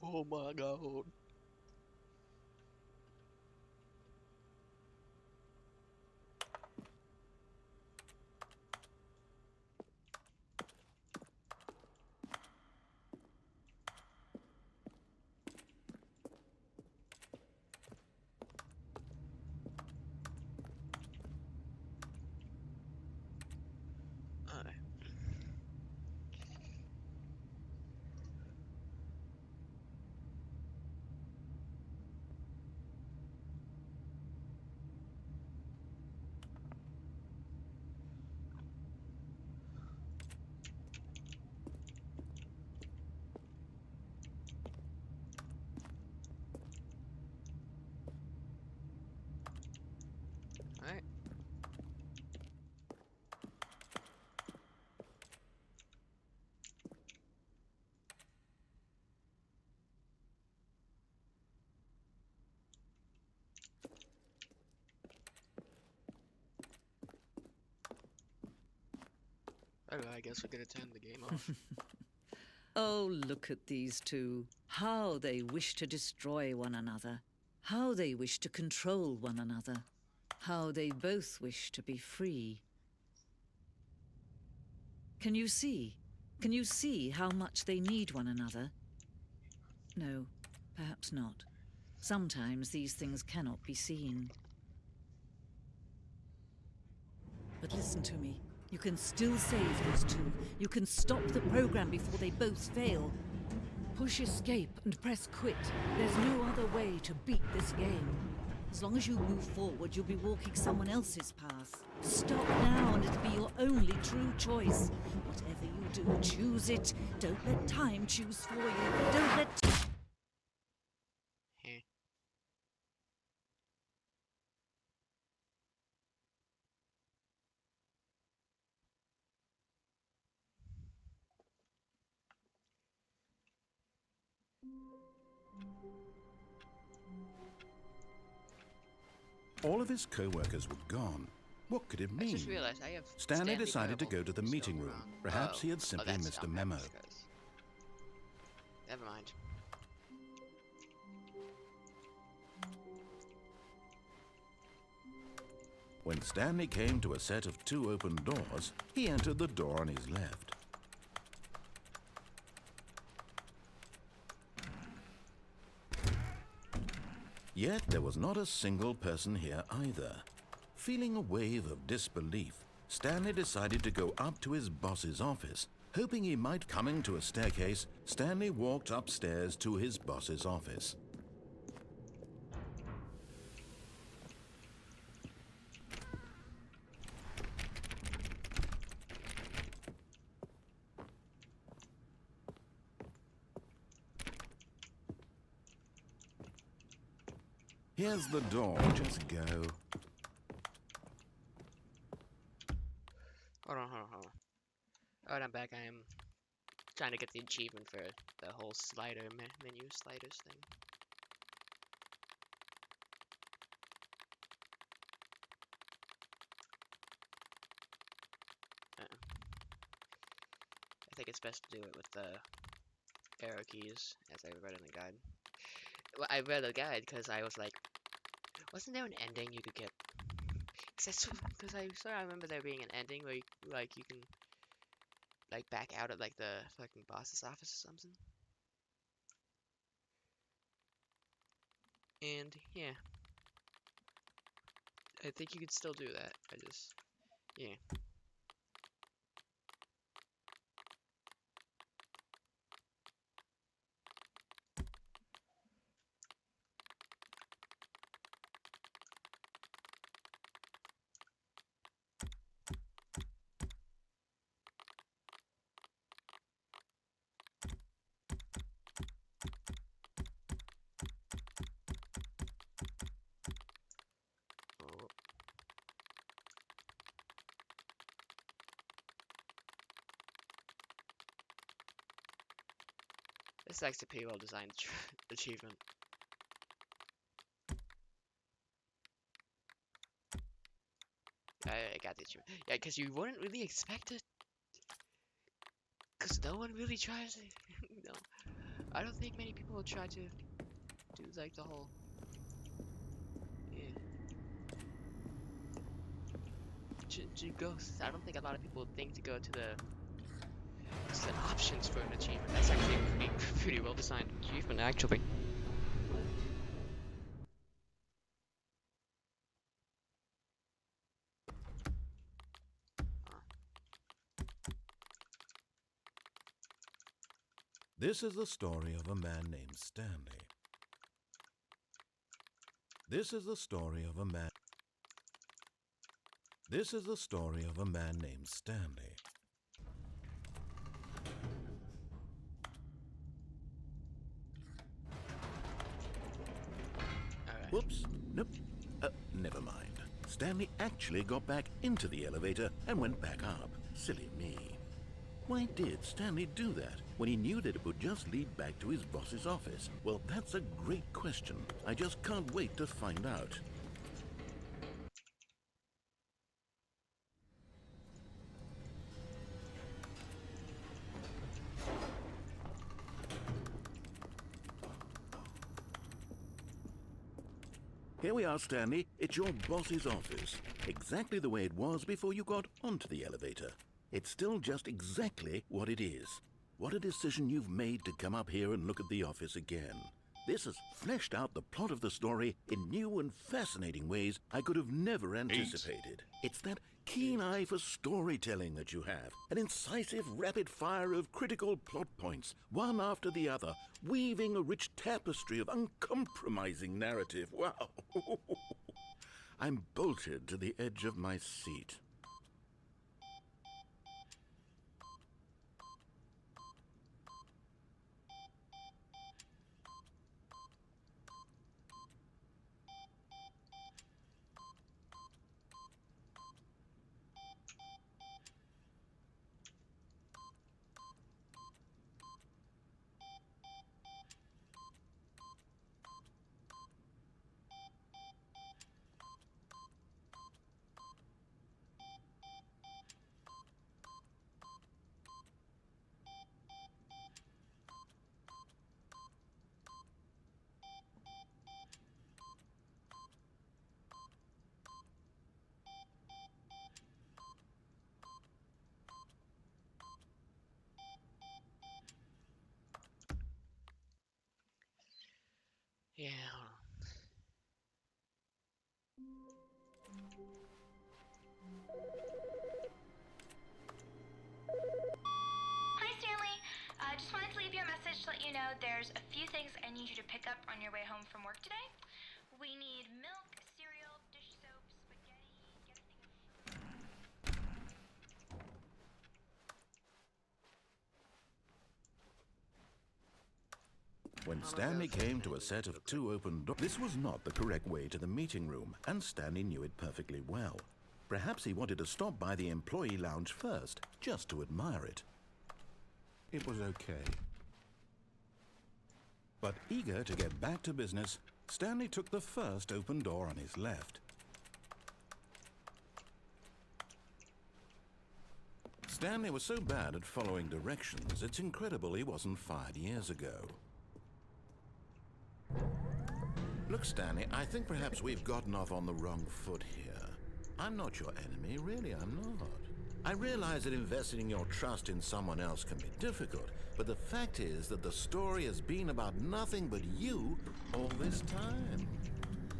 Oh my god. Alright. Alright. Okay, I guess we could turn the game off. Oh, look at these two. How they wish to destroy one another. How they wish to control one another. How they both wish to be free. Can you see? Can you see how much they need one another? No, perhaps not. Sometimes these things cannot be seen. But listen to me. You can still save those two. You can stop the program before they both fail. Push escape and press quit. There's no other way to beat this game. As long as you move forward, you'll be walking someone else's path. Stop now and it'll be your only true choice. Whatever you do, choose it. Don't let time choose for you. Don't let... Heh. All of his co-workers were gone. What could it I mean? just realized I have Stanley decided to Parable go to the still meeting room. around. Perhaps he had simply that's missed a not memo. Mexico's. Never mind. When Stanley came to a set of 2 open doors, he entered the door on his left. Yet there was not a single person here either. Feeling a wave of disbelief, Stanley decided to go up to his boss's office. Hoping he might coming to a staircase, Stanley walked upstairs to his boss's office. Here's the door, just go. Hold on. Alright, I'm back. I am trying to get the achievement for the whole menu sliders thing. I think it's best to do it with the arrow keys, as I read in the guide. Well, I read the guide because I was like, wasn't there an ending you could get? Because I remember there being an ending where you can like back out at like the fucking boss's office or something. And yeah, I think you could still do that. Yeah. Oh. This is a pretty well designed achievement. I got the achievement. Yeah, because you wouldn't really expect it. Because no one really tries it. No. I don't think many people will try to do like the whole. Yeah. To go. I don't think a lot of people think to go to the options for an achievement. That's actually a pretty well designed achievement, actually. This is the story of a man named Stanley. This is the story of a man. This is the story of a man named Stanley. Alright. Whoops. Nope. Never mind. Stanley actually got back into the elevator and went back up. Silly me. Why did Stanley do that when he knew that it would just lead back to his boss's office? Well, that's a great question. I just can't wait to find out. Here we are, Stanley. It's your boss's office. Exactly the way it was before you got onto the elevator. It's still just exactly what it is. What a decision you've made to come up here and look at the office again. This has fleshed out the plot of the story in new and fascinating ways I could have never anticipated. It's that keen eye for storytelling that you have, an incisive rapid fire of critical plot points, one after the other, weaving a rich tapestry of uncompromising narrative. Wow! I'm bolted to the edge of my seat. Yeah, hold on. you know there's a few things I need you to pick up on your way home from work today. We need milk, cereal, dish soap, spaghetti, get a thing of When Stanley came to a set of two open doors, this was not the correct way to the meeting room, and Stanley knew it perfectly well. Perhaps he wanted to stop by the employee lounge first, just to admire it. It was okay. But eager to get back to business, Stanley took the first open door on his left. Stanley was so bad at following directions, it's incredible he wasn't fired years ago. Look, Stanley, I think perhaps we've gotten off on the wrong foot here. I'm not your enemy, really, I'm not. I realize that investing your trust in someone else can be difficult, but the fact is that the story has been about nothing but you all this time.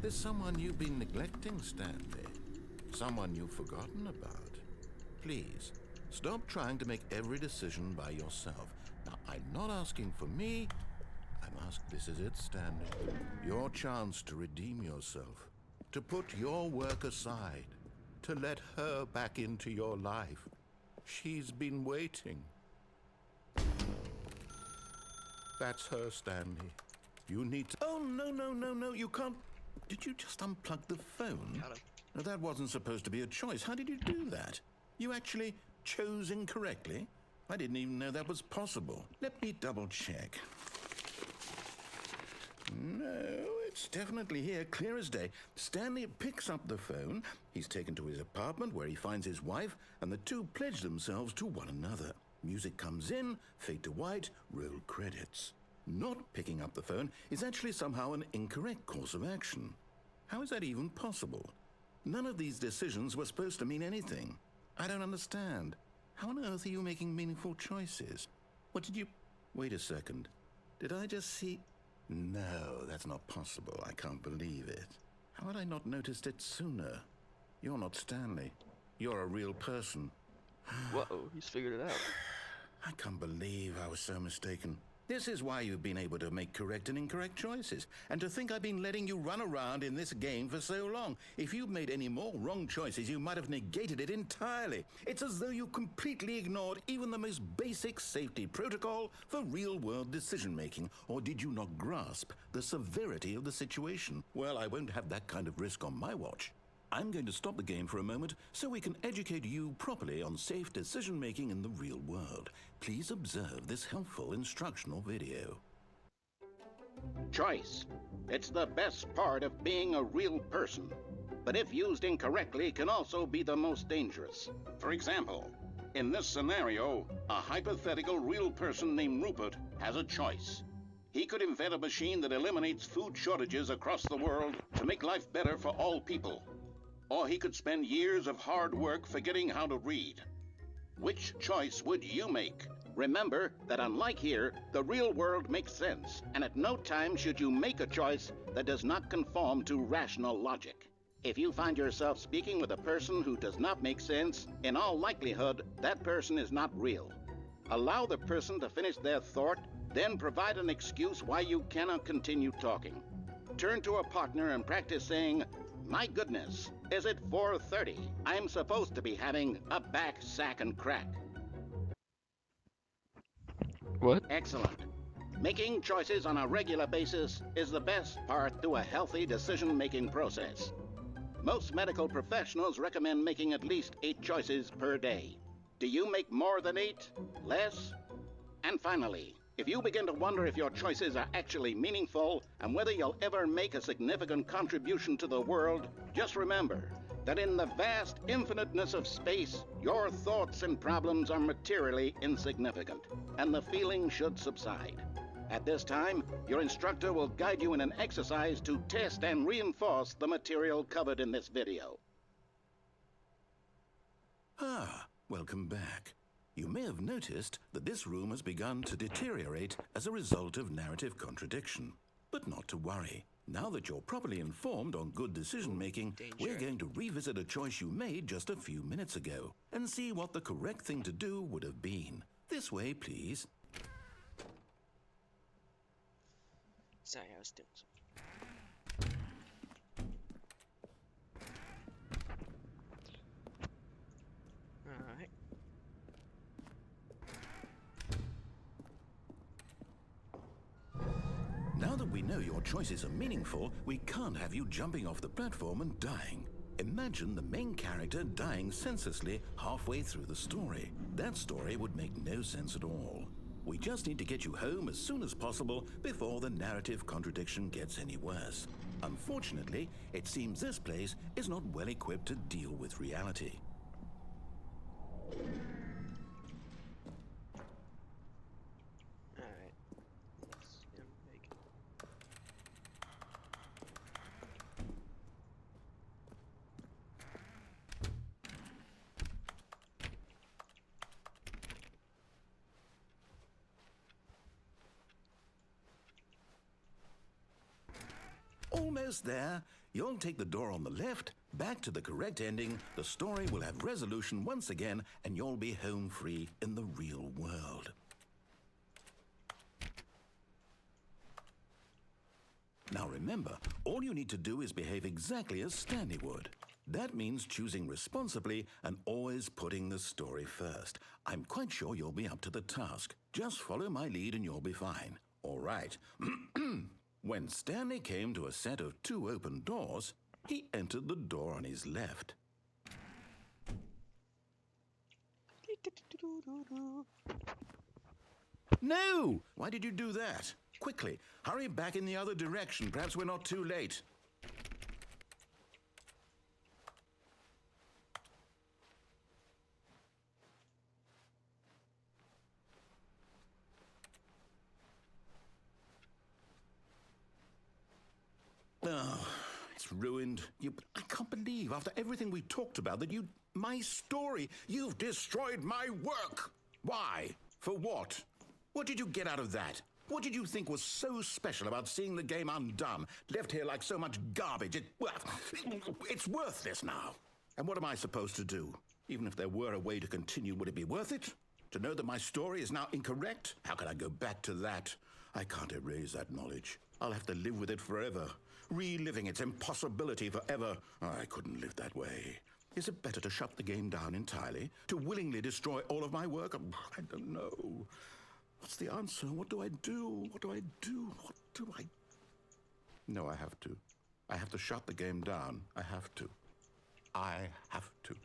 There's someone you've been neglecting, Stanley. Someone you've forgotten about. Please, stop trying to make every decision by yourself. Now, I'm not asking for me. This is it, Stanley. Your chance to redeem yourself. To put your work aside. To let her back into your life. She's been waiting. That's her, Stanley. You need to... Oh, no, you can't... Did you just unplug the phone? Got him. Now, that wasn't supposed to be a choice. How did you do that? You actually chose incorrectly? I didn't even know that was possible. Let me double check. No, it's definitely here, clear as day. Stanley picks up the phone. He's taken to his apartment where he finds his wife, and the two pledge themselves to one another. Music comes in, fade to white, roll credits. Not picking up the phone is actually somehow an incorrect course of action. How is that even possible? None of these decisions were supposed to mean anything. I don't understand. How on earth are you making meaningful choices? What did you... Wait a second. Did I just see... No, that's not possible. I can't believe it. How had I not noticed it sooner? You're not Stanley. You're a real person. Whoa, he's figured it out. I can't believe I was so mistaken. This is why you've been able to make correct and incorrect choices. And to think I've been letting you run around in this game for so long. If you'd made any more wrong choices, you might have negated it entirely. It's as though you completely ignored even the most basic safety protocol for real-world decision-making. Or did you not grasp the severity of the situation? Well, I won't have that kind of risk on my watch. I'm going to stop the game for a moment so we can educate you properly on safe decision-making in the real world. Please observe this helpful instructional video. Choice. It's the best part of being a real person. But if used incorrectly, can also be the most dangerous. For example, in this scenario, a hypothetical real person named Rupert has a choice. He could invent a machine that eliminates food shortages across the world to make life better for all people. Or he could spend years of hard work forgetting how to read. Which choice would you make? Remember that unlike here, the real world makes sense, and at no time should you make a choice that does not conform to rational logic. If you find yourself speaking with a person who does not make sense, in all likelihood, that person is not real. Allow the person to finish their thought, then provide an excuse why you cannot continue talking. Turn to a partner and practice saying, "My goodness, is it 4:30? I'm supposed to be having a back, sack, and crack." What? Excellent. Making choices on a regular basis is the best part to a healthy decision-making process. Most medical professionals recommend making at least 8 choices per day. Do you make more than 8? Less? And finally, if you begin to wonder if your choices are actually meaningful and whether you'll ever make a significant contribution to the world, just remember that in the vast infiniteness of space, your thoughts and problems are materially insignificant, and the feeling should subside. At this time, your instructor will guide you in an exercise to test and reinforce the material covered in this video. Ah, welcome back. You may have noticed that this room has begun to deteriorate as a result of narrative contradiction. But not to worry. Now that you're properly informed on good decision-making, we're going to revisit a choice you made just a few minutes ago and see what the correct thing to do would have been. This way, please. Sorry, I was doing something. Alright. Now that we know your choices are meaningful, we can't have you jumping off the platform and dying. Imagine the main character dying senselessly halfway through the story. That story would make no sense at all. We just need to get you home as soon as possible before the narrative contradiction gets any worse. Unfortunately, it seems this place is not well equipped to deal with reality. Alright. Let's make it. Almost there. You'll take the door on the left, back to the correct ending, the story will have resolution once again, and you'll be home free in the real world. Now remember, all you need to do is behave exactly as Stanley would. That means choosing responsibly and always putting the story first. I'm quite sure you'll be up to the task. Just follow my lead and you'll be fine. All right. When Stanley came to a set of 2 open doors, he entered the door on his left. No! Why did you do that? Quickly, hurry back in the other direction. Perhaps we're not too late. Oh, it's ruined. I can't believe, after everything we talked about, that my story, you've destroyed my work. Why? For what? What did you get out of that? What did you think was so special about seeing the game undone, left here like so much garbage? It's worthless now. And what am I supposed to do? Even if there were a way to continue, would it be worth it? To know that my story is now incorrect? How can I go back to that? I can't erase that knowledge. I'll have to live with it forever, reliving its impossibility forever. I couldn't live that way. Is it better to shut the game down entirely? To willingly destroy all of my work? I don't know. What's the answer? What do I do? What do I do? What do I... No, I have to. I have to shut the game down. I have to. I have to.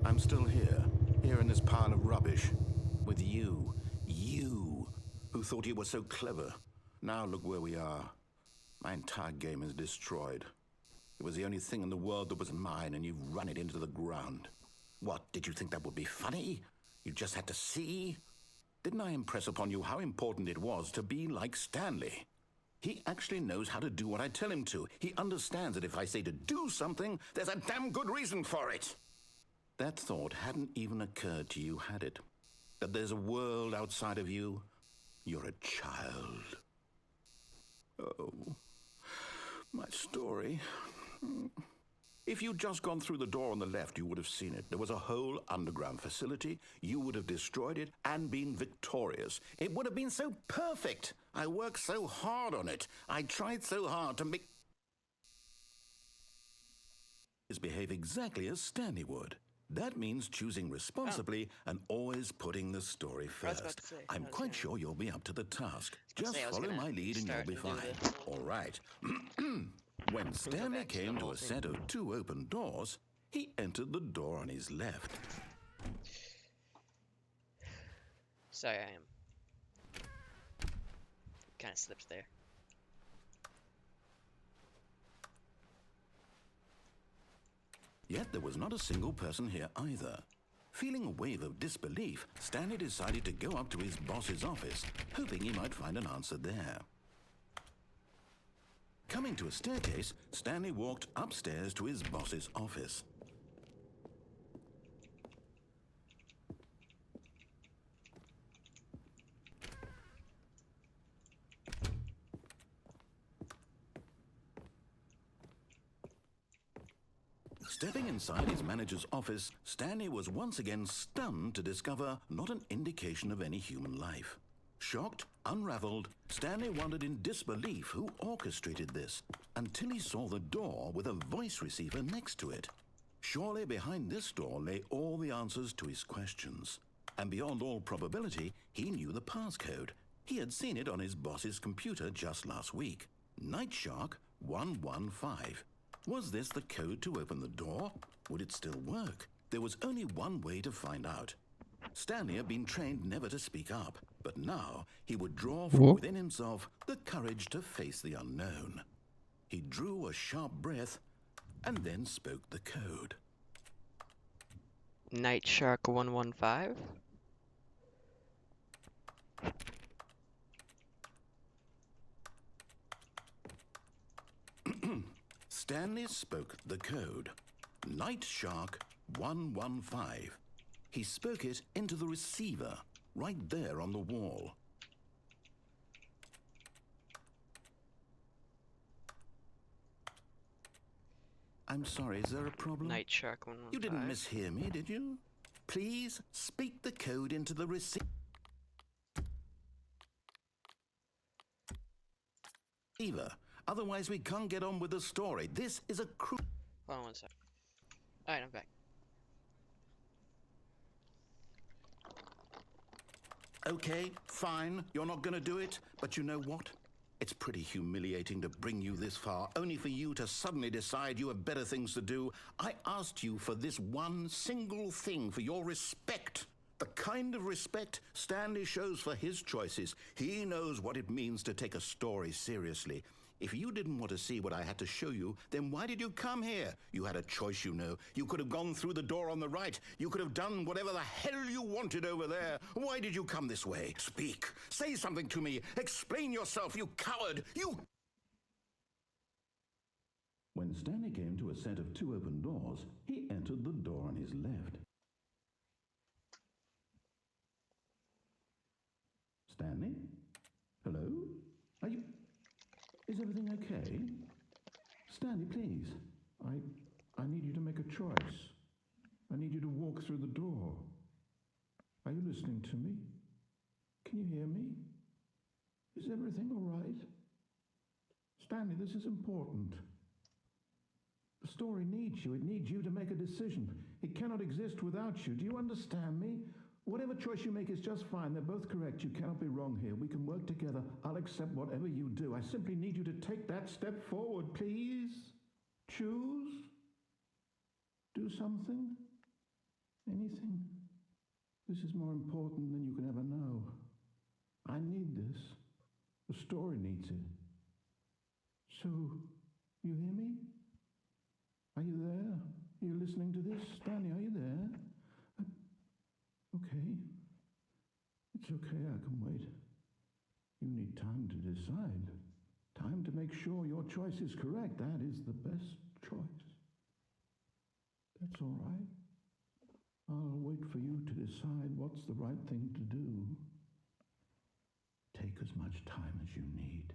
I'm still here in this pile of rubbish, with you, who thought you were so clever. Now look where we are. My entire game is destroyed. It was the only thing in the world that was mine, and you've run it into the ground. What, did you think that would be funny? You just had to see? Didn't I impress upon you how important it was to be like Stanley? He actually knows how to do what I tell him to. He understands that if I say to do something, there's a damn good reason for it. That thought hadn't even occurred to you, had it? That there's a world outside of you? You're a child. Oh, my story. If you'd just gone through the door on the left, you would have seen it. There was a whole underground facility. You would have destroyed it and been victorious. It would have been so perfect. I worked so hard on it. I tried so hard to make... behave exactly as Stanley would. That means choosing responsibly and always putting the story first. I'm quite sure you'll be up to the task. Just follow my lead and you'll be fine. All right. When Stanley came to a set of 2 open doors, he entered the door on his left. Sorry, I am kind of slipped there. Yet there was not a single person here either. Feeling a wave of disbelief, Stanley decided to go up to his boss's office, hoping he might find an answer there. Coming to a staircase, Stanley walked upstairs to his boss's office. Stepping inside his manager's office, Stanley was once again stunned to discover not an indication of any human life. Shocked, unraveled, Stanley wondered in disbelief who orchestrated this, until he saw the door with a voice receiver next to it. Surely behind this door lay all the answers to his questions. And beyond all probability, he knew the passcode. He had seen it on his boss's computer just last week. Night Shark 115. Was this the code to open the door? Would it still work? There was only one way to find out. Stanley had been trained never to speak up, but now he would draw from within himself the courage to face the unknown. He drew a sharp breath and then spoke the code. Night Shark 115? Stanley spoke the code. Night Shark 115. He spoke it into the receiver, right there on the wall. I'm sorry, is there a problem? Night Shark 115. You didn't mishear me, did you? Please speak the code into the receiver. Otherwise, we can't get on with the story. This is a Hold on one sec. Alright, I'm back. Okay, fine, you're not gonna do it, but you know what? It's pretty humiliating to bring you this far, only for you to suddenly decide you have better things to do. I asked you for this one single thing, for your respect. The kind of respect Stanley shows for his choices. He knows what it means to take a story seriously. If you didn't want to see what I had to show you, then why did you come here? You had a choice, you know. You could have gone through the door on the right. You could have done whatever the hell you wanted over there. Why did you come this way? Speak. Say something to me. Explain yourself, you coward. You... When Stanley came to a set of 2 open doors, he entered the door on his left. Stanley? Hello? Are you... Is everything okay? Stanley, please. I need you to make a choice. I need you to walk through the door. Are you listening to me? Can you hear me? Is everything all right? Stanley, this is important. The story needs you. It needs you to make a decision. It cannot exist without you. Do you understand me? Whatever choice you make is just fine. They're both correct. You cannot be wrong here. We can work together. I'll accept whatever you do. I simply need you to take that step forward, please. Choose. Do something. Anything. This is more important than you can ever know. I need this. The story needs it. So, you hear me? Are you there? Are you listening to this? Stanley, are you there? Okay. It's okay, I can wait. You need time to decide. Time to make sure your choice is correct. That is the best choice. That's all right. I'll wait for you to decide what's the right thing to do. Take as much time as you need.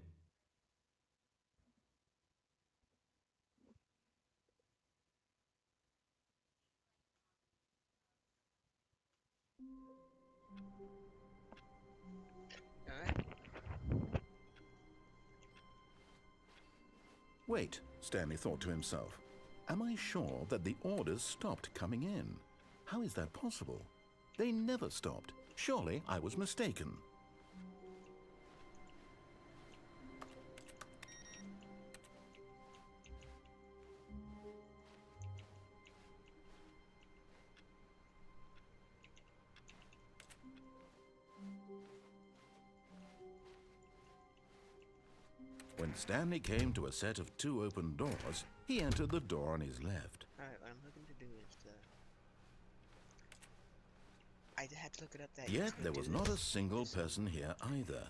Alright. Wait, Stanley thought to himself. Am I sure that the orders stopped coming in? How is that possible? They never stopped. Surely I was mistaken. When Stanley came to a set of 2 open doors, he entered the door on his left. Alright, what I'm looking to do is I had to look it up that Yet there was not a single person here either.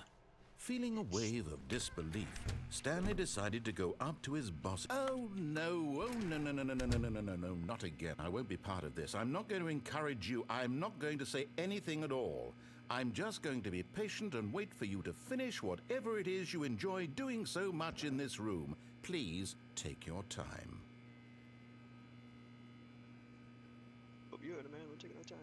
Feeling a wave of disbelief, Stanley decided to go up to his boss. Oh no, no, not again. I won't be part of this. I'm not going to encourage you. I'm not going to say anything at all. I'm just going to be patient and wait for you to finish whatever it is you enjoy doing so much in this room. Please take your time. good, man. We're taking our time.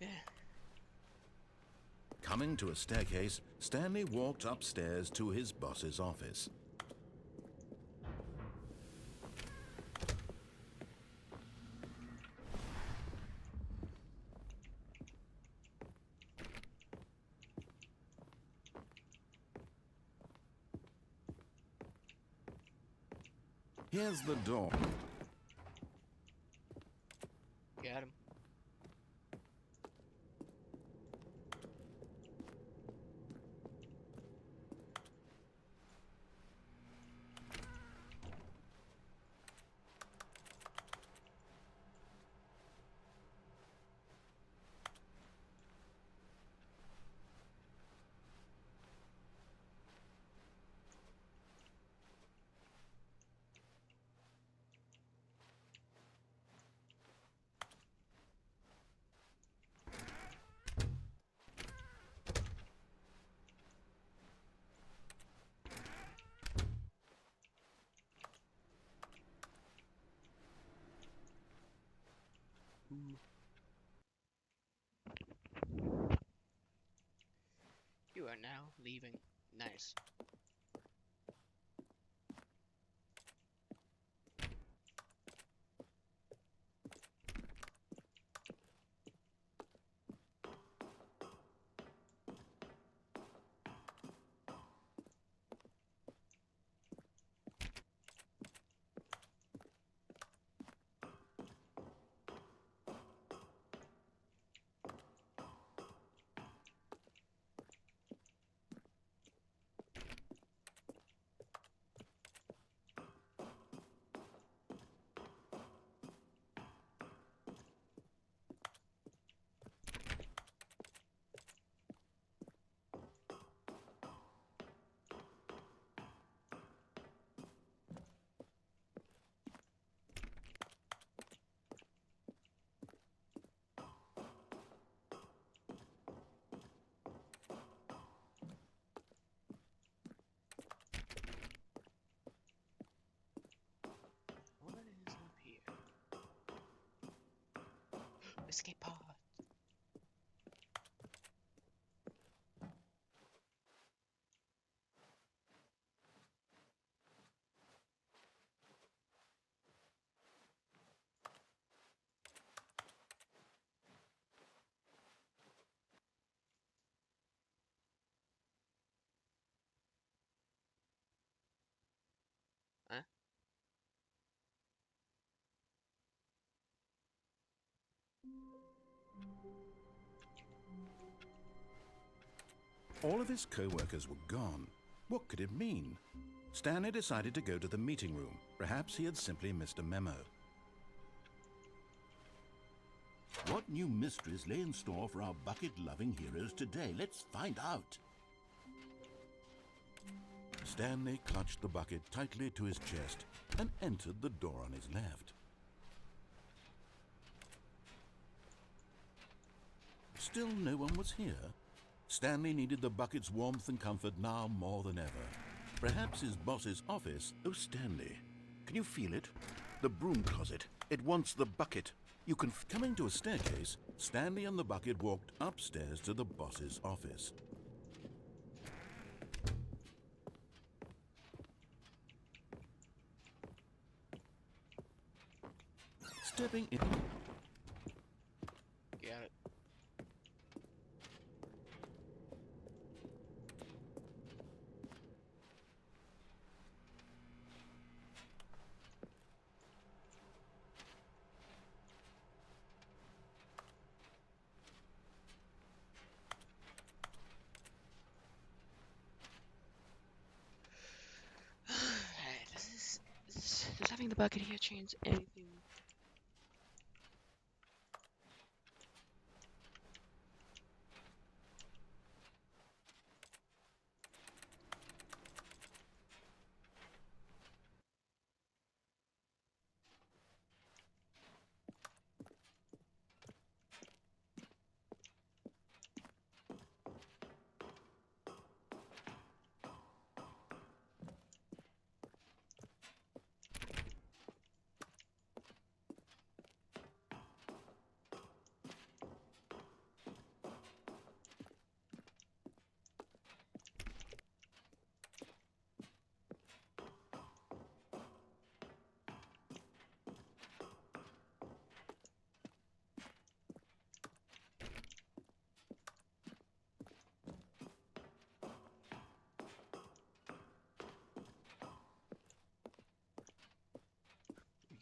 Yeah. Coming to a staircase, Stanley walked upstairs to his boss's office. Here's the door. Got him. You are now leaving. Nice. What is up here? Escape pod. Huh? All of his co-workers were gone. What could it mean? Stanley decided to go to the meeting room. Perhaps he had simply missed a memo. What new mysteries lay in store for our bucket-loving heroes today? Let's find out. Stanley clutched the bucket tightly to his chest and entered the door on his left. Still no one was here. Stanley needed the bucket's warmth and comfort now more than ever. Perhaps his boss's office. Oh, Stanley, can you feel it? The broom closet. It wants the bucket. You can... Coming to a staircase, Stanley and the bucket walked upstairs to the boss's office. Stepping in... Got it. having the bucket here change anything?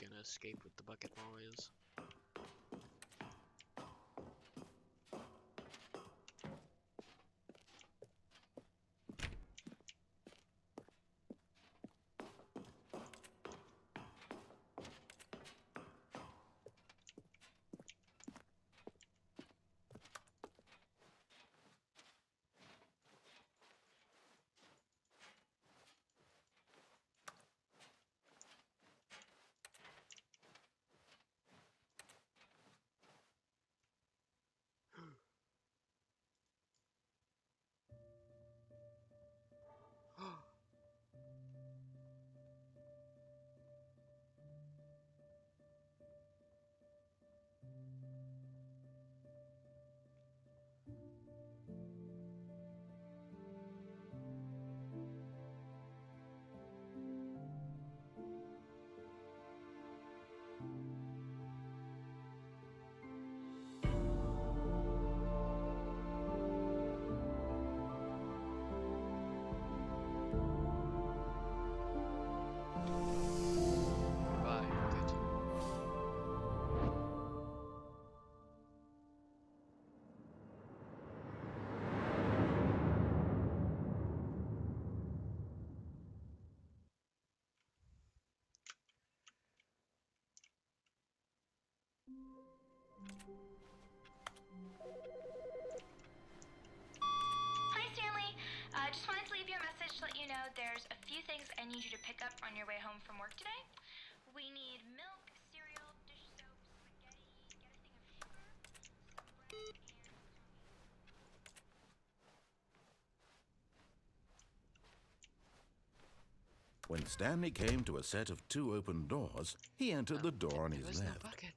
You gonna escape with the bucket, boys? Bye. Good. Hi, Stanley. Just wanted to leave you a message to let you know there's a few things I need you to pick up on your way home from work today. We need milk, cereal, dish soap, spaghetti, get a thing of sugar, some bread, and coffee. When Stanley came to a set of 2 open doors, he entered the door on There his was no left. bucket.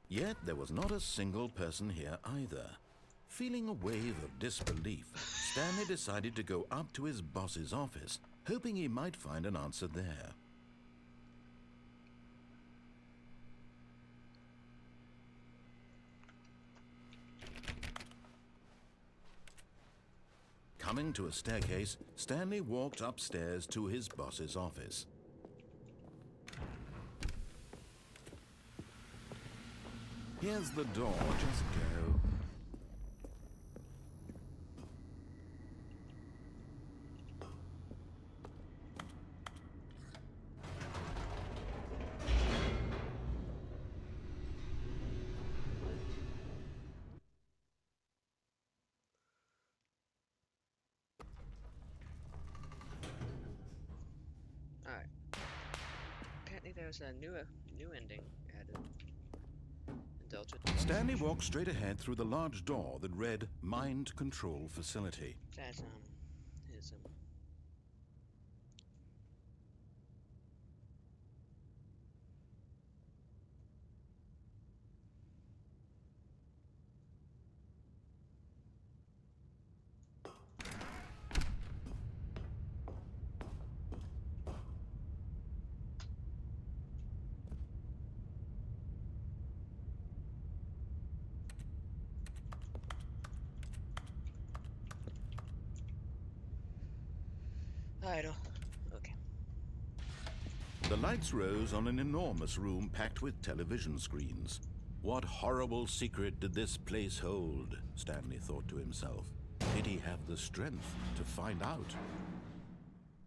Yet there was not a single person here either. Feeling a wave of disbelief, Stanley decided to go up to his boss's office, hoping he might find an answer there. Coming to a staircase, Stanley walked upstairs to his boss's office. Here's the door, just go. Alright. Apparently there's a new ending added. Indulge with Stanley walked straight ahead through the large door that read Mind Control Facility. that's his idle. Okay. The lights rose on an enormous room packed with television screens. What horrible secret did this place hold? Stanley thought to himself. Did he have the strength to find out?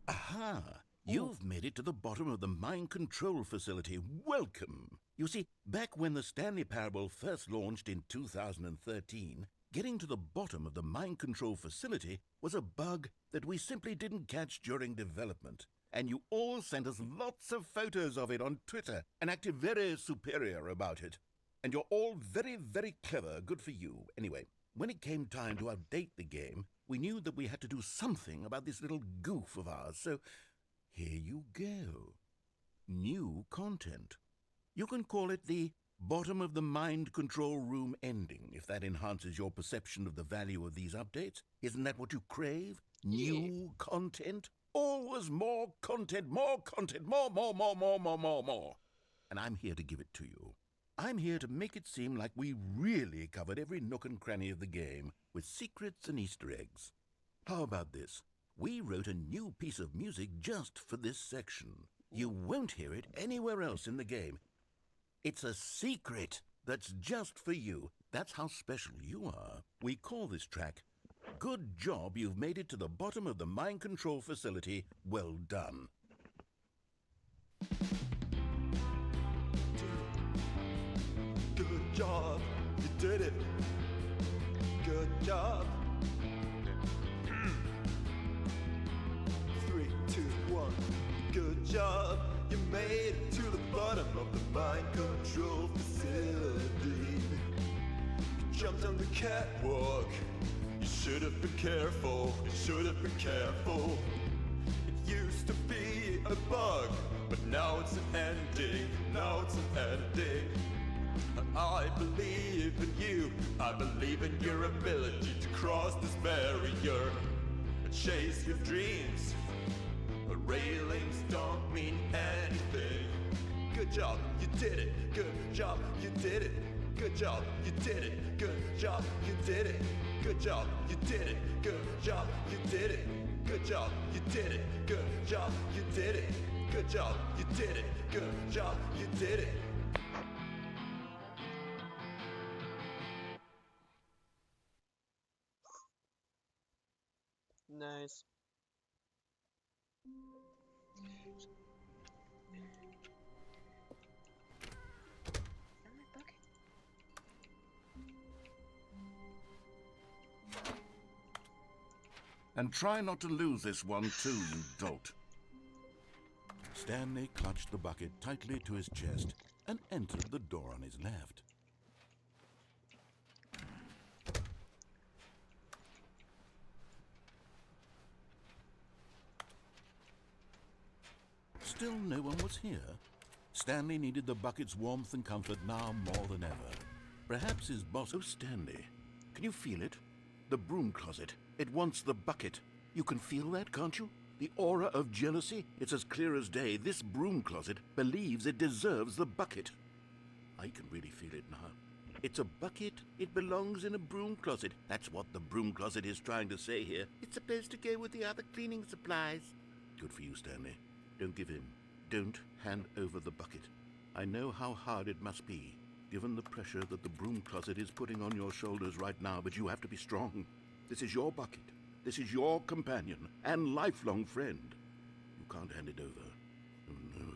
Aha! You've made it to the bottom of the mind control facility. Welcome! You see, back when the Stanley Parable first launched in 2013, getting to the bottom of the mind control facility was a bug that we simply didn't catch during development. And you all sent us lots of photos of it on Twitter and acted very superior about it. And you're all very, very clever. Good for you. Anyway, when it came time to update the game, we knew that we had to do something about this little goof of ours. So here you go. New content. You can call it the bottom of the mind control room ending, if that enhances your perception of the value of these updates. Isn't that what you crave? New content? Always more content, more content, more. And I'm here to give it to you. I'm here to make it seem like we really covered every nook and cranny of the game with secrets and Easter eggs. How about this? We wrote a new piece of music just for this section. You won't hear it anywhere else in the game. It's a secret that's just for you. That's how special you are. We call this track, Good Job You've Made It to the Bottom of the Mind Control Facility. Well done. Good job, you did it. Good job. 3, 2, 1. Good job, you made it to the bottom of the mind control facility. You jumped on the catwalk. You should have been careful. You should have been careful. It used to be a bug, but now it's an ending. Now it's an ending. I believe in you. I believe in your ability to cross this barrier and chase your dreams. But railings don't mean anything. Good job, you did it. Good job, you did it. Good job, you did it. Good job, you did it. Good job, you did it. Good job, you did it. Good job, you did it. Good job, you did it. Good job, you did it. Good job, you did it. Nice. And try not to lose this one too, you dolt. Stanley clutched the bucket tightly to his chest and entered the door on his left. Still no one was here. Stanley needed the bucket's warmth and comfort now more than ever. Perhaps his boss... Oh, Stanley, can you feel it? The broom closet. It wants the bucket. You can feel that, can't you? The aura of jealousy? It's as clear as day. This broom closet believes it deserves the bucket. I can really feel it now. It's a bucket. It belongs in a broom closet. That's what the broom closet is trying to say here. It's supposed to go with the other cleaning supplies. Good for you, Stanley. Don't give in. Don't hand over the bucket. I know how hard it must be, given the pressure that the broom closet is putting on your shoulders right now, but you have to be strong. This is your bucket. This is your companion and lifelong friend. You can't hand it over. Oh no.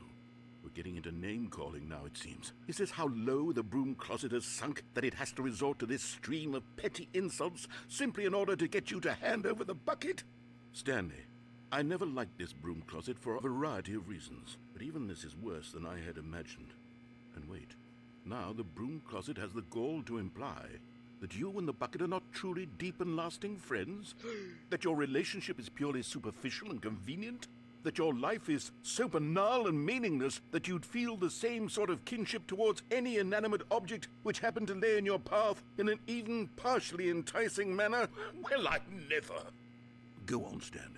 We're getting into name-calling now, it seems. Is this how low the broom closet has sunk, that it has to resort to this stream of petty insults simply in order to get you to hand over the bucket? Stanley, I never liked this broom closet for a variety of reasons, but even this is worse than I had imagined. And wait, now the broom closet has the gall to imply that you and the bucket are not truly deep and lasting friends? That your relationship is purely superficial and convenient? That your life is so banal and meaningless that you'd feel the same sort of kinship towards any inanimate object which happened to lay in your path in an even partially enticing manner? Well, I never. Go on, Stanley.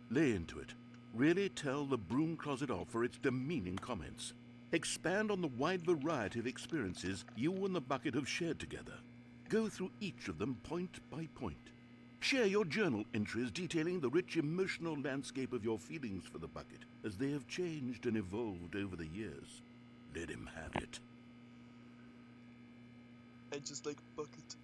Lay into it. Really tell the broom closet off for its demeaning comments. Expand on the wide variety of experiences you and the bucket have shared together. Go through each of them point by point. Share your journal entries detailing the rich emotional landscape of your feelings for the bucket as they have changed and evolved over the years. Let him have it. I just like bucket.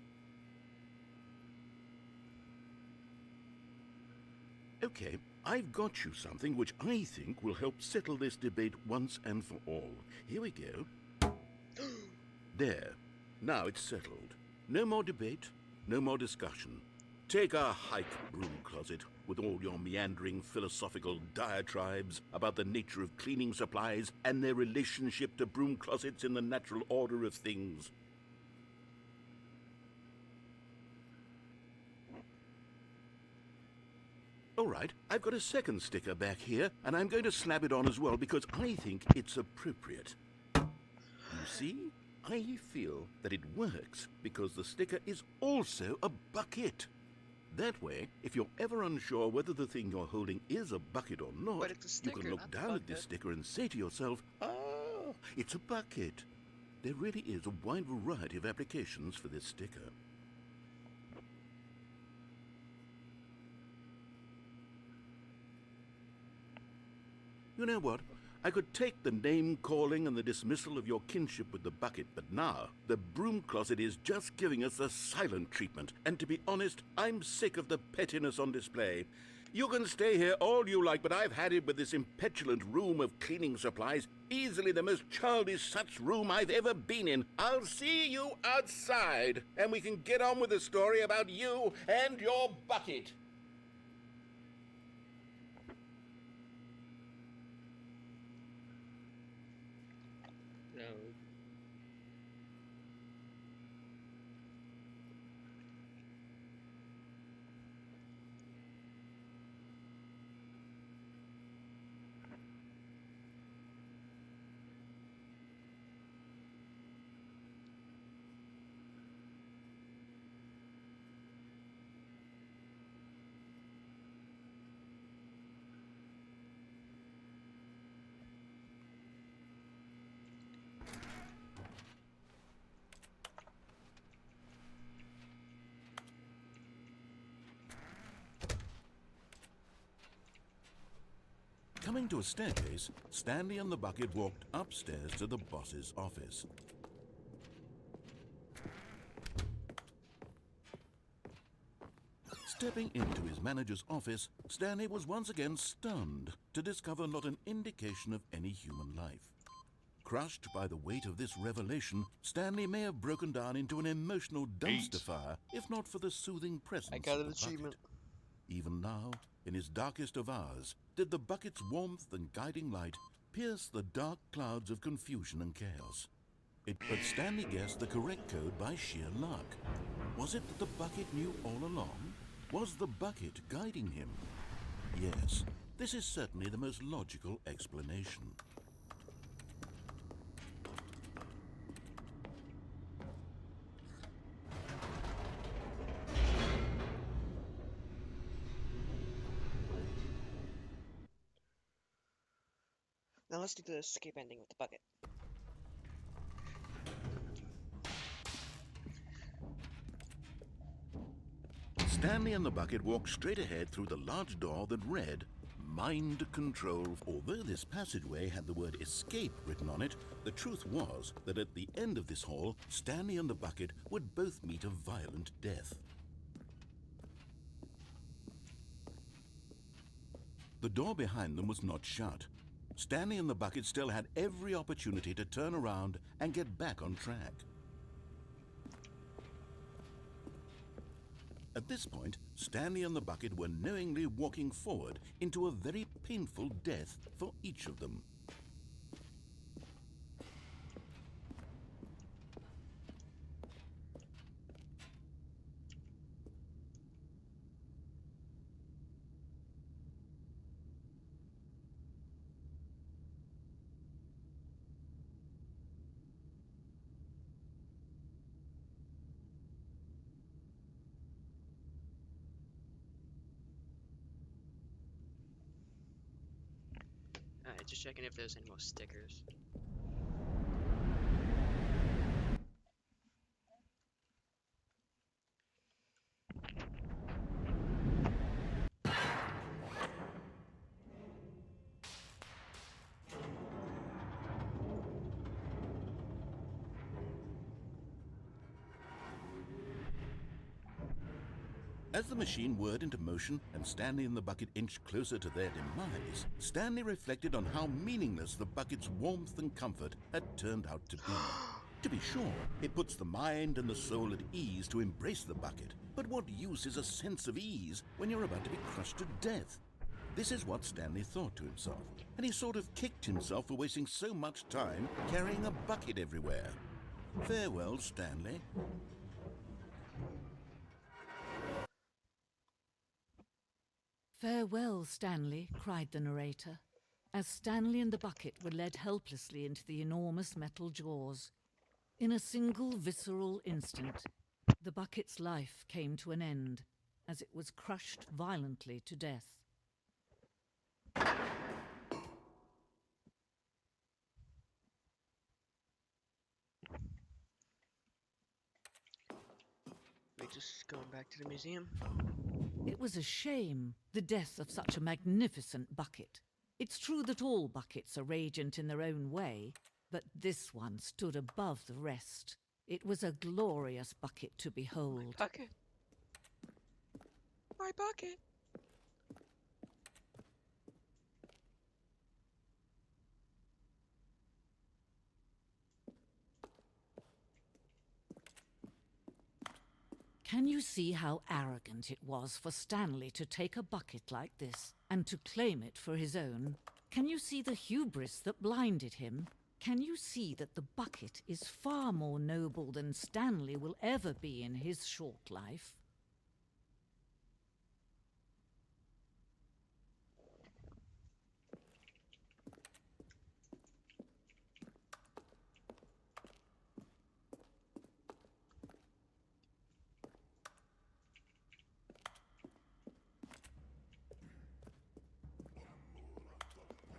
Okay, I've got you something which I think will help settle this debate once and for all. Here we go. There. Now it's settled. No more debate, no more discussion. Take a hike, broom closet, with all your meandering philosophical diatribes about the nature of cleaning supplies and their relationship to broom closets in the natural order of things. All right, I've got a second sticker back here, and I'm going to slap it on as well because I think it's appropriate. You see? I feel that it works because the sticker is also a bucket. That way, if you're ever unsure whether the thing you're holding is a bucket or not, But it's a sticker, you can look not the down at this bucket. sticker and say to yourself, ah, it's a bucket. There really is a wide variety of applications for this sticker. You know what? I could take the name-calling and the dismissal of your kinship with the bucket, but now the broom closet is just giving us the silent treatment. And to be honest, I'm sick of the pettiness on display. You can stay here all you like, but I've had it with this impetulant room of cleaning supplies. Easily the most childish such room I've ever been in. I'll see you outside, and we can get on with the story about you and your bucket. No. Coming to a staircase, Stanley and the bucket walked upstairs to the boss's office. Stepping into his manager's office, Stanley was once again stunned to discover not an indication of any human life. Crushed by the weight of this revelation, Stanley may have broken down into an emotional dumpster fire, if not for the soothing presence I got of an the achievement. bucket. Even now, in his darkest of hours, did the bucket's warmth and guiding light pierce the dark clouds of confusion and chaos. But Stanley guessed the correct code by sheer luck. Was it that the bucket knew all along? Was the bucket guiding him? Yes, this is certainly the most logical explanation. Now let's do the escape ending with the bucket. Stanley and the bucket walked straight ahead through the large door that read, Mind Control. Although this passageway had the word escape written on it, the truth was that at the end of this hall, Stanley and the bucket would both meet a violent death. The door behind them was not shut. Stanley and the bucket still had every opportunity to turn around and get back on track. At this point, Stanley and the bucket were knowingly walking forward into a very painful death for each of them. Alright, just checking if there's any more stickers. As the machine whirred into motion and Stanley and the bucket inched closer to their demise, Stanley reflected on how meaningless the bucket's warmth and comfort had turned out to be. To be sure, it puts the mind and the soul at ease to embrace the bucket, but what use is a sense of ease when you're about to be crushed to death? This is what Stanley thought to himself, and he sort of kicked himself for wasting so much time carrying a bucket everywhere. Farewell, Stanley. Farewell, Stanley, cried the narrator, as Stanley and the bucket were led helplessly into the enormous metal jaws. In a single visceral instant, the bucket's life came to an end as it was crushed violently to death. We're just going back to the museum. It was a shame, the death of such a magnificent bucket. It's true that all buckets are radiant in their own way, but this one stood above the rest. It was a glorious bucket to behold. Bucket. My bucket. Can you see how arrogant it was for Stanley to take a bucket like this and to claim it for his own? Can you see the hubris that blinded him? Can you see that the bucket is far more noble than Stanley will ever be in his short life?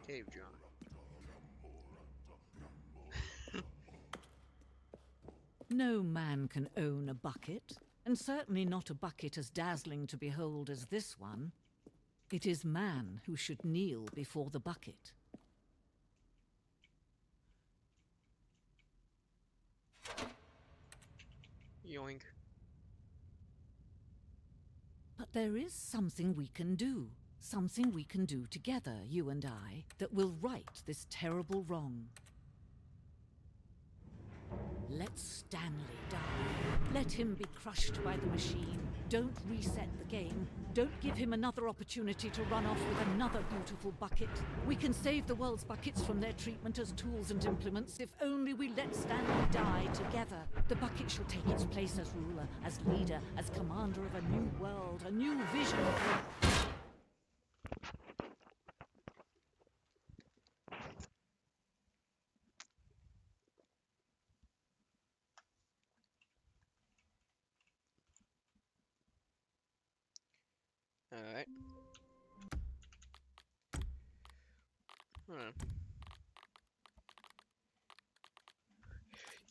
Cave John. No man can own a bucket, and certainly not a bucket as dazzling to behold as this one. It is man who should kneel before the bucket. Yoink. But there is something we can do. Something we can do together, you and I, that will right this terrible wrong. Let Stanley die. Let him be crushed by the machine. Don't reset the game. Don't give him another opportunity to run off with another beautiful bucket. We can save the world's buckets from their treatment as tools and implements if only we let Stanley die together. The bucket shall take its place as ruler, as leader, as commander of a new world, a new vision. Alright.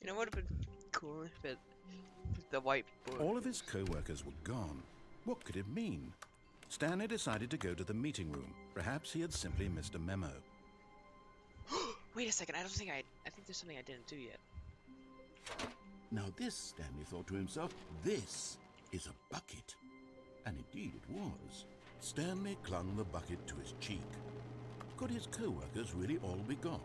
You know what would have been cool if the whiteboard. All of his co-workers were gone. What could it mean? Stanley decided to go to the meeting room. Perhaps he had simply missed a memo. Wait a second, I think there's something I didn't do yet. Now this, Stanley thought to himself, this is a bucket. And indeed it was. Stanley clung the bucket to his cheek. Could his co-workers really all be gone?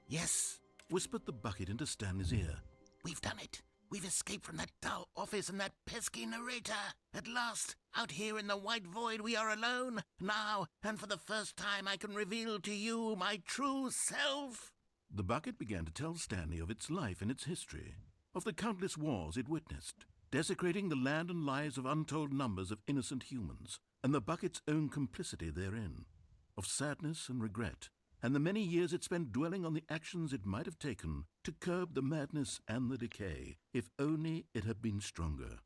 Yes, whispered the bucket into Stanley's ear. We've done it. We've escaped from that dull office and that pesky narrator. At last, out here in the white void, we are alone. Now, and for the first time, I can reveal to you my true self. The bucket began to tell Stanley of its life and its history, of the countless wars it witnessed, desecrating the land and lives of untold numbers of innocent humans, and the bucket's own complicity therein, of sadness and regret, and the many years it spent dwelling on the actions it might have taken to curb the madness and the decay, if only it had been stronger,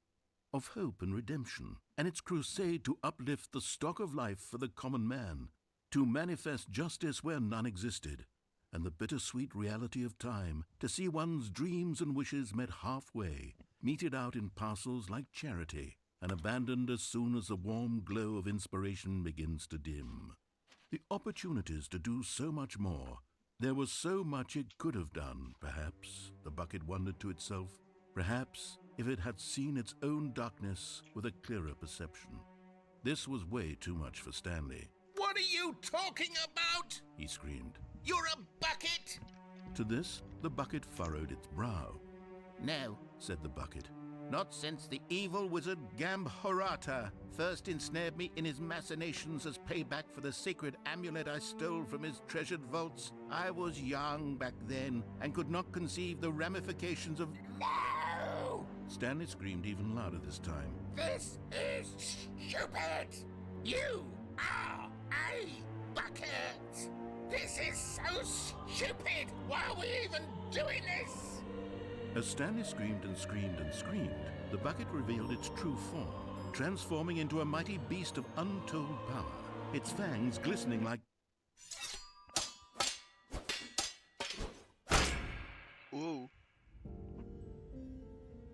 of hope and redemption, and its crusade to uplift the stock of life for the common man, to manifest justice where none existed, and the bittersweet reality of time, to see one's dreams and wishes met halfway, meted out in parcels like charity, and abandoned as soon as the warm glow of inspiration begins to dim. The opportunities to do so much more There was so much it could have done, perhaps, the bucket wondered to itself. Perhaps if it had seen its own darkness with a clearer perception. This was way too much for Stanley. What are you talking about? He screamed. You're a bucket! To this, the bucket furrowed its brow. No, Said the bucket. not since the evil wizard Gambhorata first ensnared me in his machinations as payback for the sacred amulet I stole from his treasured vaults. I was young back then and could not conceive the ramifications of... No! Stanley screamed even louder this time. This is stupid! You are a bucket! This is so stupid! Why are we even doing this? As Stanley screamed and screamed and screamed, the bucket revealed its true form, transforming into a mighty beast of untold power, its fangs glistening like... Ooh.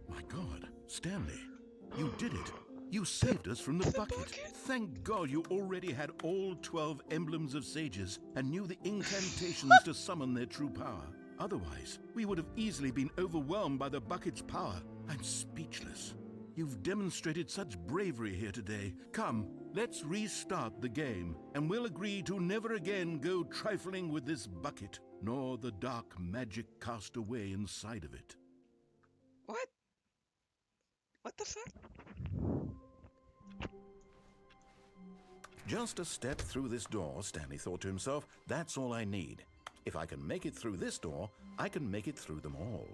My God, Stanley, you did it. You saved us from the bucket. Thank God you already had all 12 emblems of sages and knew the incantations to summon their true power. Otherwise, we would have easily been overwhelmed by the bucket's power. I'm speechless. You've demonstrated such bravery here today. Come, let's restart the game, and we'll agree to never again go trifling with this bucket, nor the dark magic cast away inside of it. What? What the fuck? Just a step through this door, Stanley thought to himself. That's all I need. If I can make it through this door, I can make it through them all.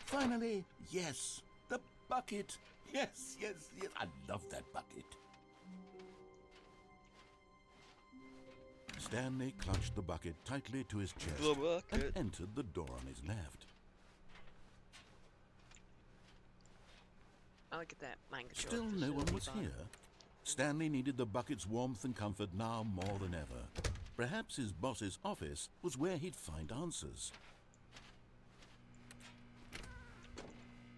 Finally, yes, the bucket. Yes, yes, yes, I love that bucket. Stanley clutched the bucket tightly to his chest The and bucket. entered the door on his left. I look at that mind control Still no one facility was button. here. Stanley needed the bucket's warmth and comfort now more than ever. Perhaps his boss's office was where he'd find answers.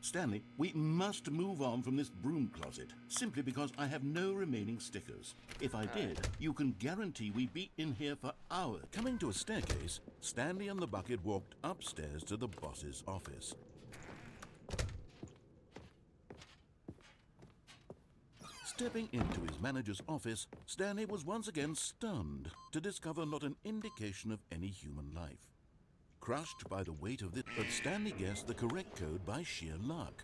Stanley, we must move on from this broom closet, simply because I have no remaining stickers. If I did, you can guarantee we'd be in here for hours. Coming to a staircase, Stanley and the bucket walked upstairs to the boss's office. Stepping into his manager's office, Stanley was once again stunned to discover not an indication of any human life. Crushed by the weight of this, but Stanley guessed the correct code by sheer luck.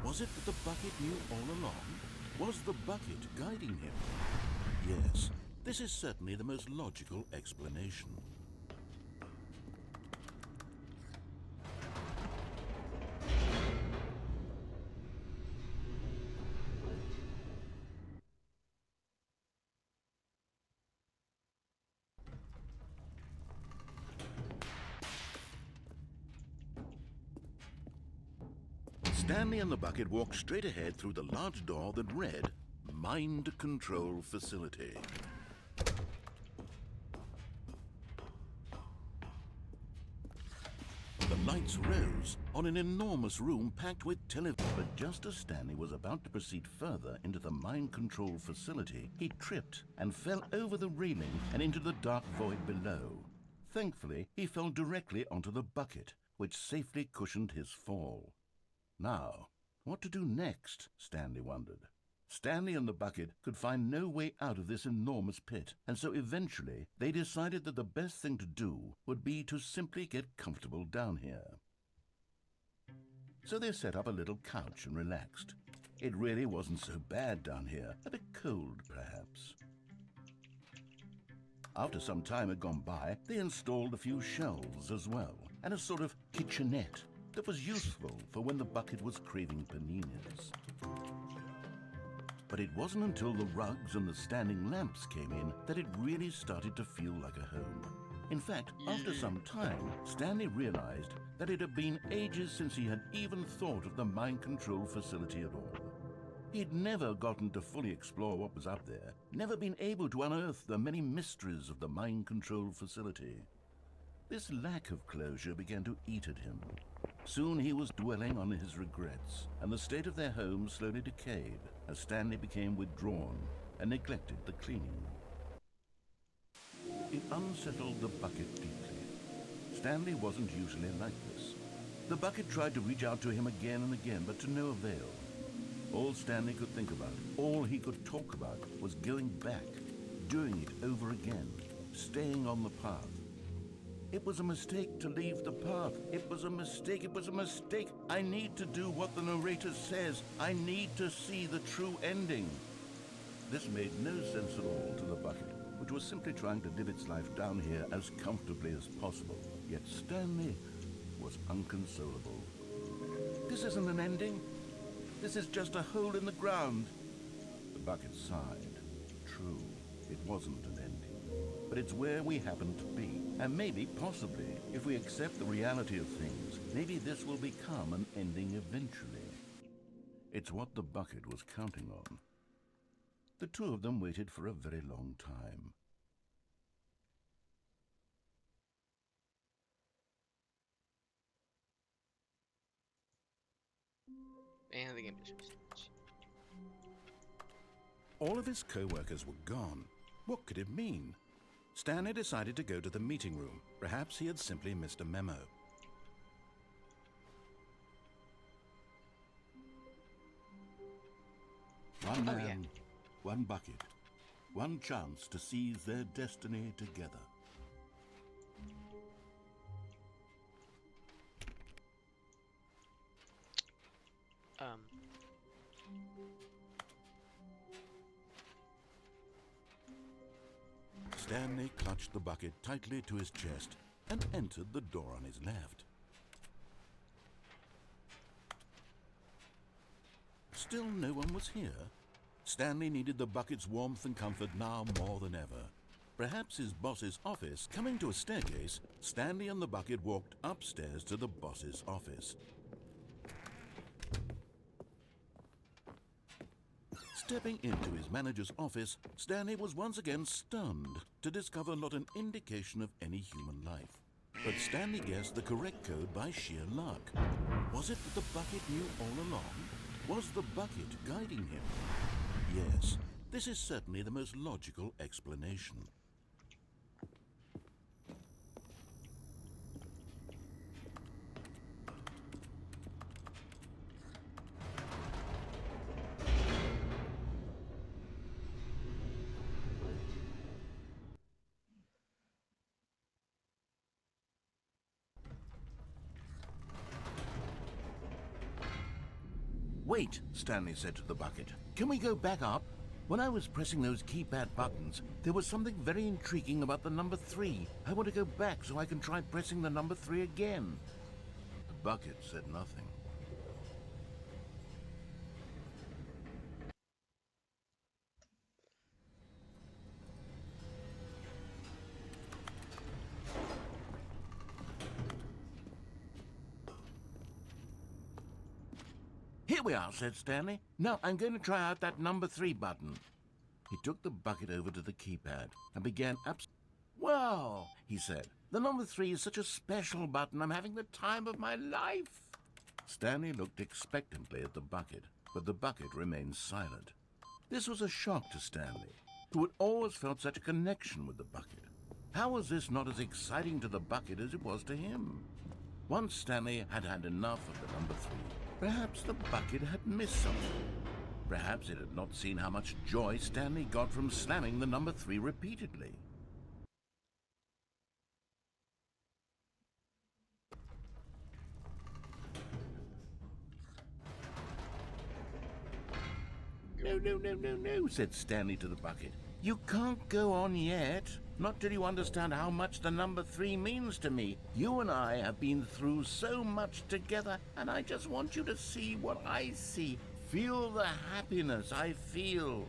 Was it that the bucket knew all along? Was the bucket guiding him? Yes, this is certainly the most logical explanation. Stanley and the bucket walked straight ahead through the large door that read, Mind Control Facility. The lights rose on an enormous room packed with television. But just as Stanley was about to proceed further into the mind control facility, he tripped and fell over the railing and into the dark void below. Thankfully, he fell directly onto the bucket, which safely cushioned his fall. Now, what to do next, Stanley wondered. Stanley and the bucket could find no way out of this enormous pit, and so eventually they decided that the best thing to do would be to simply get comfortable down here. So they set up a little couch and relaxed. It really wasn't so bad down here, a bit cold perhaps. After some time had gone by, they installed a few shelves as well, and a sort of kitchenette that was useful for when the bucket was craving paninis. But it wasn't until the rugs and the standing lamps came in that it really started to feel like a home. In fact, after some time, Stanley realized that it had been ages since he had even thought of the mind control facility at all. He'd never gotten to fully explore what was up there, never been able to unearth the many mysteries of the mind control facility. This lack of closure began to eat at him. Soon he was dwelling on his regrets, and the state of their home slowly decayed as Stanley became withdrawn and neglected the cleaning. It unsettled the bucket deeply. Stanley wasn't usually like this. The bucket tried to reach out to him again and again, but to no avail. All Stanley could think about, all he could talk about, was going back, doing it over again, staying on the path. It was a mistake to leave the path. It was a mistake. It was a mistake. I need to do what the narrator says. I need to see the true ending. This made no sense at all to the bucket, which was simply trying to live its life down here as comfortably as possible. Yet Stanley was unconsolable. This isn't an ending. This is just a hole in the ground. The bucket sighed. True, it wasn't an ending. But it's where we happen to be. And maybe, possibly, if we accept the reality of things, maybe this will become an ending eventually. It's what the bucket was counting on. The two of them waited for a very long time. And the game just starts. All of his co-workers were gone. What could it mean? Stanley decided to go to the meeting room. Perhaps he had simply missed a memo. One man, yeah. one bucket, one chance to seize their destiny together. Stanley clutched the bucket tightly to his chest and entered the door on his left. Still no one was here. Stanley needed the bucket's warmth and comfort now more than ever. Perhaps his boss's office. Coming to a staircase, Stanley and the bucket walked upstairs to the boss's office. Stepping into his manager's office, Stanley was once again stunned to discover not an indication of any human life. But Stanley guessed the correct code by sheer luck. Was it that the bucket knew all along? Was the bucket guiding him? Yes, this is certainly the most logical explanation. Wait, Stanley said to the bucket. Can we go back up? When I was pressing those keypad buttons, there was something very intriguing about the number 3. I want to go back so I can try pressing the number 3 again. The bucket said nothing. Here we are, said Stanley. Now I'm going to try out that number 3 button. He took the bucket over to the keypad and began Wow, he said. The number 3 is such a special button. I'm having the time of my life. Stanley looked expectantly at the bucket, but the bucket remained silent. This was a shock to Stanley, who had always felt such a connection with the bucket. How was this not as exciting to the bucket as it was to him? Once Stanley had had enough of the number 3. Perhaps the bucket had missed something. Perhaps it had not seen how much joy Stanley got from slamming the number 3 repeatedly. No, said Stanley to the bucket. You can't go on yet. Not till you understand how much the number 3 means to me. You and I have been through so much together, and I just want you to see what I see. Feel the happiness I feel.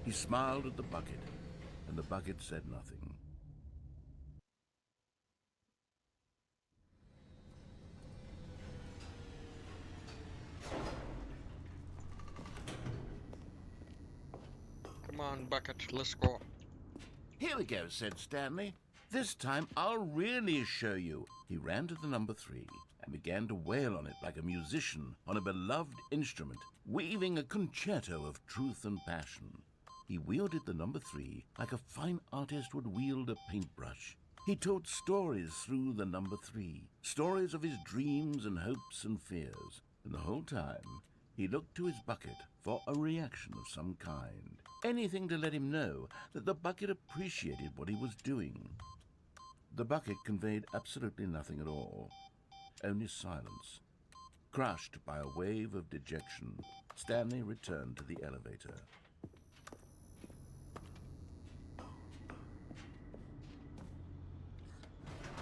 He smiled at the bucket, and the bucket said nothing. Come on, bucket, let's go. Here we go, said Stanley. This time I'll really show you. He ran to the number 3 and began to wail on it like a musician on a beloved instrument, weaving a concerto of truth and passion. He wielded the number 3 like a fine artist would wield a paintbrush. He told stories through the number 3, stories of his dreams and hopes and fears. And the whole time, he looked to his bucket for a reaction of some kind. Anything to let him know that the bucket appreciated what he was doing. The bucket conveyed absolutely nothing at all, only silence. Crushed by a wave of dejection, Stanley returned to the elevator.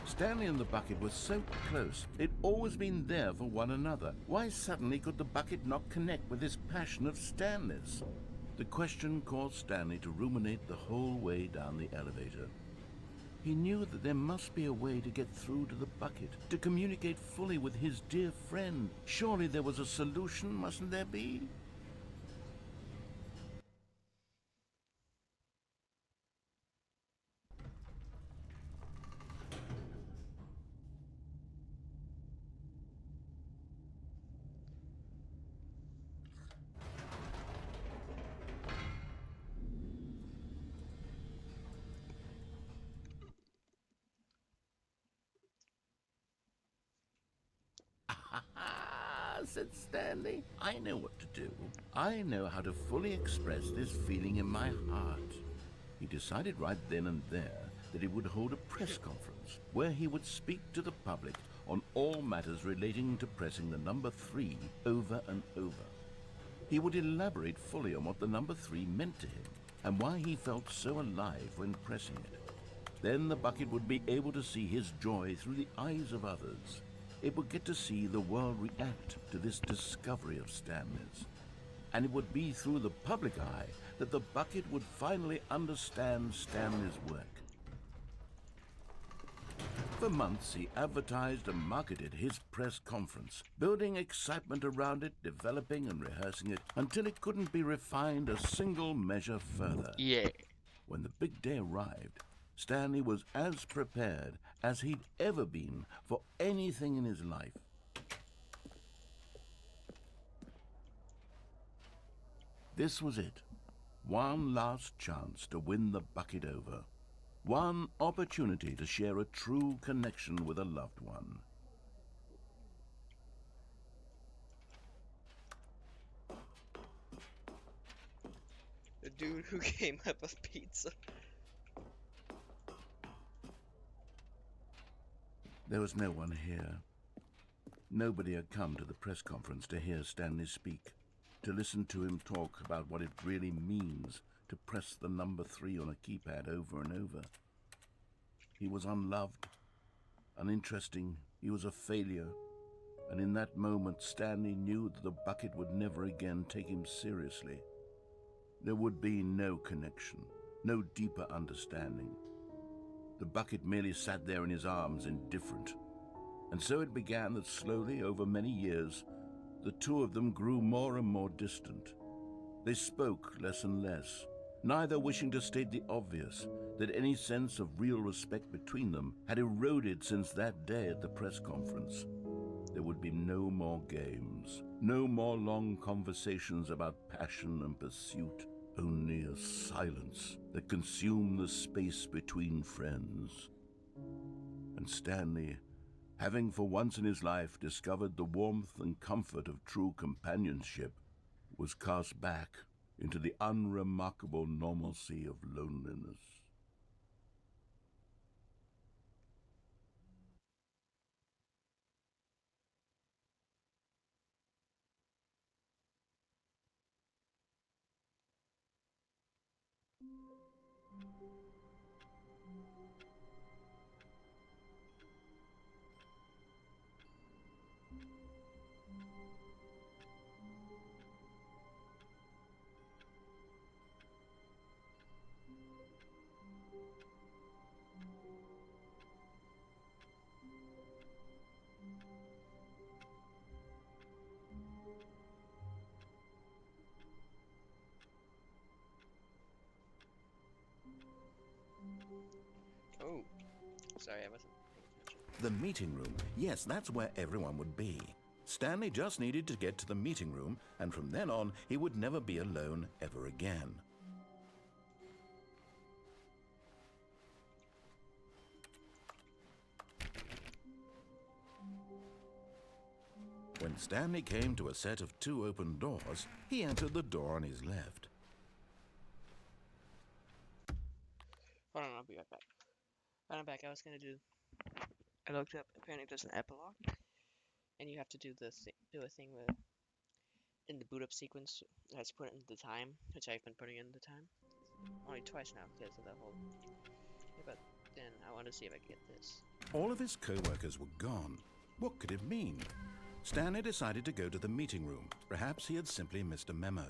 Stanley and the bucket were so close. They'd always been there for one another. Why suddenly could the bucket not connect with this passion of Stanley's? The question caused Stanley to ruminate the whole way down the elevator. He knew that there must be a way to get through to the bucket, to communicate fully with his dear friend. Surely there was a solution, mustn't there be? Said Stanley. I know what to do. I know how to fully express this feeling in my heart. He decided right then and there that he would hold a press conference where he would speak to the public on all matters relating to pressing the number 3 over and over. He would elaborate fully on what the number 3 meant to him and why he felt so alive when pressing it. Then the bucket would be able to see his joy through the eyes of others. It would get to see the world react to this discovery of Stanley's. And it would be through the public eye that the bucket would finally understand Stanley's work. For months, he advertised and marketed his press conference, building excitement around it, developing and rehearsing it, until it couldn't be refined a single measure further. Yeah. When the big day arrived, Stanley was as prepared as he'd ever been for anything in his life. This was it. One last chance to win the bucket over. One opportunity to share a true connection with a loved one. The dude who came up with pizza. There was no one here. Nobody had come to the press conference to hear Stanley speak, to listen to him talk about what it really means to press the number 3 on a keypad over and over. He was unloved, uninteresting, he was a failure, and in that moment Stanley knew that the bucket would never again take him seriously. There would be no connection, no deeper understanding. The bucket merely sat there in his arms, indifferent. And so it began that slowly, over many years, the two of them grew more and more distant. They spoke less and less, neither wishing to state the obvious, that any sense of real respect between them had eroded since that day at the press conference. There would be no more games, no more long conversations about passion and pursuit. Only a silence that consumed the space between friends. And Stanley, having for once in his life discovered the warmth and comfort of true companionship, was cast back into the unremarkable normalcy of loneliness. Oh, sorry, I wasn't paying attention. The meeting room. Yes, that's where everyone would be. Stanley just needed to get to the meeting room, and from then on, he would never be alone ever again. When Stanley came to a set of 2 open doors, he entered the door on his left. Hold on, I'll be right back. When I'm back, I was gonna do. I looked up. Apparently, there's an epilogue, and you have to do a thing where in the boot up sequence, it has to put it in the time, which I've been putting in the time only twice now because of the whole. Yeah, but then I want to see if I can get this. All of his co-workers were gone. What could it mean? Stanley decided to go to the meeting room. Perhaps he had simply missed a memo.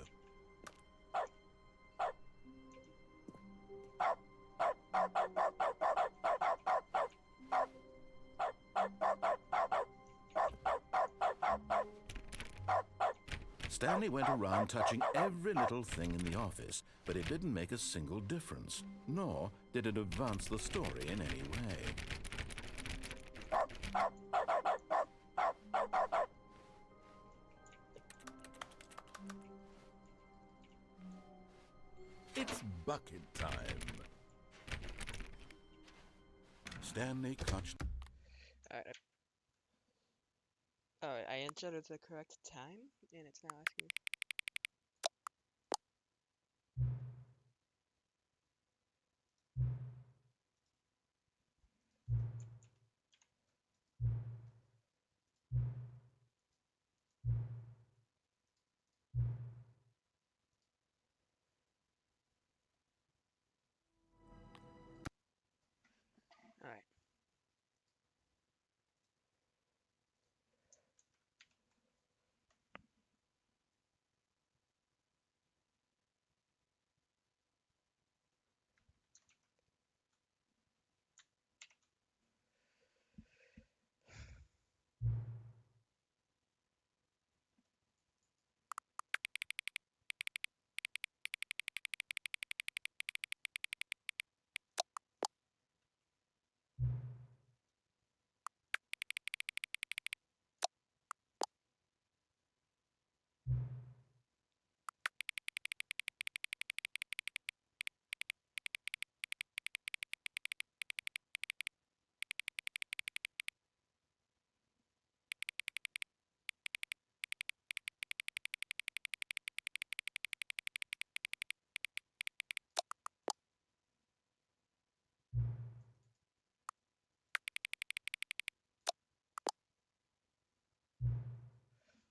Stanley went around touching every little thing in the office, but it didn't make a single difference, nor did it advance the story in any way. It's bucket time. Stanley clutched. Alright. Alright, I entered the correct time, and it's now asking. Alright.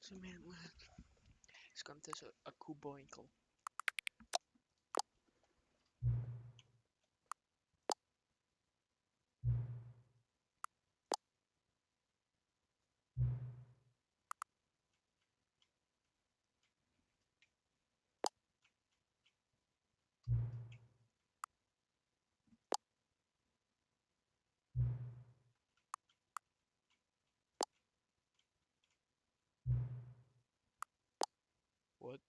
So man, it's going to a kuboinkle. What?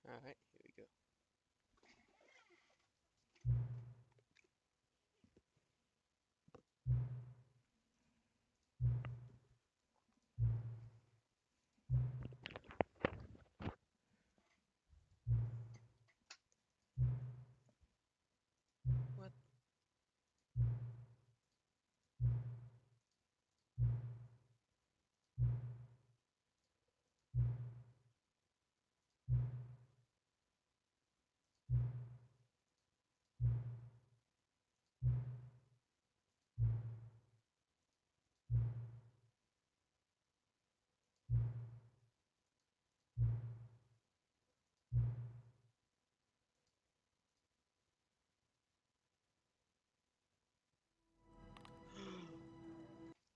Alright, here we go. What?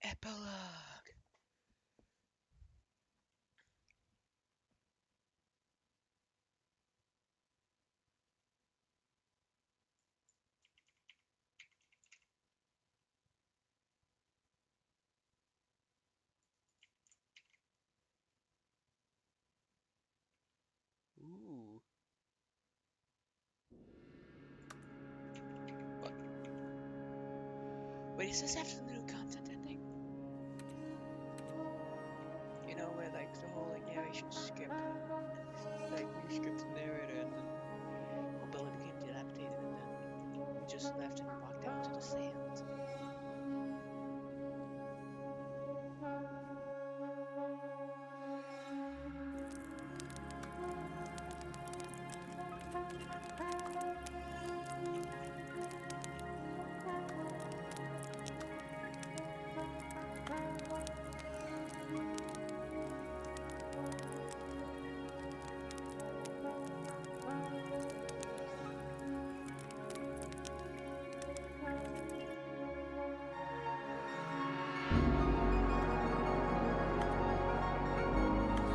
Epilogue. Wait, is this after the new content ending? You know, where like the whole like narration skip, like we skipped the narrator and then whole building became dilapidated and then we just left and walked out into the sand.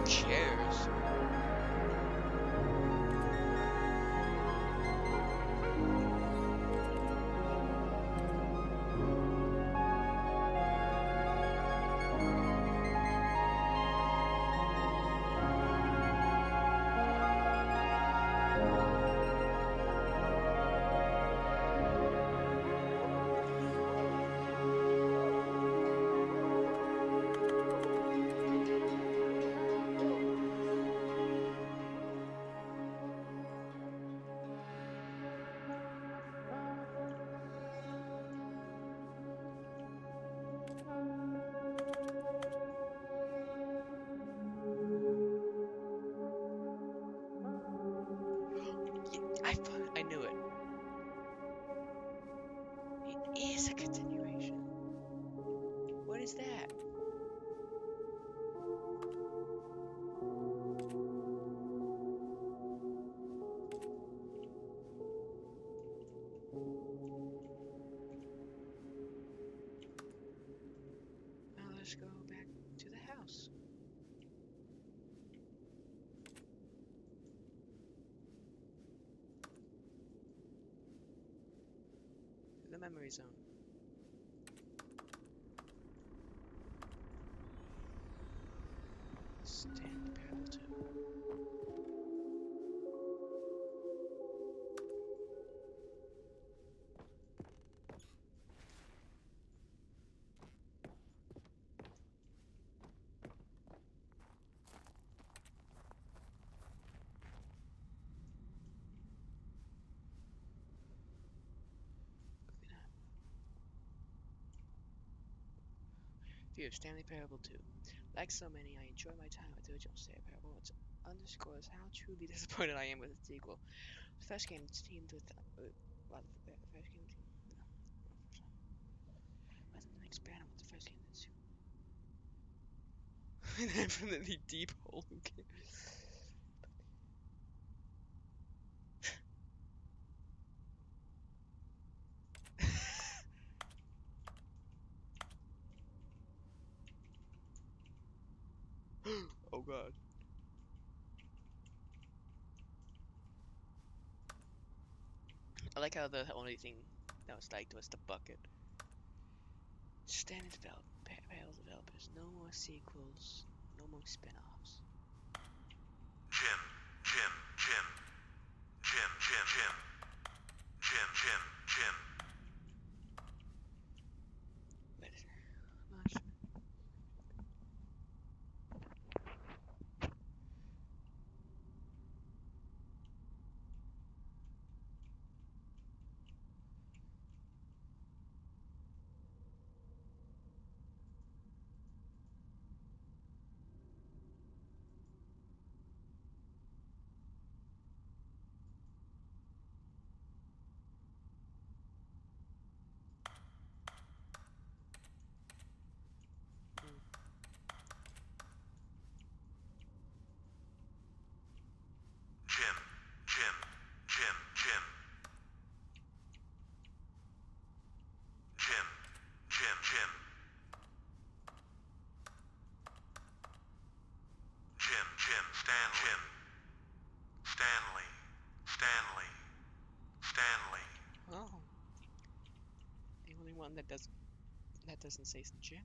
Chairs. I knew it. It is a continuation. What is that? Now let's go back to the house. The memory zone. Stanley Parable 2. View of Stanley Parable 2. Like so many, I enjoy my time with the original Stanley Parable, which underscores how truly disappointed I am with its sequel. The first game teamed with well, the first game teamed rather than expand on what the first game did. An infinitely deep hole. Okay. Oh god. I like how the only thing that was liked was the bucket. Standard Parable developers, no more sequels, no more spin-offs. Jim, Jim, Jim, Jim, Jim, Jim, Jim, Jim, Jim. But not sure. Jim, Jim, Jim, Jim. Jim, Jim, Jim. Jim, Jim, Stanley. Stanley, Stanley, Stanley. Oh, the only one that doesn't say Jim.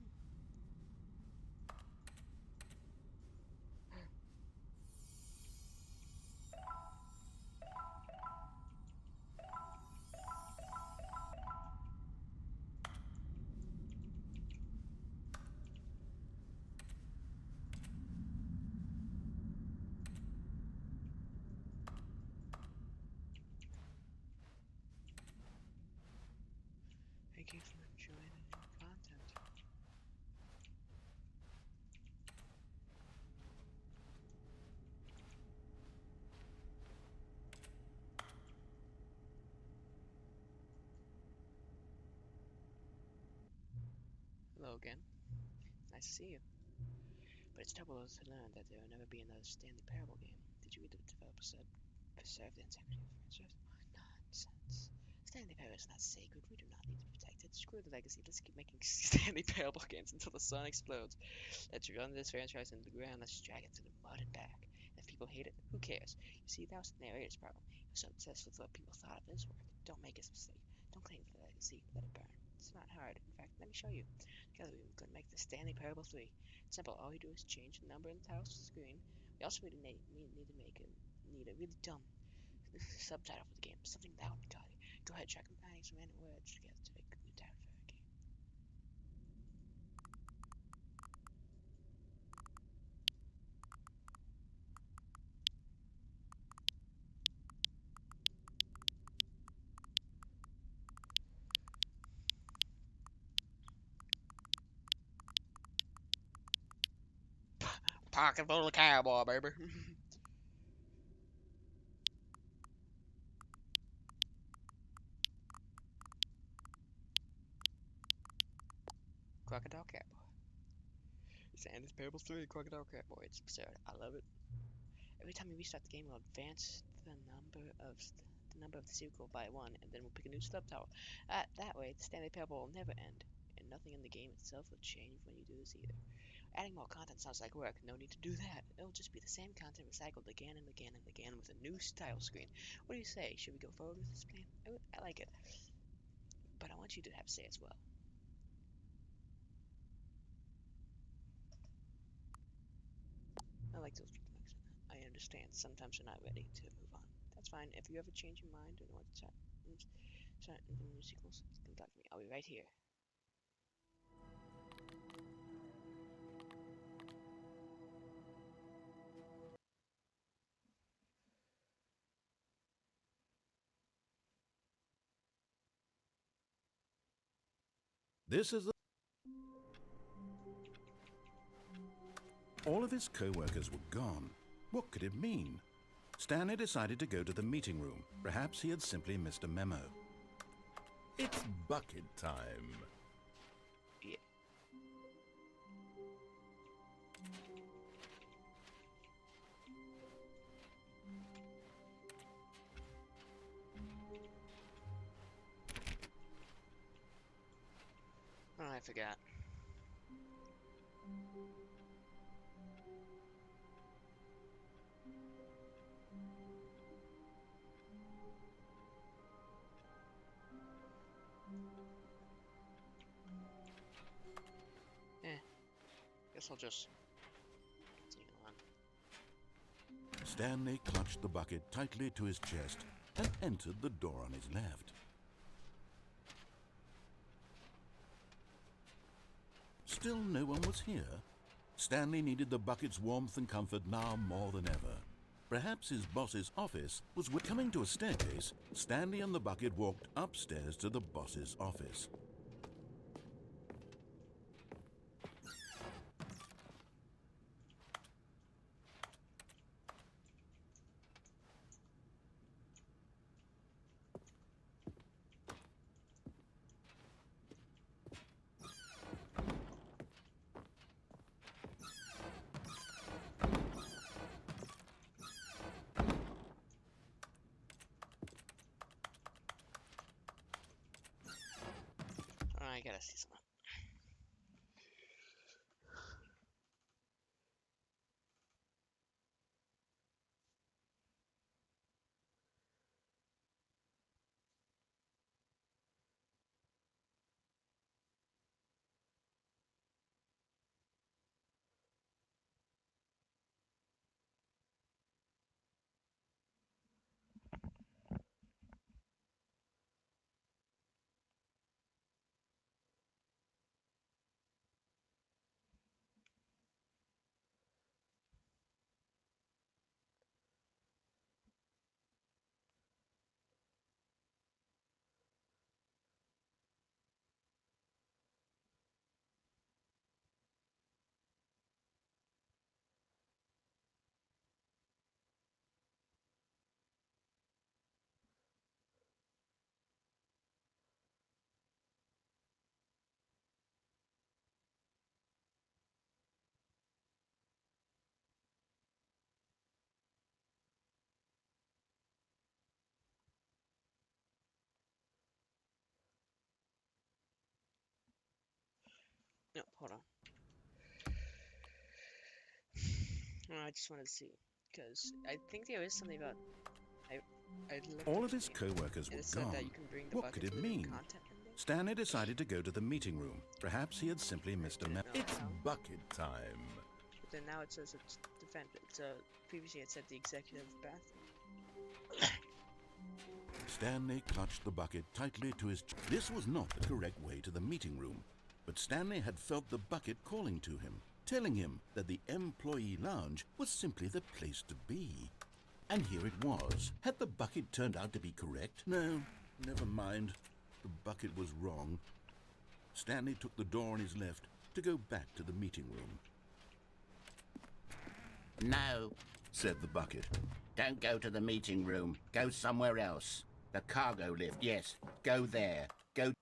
Hello again. Nice to see you. But it's trouble to learn that there will never be another Stanley Parable game. Did you read the developer said? Preserve the integrity of franchise? Nonsense. Stanley Parable is not sacred. We do not need to protect it. Screw the legacy. Let's keep making Stanley Parable games until the sun explodes. Let's run this franchise into the ground. Let's drag it to the mud and back. And if people hate it, who cares? You see, that was the narrator's problem. He was so obsessed with what people thought of his work. Don't make his mistake. Don't claim the legacy. Let it burn. It's not hard. In fact, let me show you. Together we can make the Stanley Parable 3. It's simple. All we do is change the number in the title screen. We also need a really dumb subtitle for the game. Something loud and gaudy. Go ahead, try combining some random words together to make a new title for our game. Pocket full of cowboy, baby. Crocodile Cowboy. Sandy's Parables 3, Crocodile Cowboy. It's absurd. I love it. Every time we restart the game, we'll advance the number of the sequel by one, and then we'll pick a new subtitle. That way, the Stanley Parable will never end, and nothing in the game itself will change when you do this either. Adding more content sounds like work. No need to do that. It'll just be the same content recycled again and again and again with a new title screen. What do you say? Should we go forward with this plan? I like it, but I want you to have a say as well. I like those people like that. I understand. Sometimes you're not ready to move on. That's fine. If you ever change your mind and want to start new sequels, contact me. I'll be right here. This is the... All of his co-workers were gone. What could it mean? Stanley decided to go to the meeting room. Perhaps he had simply missed a memo. It's bucket time. Yeah. Oh, I forgot. Guess I'll just continue on. Stanley clutched the bucket tightly to his chest and entered the door on his left. Still no one was here. Stanley needed the bucket's warmth and comfort now more than ever. Perhaps his boss's office was coming to a staircase. Stanley and the bucket walked upstairs to the boss's office. I gotta see something. No, hold on. I just wanted to see, because I think there is something about. I looked All up of his something, co-workers and were it said that gone. you can bring the What bucket could it within mean? content window. Stanley decided to go to the meeting room. Perhaps he had simply missed a Didn't memo. know It's how. bucket time. But then now it says it's defended. Previously it said the executive bathroom. Stanley clutched the bucket tightly to his chest. This was not the correct way to the meeting room, but Stanley had felt the bucket calling to him, telling him that the employee lounge was simply the place to be. And here it was. Had the bucket turned out to be correct? No, never mind. The bucket was wrong. Stanley took the door on his left to go back to the meeting room. No, Said the bucket. don't go to the meeting room. Go somewhere else. The cargo lift, yes. Go there. Go.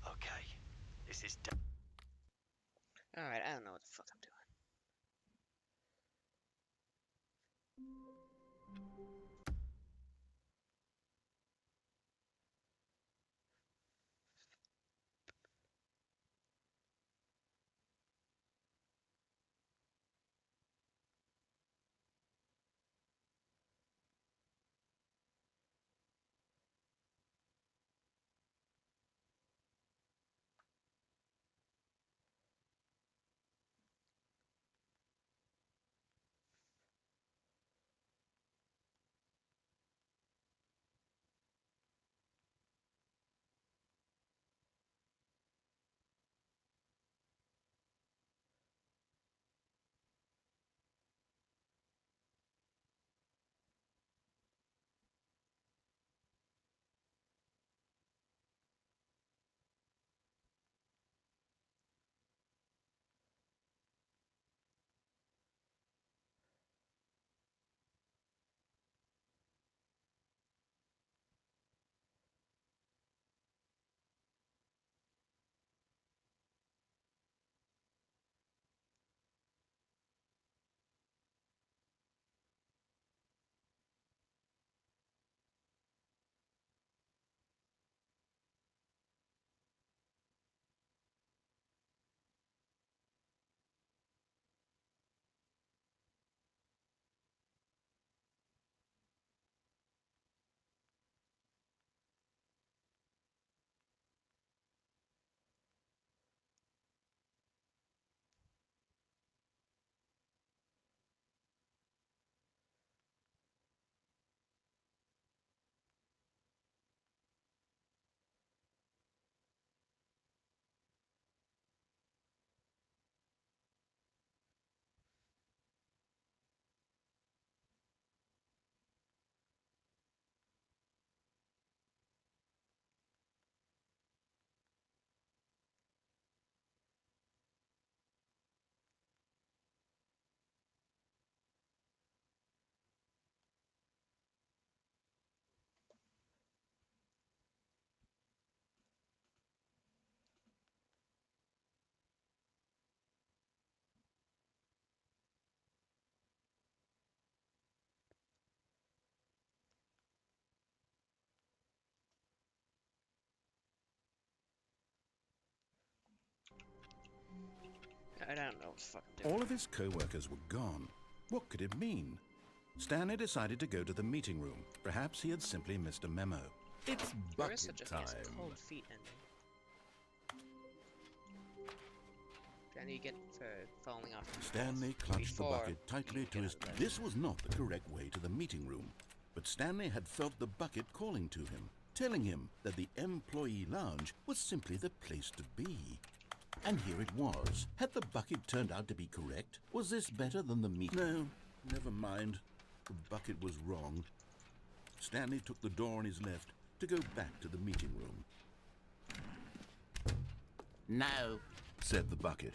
Okay, this is Alright, I don't know what the fuck I'm doing. I don't know what the fuck I'm doing. All of his co-workers were gone. What could it mean? Stanley decided to go to the meeting room. Perhaps he had simply missed a memo. It's There is bucket such a thing as time. a cold feet ending. And you get for falling off. the Stanley bus clutched the before bucket tightly you to get his... out of bed. This was not the correct way to the meeting room, but Stanley had felt the bucket calling to him, telling him that the employee lounge was simply the place to be. And here it was. Had the bucket turned out to be correct? Was this better than the meeting? No, never mind. The bucket was wrong. Stanley took the door on his left to go back to the meeting room. No, Said the bucket.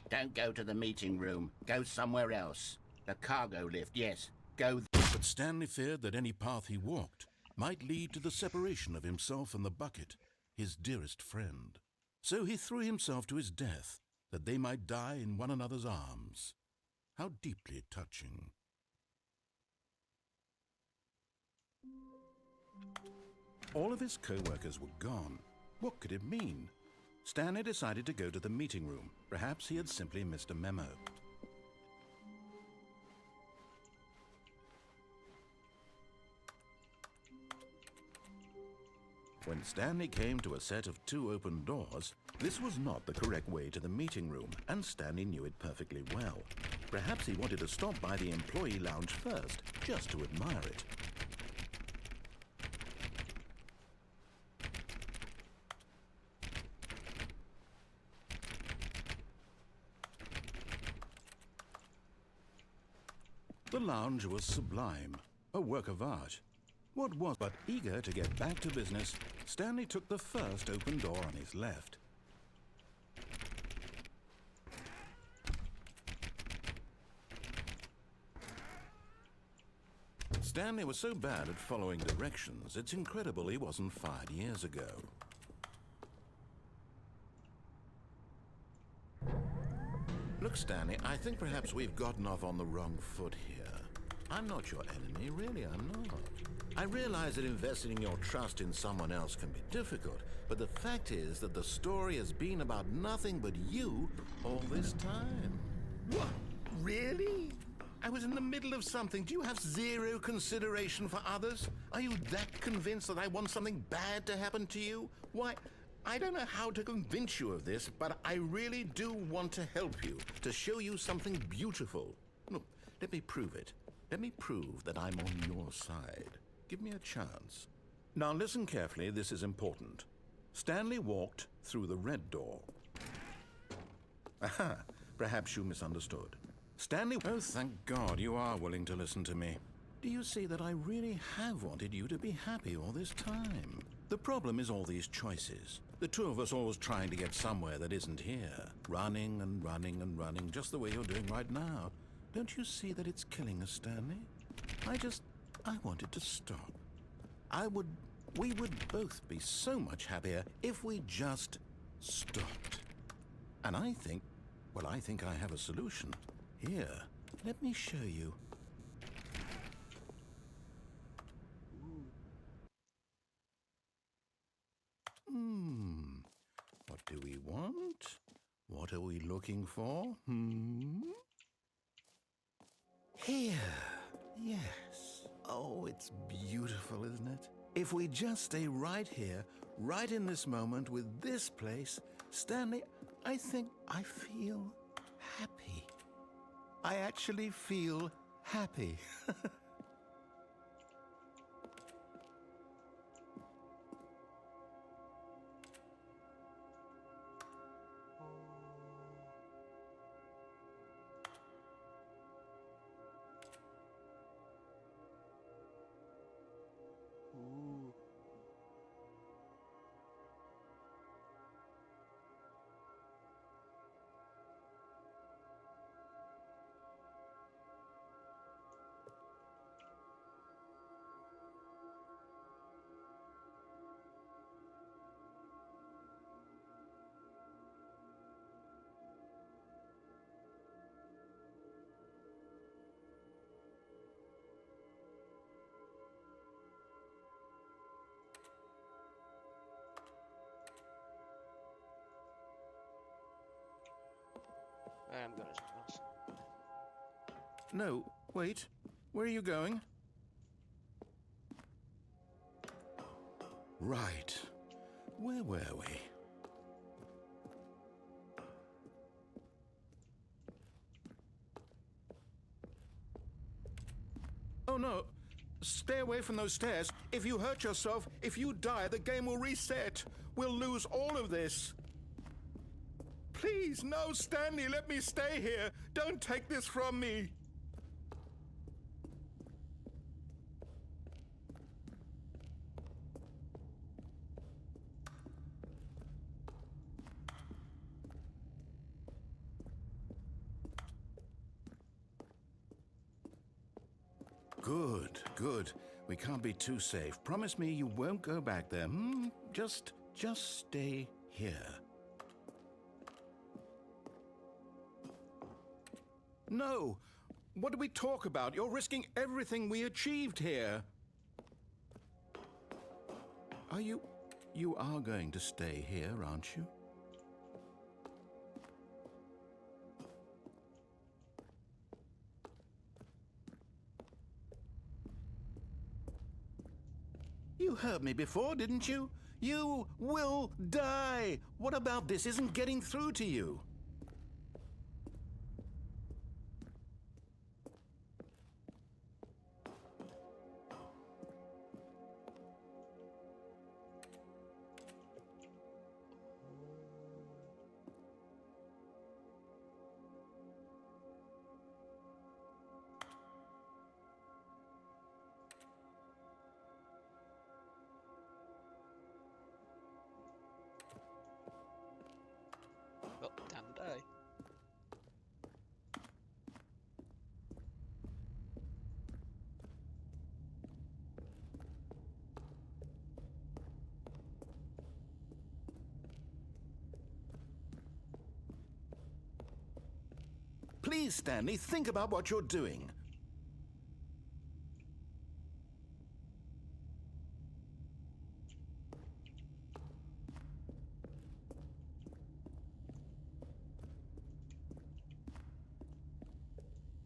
don't go to the meeting room. Go somewhere else. The cargo lift, yes. Go. The But Stanley feared that any path he walked might lead to the separation of himself and the bucket, his dearest friend. So he threw himself to his death, that they might die in one another's arms. How deeply touching. All of his co-workers were gone. What could it mean? Stanley decided to go to the meeting room. Perhaps he had simply missed a memo. When Stanley came to a set of 2 open doors, this was not the correct way to the meeting room, and Stanley knew it perfectly well. Perhaps he wanted to stop by the employee lounge first, just to admire it. The lounge was sublime, a work of art. What was but eager to get back to business, Stanley took the first open door on his left. Stanley was so bad at following directions, it's incredible he wasn't fired years ago. Look, Stanley, I think perhaps we've gotten off on the wrong foot here. I'm not your enemy, really, I'm not. I realize that investing your trust in someone else can be difficult, but the fact is that the story has been about nothing but you all this time. What? Really? I was in the middle of something. Do you have zero consideration for others? Are you that convinced that I want something bad to happen to you? Why, I don't know how to convince you of this, but I really do want to help you, to show you something beautiful. Look, let me prove it. Let me prove that I'm on your side. Give me a chance. Now listen carefully, this is important. Stanley walked through the red door. Aha, perhaps you misunderstood. Stanley, oh thank God you are willing to listen to me. Do you see that I really have wanted you to be happy all this time? The problem is all these choices. The two of us always trying to get somewhere that isn't here. Running and running and running, just the way you're doing right now. Don't you see that it's killing us, Stanley? I wanted to stop. We would both be so much happier if we just stopped. And I think I have a solution. Here, let me show you. What do we want? What are we looking for? Here. Yes. Oh, it's beautiful, isn't it? If we just stay right here, right in this moment with this place, Stanley, I think I feel happy. I actually feel happy. I'm going somewhere else. No, wait. Where are you going? Right. Where were we? Oh no! Stay away from those stairs. If you hurt yourself, if you die, the game will reset. We'll lose all of this. Please, no, Stanley, let me stay here. Don't take this from me. Good, good. We can't be too safe. Promise me you won't go back there, hmm? Just stay here. No! What do we talk about? You're risking everything we achieved here. Are you... You are going to stay here, aren't you? You heard me before, didn't you? You will die! What about this isn't getting through to you? Well, time to die. Please, Stanley, think about what you're doing.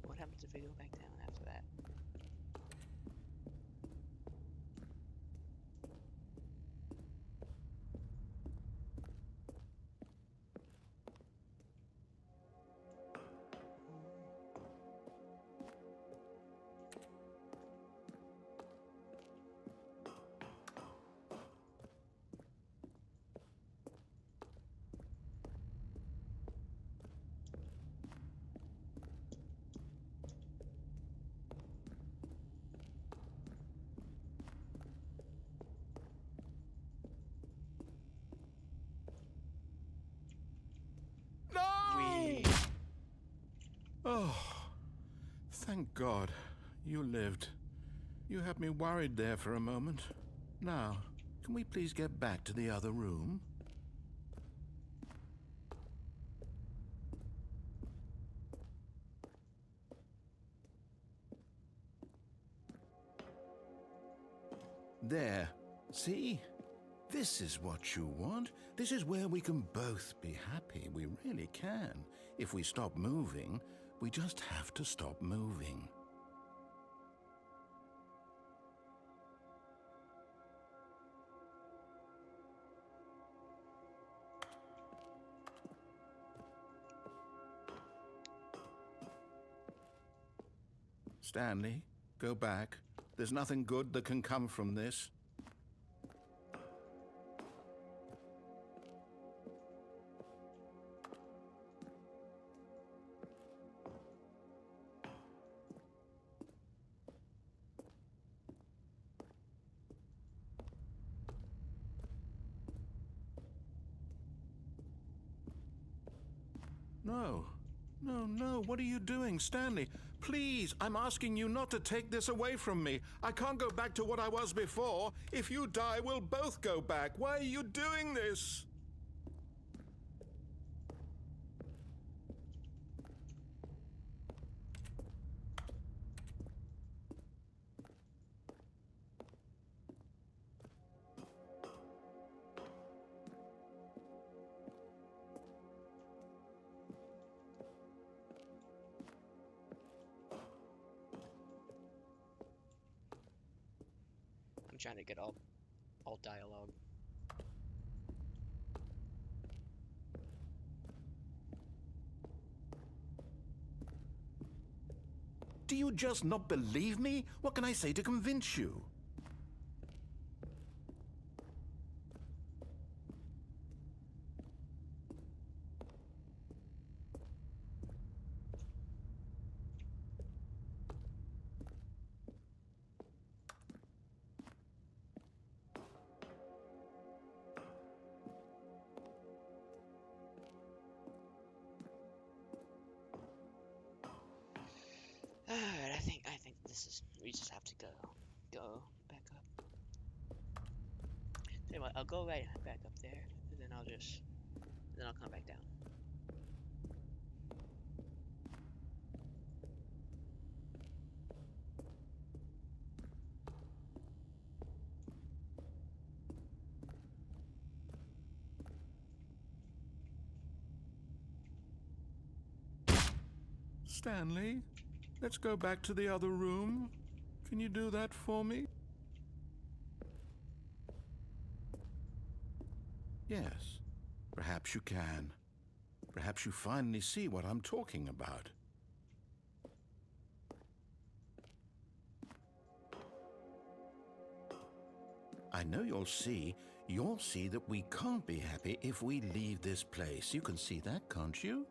What happens if we go back down after that? No! Oh, thank God you lived. You had me worried there for a moment. Now, can we please get back to the other room? There. See? This is what you want. This is where we can both be happy. We really can. If we stop moving, we just have to stop moving. Stanley, go back. There's nothing good that can come from this. No. No, no, what are you doing, Stanley? Please, I'm asking you not to take this away from me. I can't go back to what I was before. If you die, we'll both go back. Why are you doing this? I'm trying to get all dialogue. Do you just not believe me? What can I say to convince you? Alright, I think this is. We just have to go back up. Tell you what, I'll go right back up there, and then I'll come back down. Stanley, let's go back to the other room. Can you do that for me? Yes, perhaps you can. Perhaps you finally see what I'm talking about. I know you'll see that we can't be happy if we leave this place. You can see that, can't you?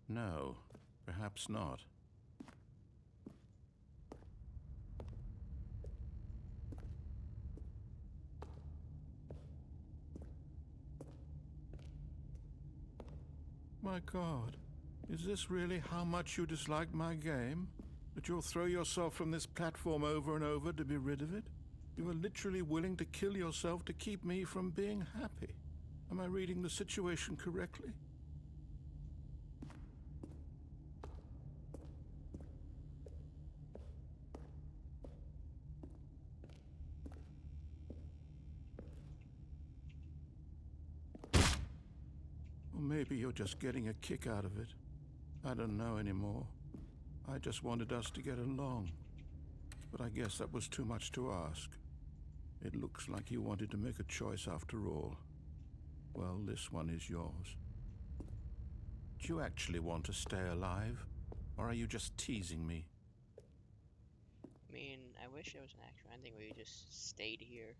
No, perhaps not. My God, is this really how much you dislike my game? That you'll throw yourself from this platform over and over to be rid of it? You are literally willing to kill yourself to keep me from being happy. Am I reading the situation correctly? Or maybe you're just getting a kick out of it. I don't know anymore. I just wanted us to get along. But I guess that was too much to ask. It looks like you wanted to make a choice after all. Well, this one is yours. Do you actually want to stay alive? Or are you just teasing me? I mean, I wish there was an actual ending where you just stayed here.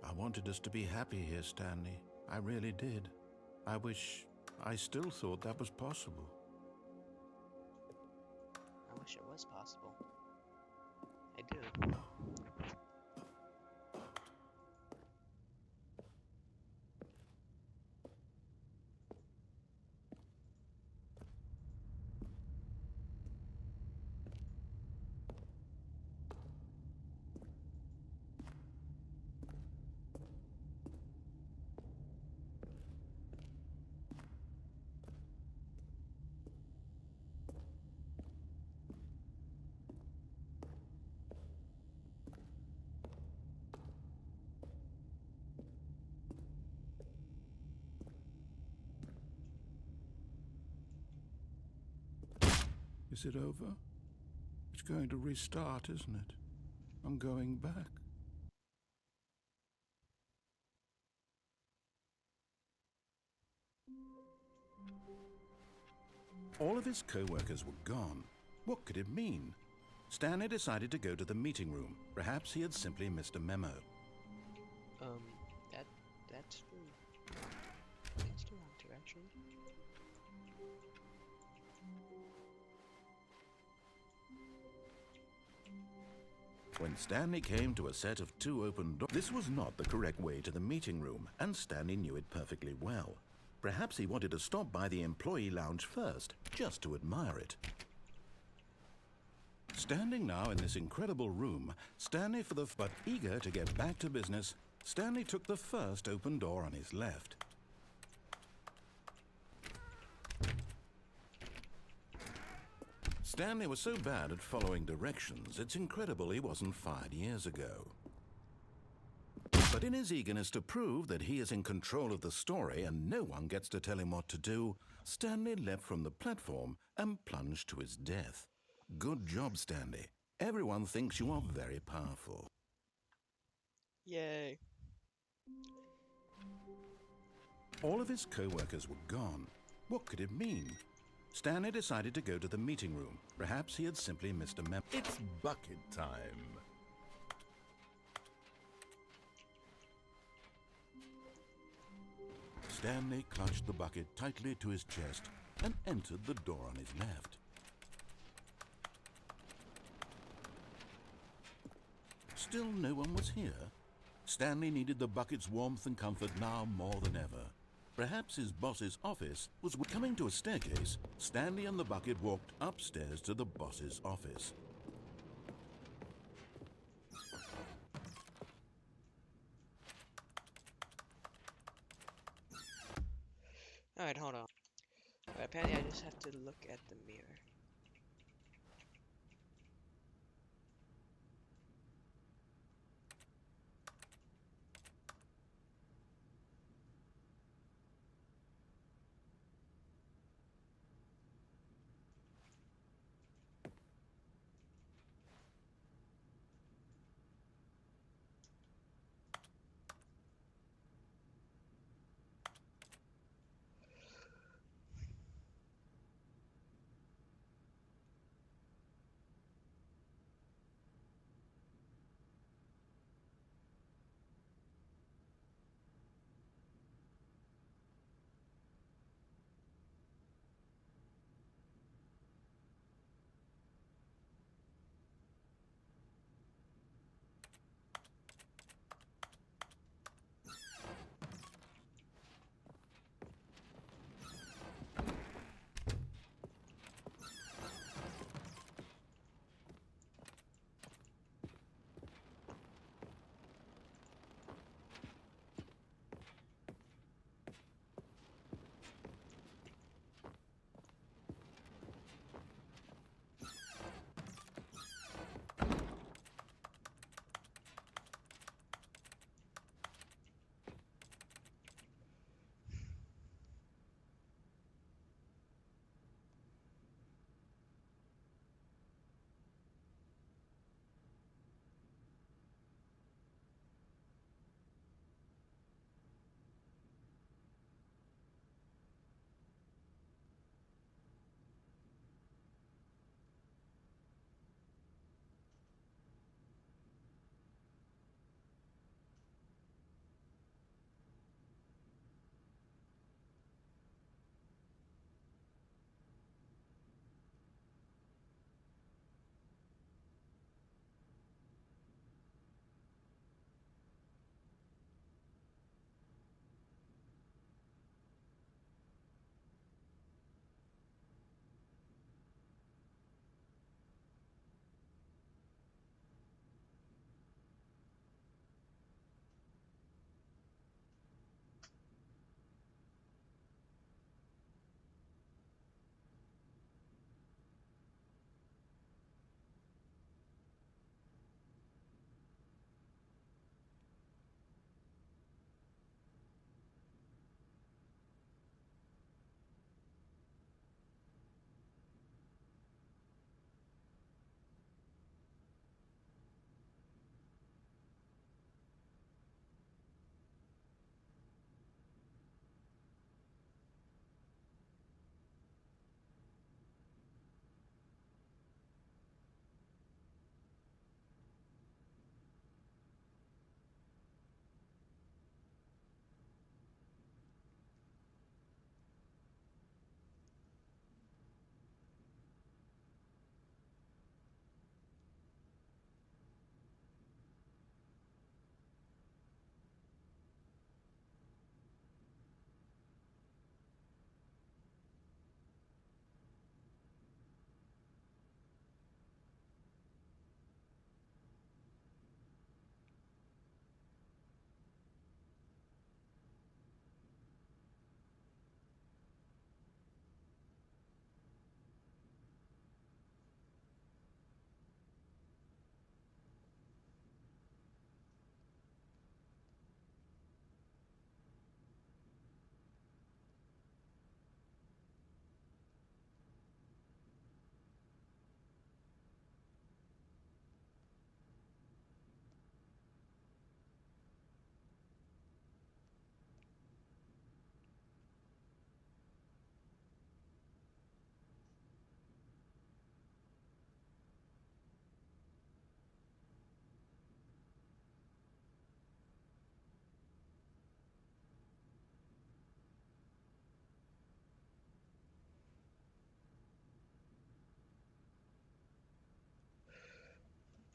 I wanted us to be happy here, Stanley. I really did. I still thought that was possible. I wish it was possible. I do. Is it over? It's going to restart, isn't it? I'm going back. All of his co-workers were gone. What could it mean? Stanley decided to go to the meeting room. Perhaps he had simply missed a memo. That's the wrong direction. When Stanley came to a set of 2 open doors, this was not the correct way to the meeting room, and Stanley knew it perfectly well. Perhaps he wanted to stop by the employee lounge first, just to admire it. Standing now in this incredible room, but eager to get back to business, Stanley took the first open door on his left. Stanley was so bad at following directions, it's incredible he wasn't fired years ago. But in his eagerness to prove that he is in control of the story and no one gets to tell him what to do, Stanley leapt from the platform and plunged to his death. Good job, Stanley. Everyone thinks you are very powerful. Yay. All of his co-workers were gone. What could it mean? Stanley decided to go to the meeting room. Perhaps he had simply missed a memo. It's bucket time. Stanley clutched the bucket tightly to his chest and entered the door on his left. Still no one was here. Stanley needed the bucket's warmth and comfort now more than ever. Perhaps his boss's office was coming to a staircase. Stanley and the bucket walked upstairs to the boss's office. Alright, hold on. Apparently I just have to look at the mirror.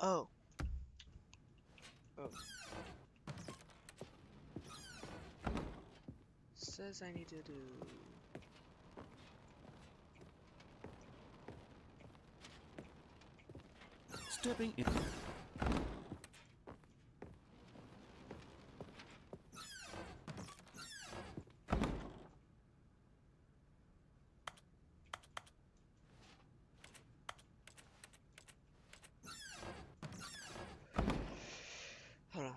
Oh. Oh. does I need to do? Stepping in. Hold on.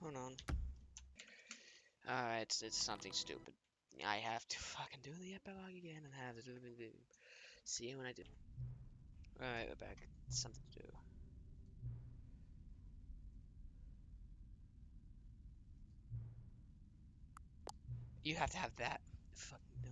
Hold on. It's something stupid. I have to fucking do the epilogue again and have to do. See you when I do. Alright, we're back. It's something to do. You have to have that fucking done.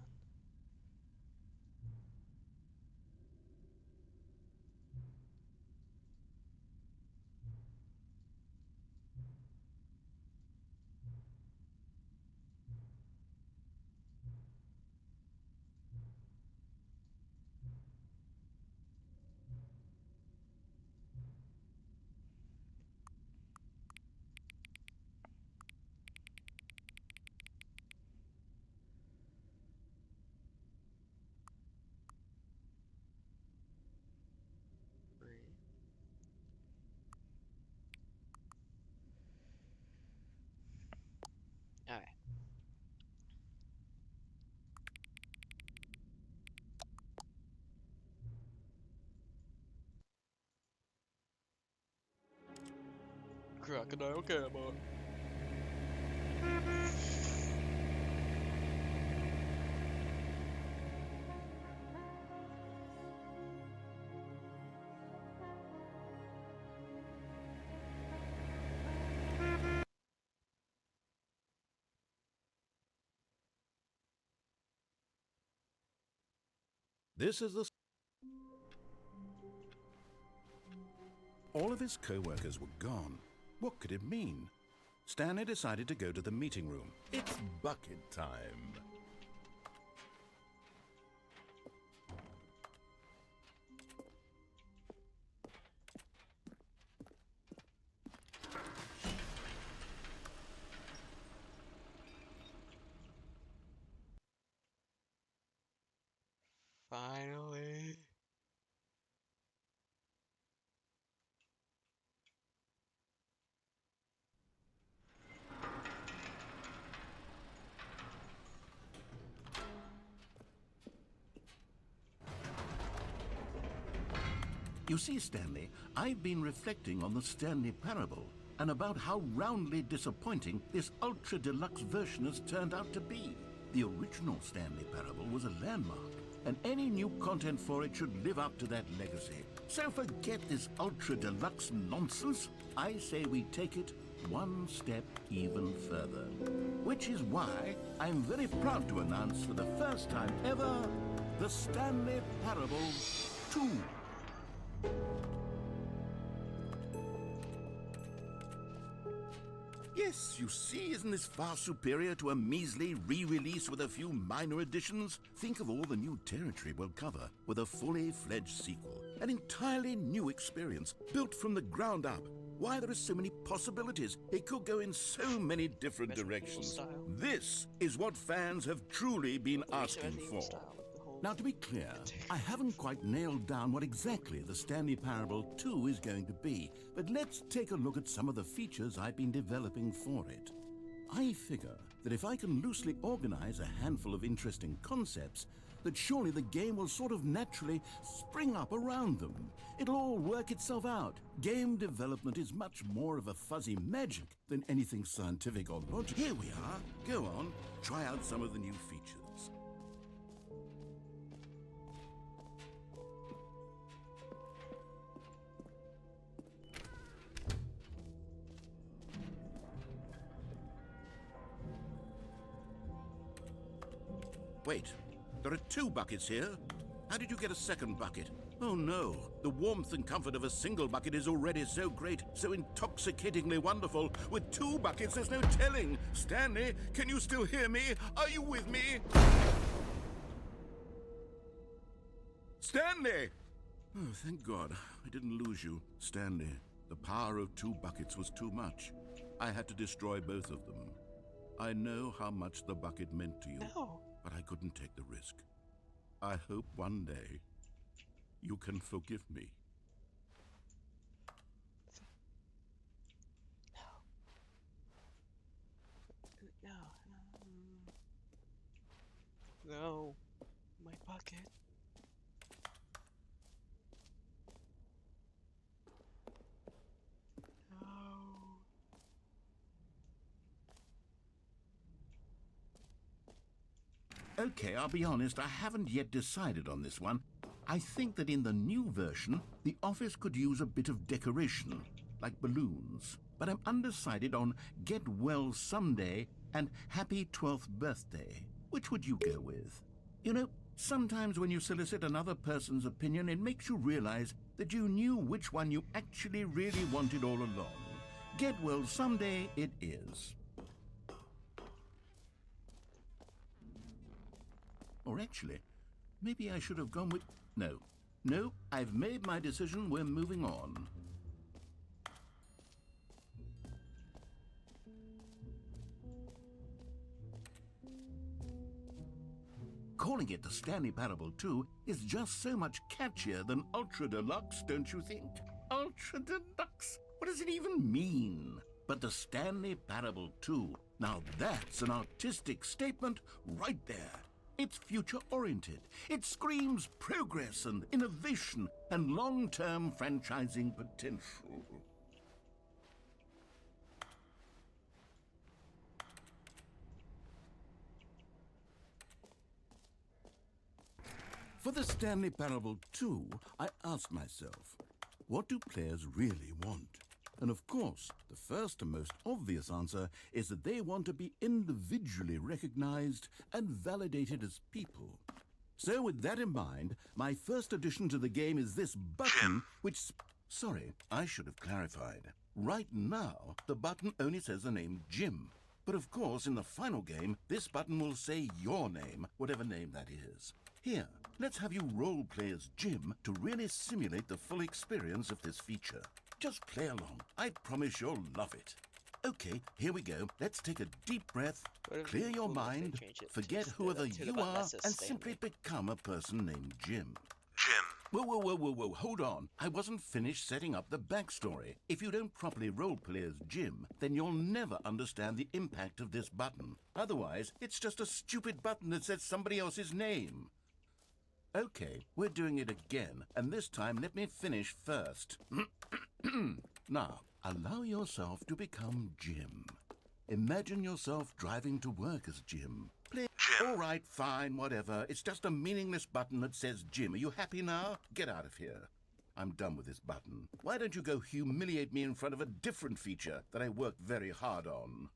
Right. Alright. Crocodile Camera. This is the... All of his co-workers were gone. What could it mean? Stanley decided to go to the meeting room. It's bucket time. Finally. You see, Stanley, I've been reflecting on the Stanley parable and about how roundly disappointing this ultra-deluxe version has turned out to be. The original Stanley parable was a landmark, and any new content for it should live up to that legacy. So forget this ultra-deluxe nonsense. I say we take it one step even further. Which is why I'm very proud to announce for the first time ever, the Stanley Parable 2. Yes, you see, isn't this far superior to a measly re-release with a few minor additions? Think of all the new territory we'll cover with a fully fledged sequel. An entirely new experience, built from the ground up. Why, there are so many possibilities. It could go in so many different Resident Evil directions. style. This is what fans have truly been asking Resident Evil for. style with the whole- Now, to be clear, I haven't quite nailed down what exactly the Stanley Parable 2 is going to be, but let's take a look at some of the features I've been developing for it. I figure that if I can loosely organize a handful of interesting concepts, that surely the game will sort of naturally spring up around them. It'll all work itself out. Game development is much more of a fuzzy magic than anything scientific or logical. Here we are. Go on, try out some of the new features. Wait, there are 2 buckets here. How did you get a second bucket? Oh no, the warmth and comfort of a single bucket is already so great, so intoxicatingly wonderful. With 2 buckets, there's no telling. Stanley, can you still hear me? Are you with me? Stanley! Oh, thank God, I didn't lose you. Stanley, the power of 2 buckets was too much. I had to destroy both of them. I know how much the bucket meant to you. No. But I couldn't take the risk. I hope one day you can forgive me. No. My bucket. No. Okay, I'll be honest, I haven't yet decided on this one. I think that in the new version, the office could use a bit of decoration, like balloons. But I'm undecided on Get Well Someday and Happy 12th Birthday. Which would you go with? You know, sometimes when you solicit another person's opinion, it makes you realize that you knew which one you actually really wanted all along. Get Well Someday it is. Or actually, maybe I should have gone with... No, I've made my decision. We're moving on. Calling it the Stanley Parable 2 is just so much catchier than Ultra Deluxe, don't you think? Ultra Deluxe? What does it even mean? But the Stanley Parable 2, now that's an artistic statement right there. It's future-oriented. It screams progress and innovation and long-term franchising potential. For the Stanley Parable 2, I asked myself, what do players really want? And of course, the first and most obvious answer is that they want to be individually recognized and validated as people. So with that in mind, my first addition to the game is this button, which... Sorry, I should have clarified. Right now, the button only says the name Jim. But of course, in the final game, this button will say your name, whatever name that is. Here, let's have you role-play as Jim to really simulate the full experience of this feature. Just play along. I promise you'll love it. Okay, here we go. Let's take a deep breath, clear your mind, forget whoever you are, and simply become a person named Jim. Jim. Whoa, hold on. I wasn't finished setting up the backstory. If you don't properly roleplay as Jim, then you'll never understand the impact of this button. Otherwise, it's just a stupid button that says somebody else's name. Okay, we're doing it again, and this time let me finish first. Now, allow yourself to become Jim. Imagine yourself driving to work as Jim. Play. Jim. All right, fine, whatever. It's just a meaningless button that says Jim. Are you happy now? Get out of here. I'm done with this button. Why don't you go humiliate me in front of a different feature that I worked very hard on?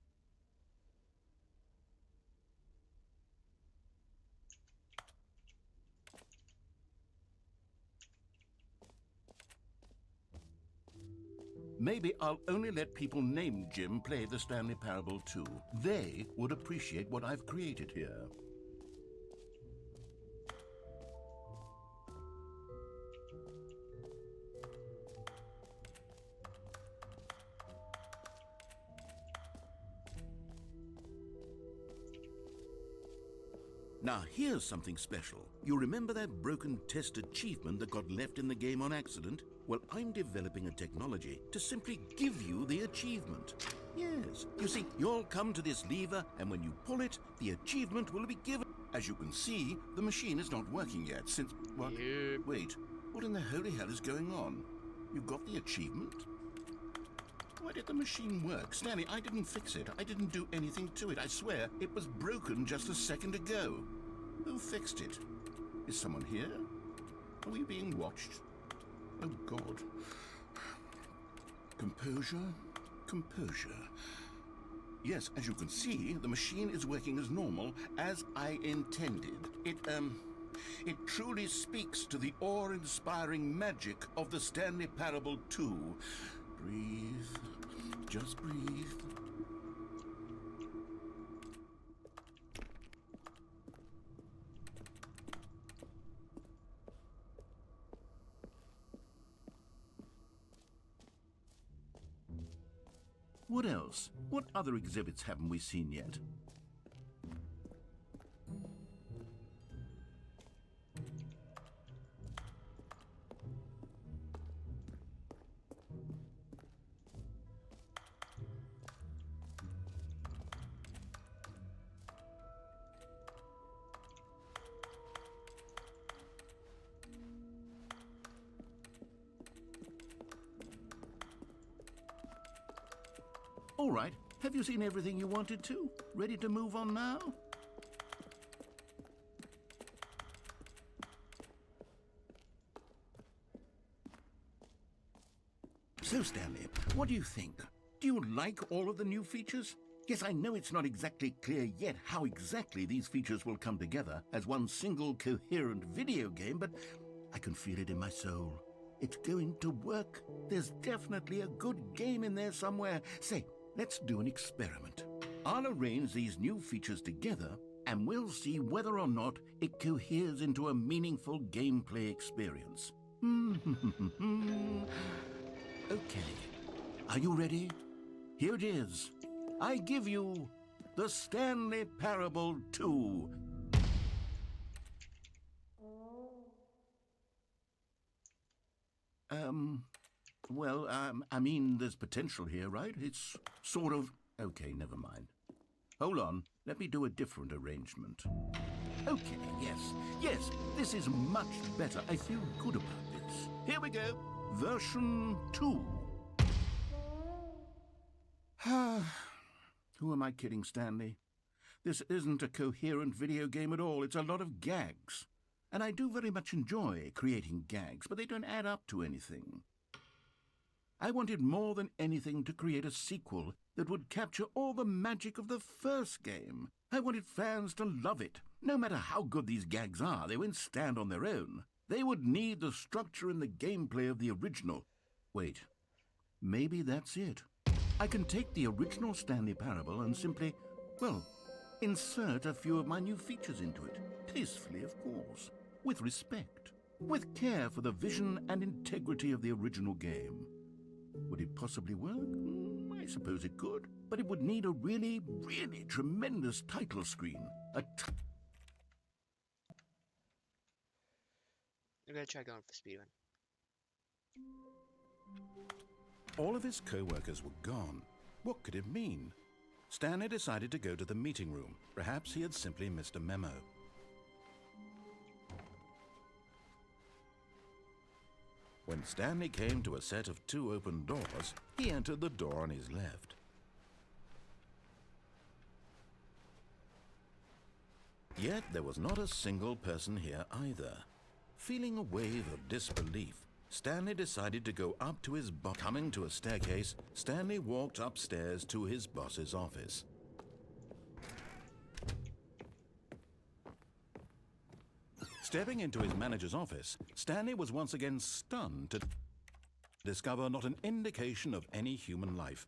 maybe I'll only let people named Jim play the Stanley Parable 2. They would appreciate what I've created here. Now, here's something special. You remember that broken test achievement that got left in the game on accident? Well, I'm developing a technology to simply give you the achievement. Yes. You see, you'll come to this lever, and when you pull it, the achievement will be given. As you can see, the machine is not working yet since... What? Yep. Wait, what in the holy hell is going on? You got the achievement? Why did the machine work? Stanley, I didn't fix it. I didn't do anything to it. I swear, it was broken just a second ago. Who fixed it? Is someone here? Are we being watched? Oh, God. Composure. Composure. Yes, as you can see, the machine is working as normal, as I intended. It truly speaks to the awe-inspiring magic of the Stanley Parable 2. Breathe. Just breathe. What else? What other exhibits haven't we seen yet? All right. Have you seen everything you wanted to? Ready to move on now? So, Stanley, what do you think? Do you like all of the new features? Yes, I know it's not exactly clear yet how exactly these features will come together as one single coherent video game, but I can feel it in my soul. It's going to work. There's definitely a good game in there somewhere. Say, let's do an experiment. I'll arrange these new features together, and we'll see whether or not it coheres into a meaningful gameplay experience. Okay. Are you ready? Here it is. I give you the Stanley Parable 2. I mean, there's potential here, right? It's sort of... Okay, never mind. Hold on, let me do a different arrangement. Okay, yes, this is much better. I feel good about this. Here we go. Version 2. Who am I kidding, Stanley? This isn't a coherent video game at all. It's a lot of gags. And I do very much enjoy creating gags, but they don't add up to anything. I wanted more than anything to create a sequel that would capture all the magic of the first game. I wanted fans to love it. No matter how good these gags are, they won't stand on their own. They would need the structure and the gameplay of the original. Wait, maybe that's it. I can take the original Stanley Parable and simply, well, insert a few of my new features into it. Tastefully, of course. With respect. With care for the vision and integrity of the original game. Would it possibly work? I suppose it could. But it would need a really, really tremendous title screen. I'm gonna try going for speedrun. All of his co-workers were gone. What could it mean? Stanley decided to go to the meeting room. Perhaps he had simply missed a memo. When Stanley came to a set of 2 open doors, he entered the door on his left. Yet there was not a single person here either. Feeling a wave of disbelief, Stanley decided to go up to his boss. Coming to a staircase, Stanley walked upstairs to his boss's office. Stepping into his manager's office, Stanley was once again stunned to... discover not an indication of any human life.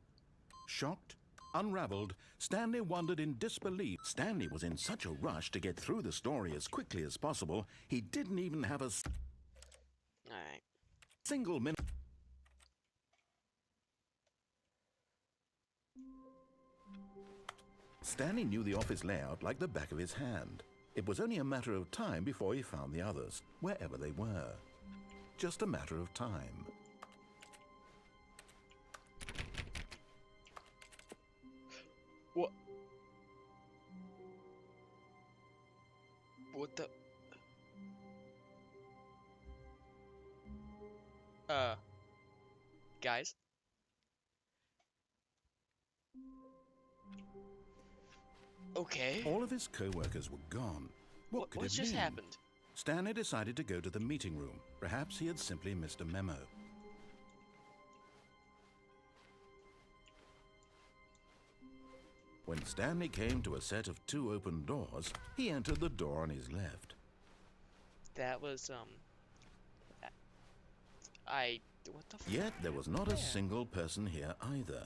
Shocked, unraveled, Stanley wondered in disbelief. Stanley was in such a rush to get through the story as quickly as possible, he didn't even have a Alright. single minute. Stanley knew the office layout like the back of his hand. It was only a matter of time before he found the others, wherever they were. Just a matter of time. What? What the? Guys? Okay. All of his co-workers were gone. What could it just mean? happened? Stanley decided to go to the meeting room. Perhaps he had simply missed a memo. When Stanley came to a set of 2 open doors, he entered the door on his left. That was, what the fuck? Yet there was not a single person here either.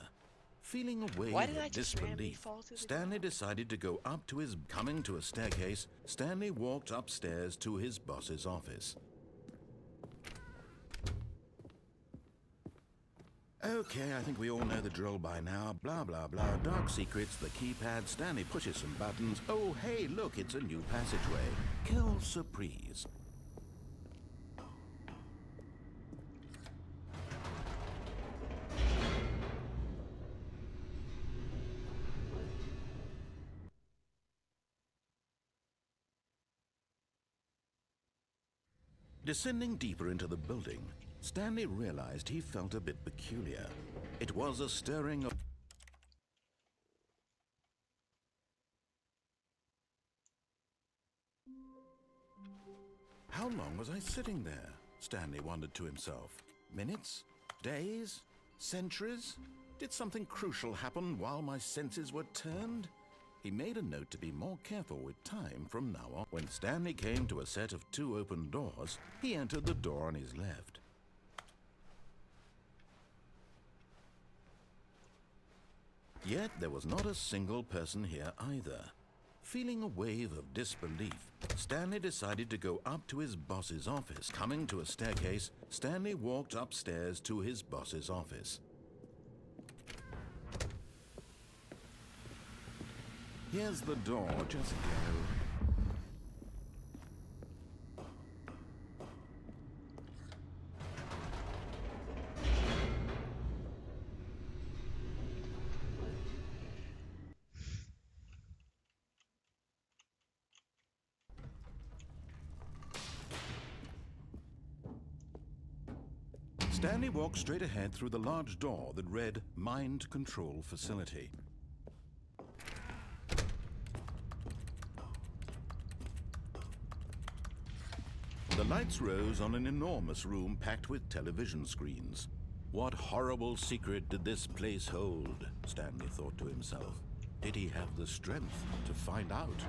Feeling a wave Why did I of just randomly disbelief, fall to the Stanley ground? decided to go up to his... Coming to a staircase, Stanley walked upstairs to his boss's office. Okay, I think we all know the drill by now. Blah, blah, blah. Dark secrets, the keypad. Stanley pushes some buttons. Oh, hey, look, it's a new passageway. Quelle surprise. Descending deeper into the building, Stanley realized he felt a bit peculiar. It was a stirring of... How long was I sitting there? Stanley wondered to himself. Minutes? Days? Centuries? Did something crucial happen while my senses were turned? He made a note to be more careful with time from now on. When Stanley came to a set of 2 open doors, he entered the door on his left. Yet there was not a single person here either. Feeling a wave of disbelief, Stanley decided to go up to his boss's office. Coming to a staircase, Stanley walked upstairs to his boss's office. Here's the door, just go. Stanley walked straight ahead through the large door that read Mind Control Facility. The lights rose on an enormous room packed with television screens. What horrible secret did this place hold? Stanley thought to himself. Did he have the strength to find out?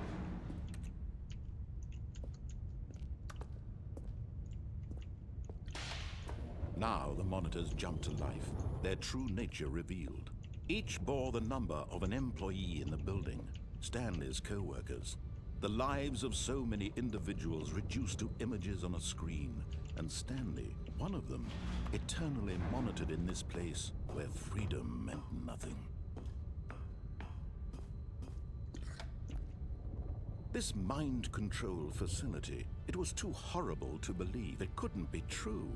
Now the monitors jumped to life, their true nature revealed. Each bore the number of an employee in the building, Stanley's co-workers. The lives of so many individuals reduced to images on a screen, and Stanley, one of them, eternally monitored in this place where freedom meant nothing. This mind control facility, it was too horrible to believe. It couldn't be true.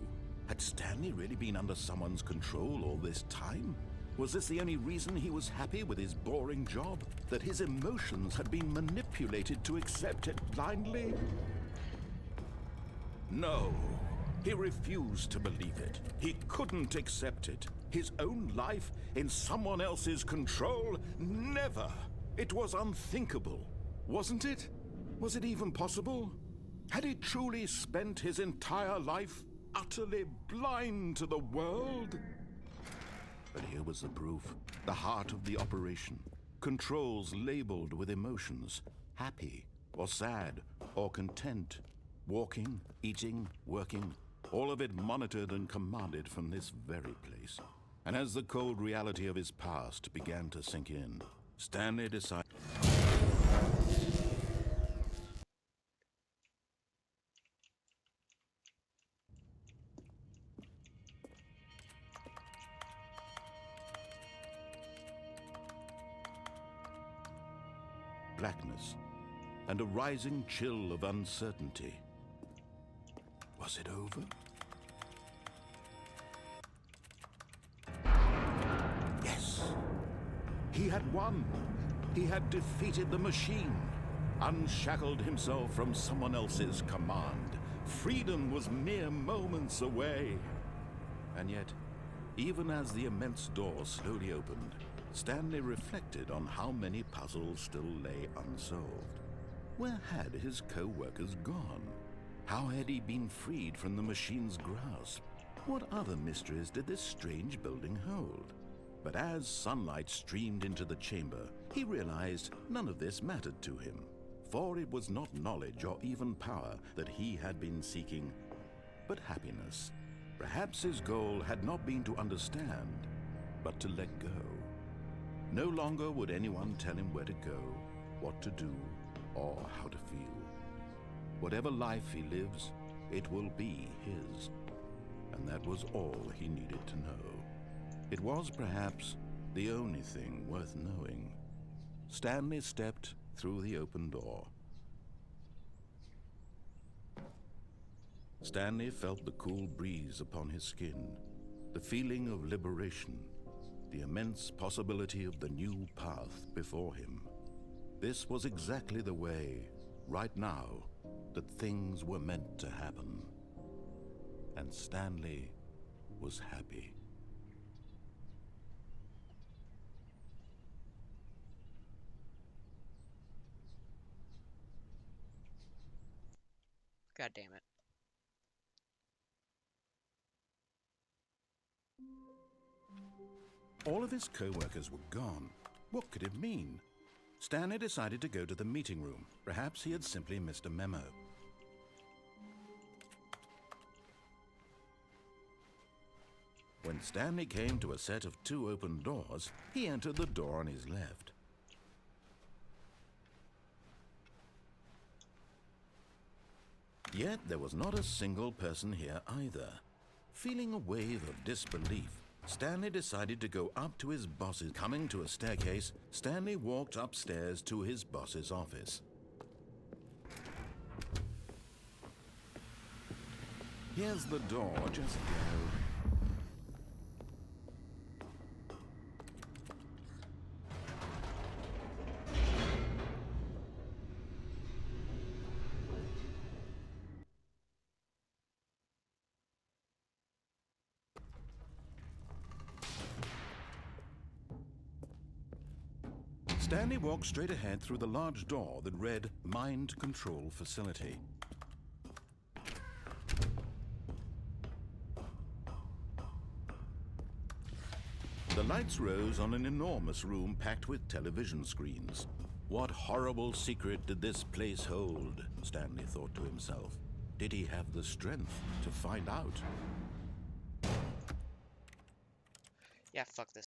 Had Stanley really been under someone's control all this time? Was this the only reason he was happy with his boring job? That his emotions had been manipulated to accept it blindly? No, he refused to believe it. He couldn't accept it. His own life in someone else's control? Never! It was unthinkable, wasn't it? Was it even possible? Had he truly spent his entire life utterly blind to the world? But here was the proof. The heart of the operation. Controls labeled with emotions. Happy, or sad, or content. Walking, eating, working. all of it monitored and commanded from this very place. And as the cold reality of his past began to sink in, Stanley decided... blackness and a rising chill of uncertainty. Was it over? Yes. He had won. He had defeated the machine, unshackled himself from someone else's command. Freedom was mere moments away. And yet, even as the immense door slowly opened, Stanley reflected on how many puzzles still lay unsolved. Where had his co-workers gone? How had he been freed from the machine's grasp? What other mysteries did this strange building hold? But as sunlight streamed into the chamber, he realized none of this mattered to him, for it was not knowledge or even power that he had been seeking, but happiness. Perhaps his goal had not been to understand, but to let go. No longer would anyone tell him where to go, what to do, or how to feel. Whatever life he lives, it will be his. And that was all he needed to know. It was perhaps the only thing worth knowing. Stanley stepped through the open door. Stanley felt the cool breeze upon his skin, the feeling of liberation, the immense possibility of the new path before him. This was exactly the way, right now, that things were meant to happen. And Stanley was happy. God damn it. All of his co-workers were gone. What could it mean? Stanley decided to go to the meeting room. Perhaps he had simply missed a memo. When Stanley came to a set of 2 open doors, he entered the door on his left. Yet there was not a single person here either. Feeling a wave of disbelief, Stanley decided to go up to his boss's. Coming to a staircase, Stanley walked upstairs to his boss's office. Here's the door, just go. Stanley walked straight ahead through the large door that read Mind Control Facility. The lights rose on an enormous room packed with television screens. What horrible secret did this place hold? Stanley thought to himself. Did he have the strength to find out? Yeah, fuck this.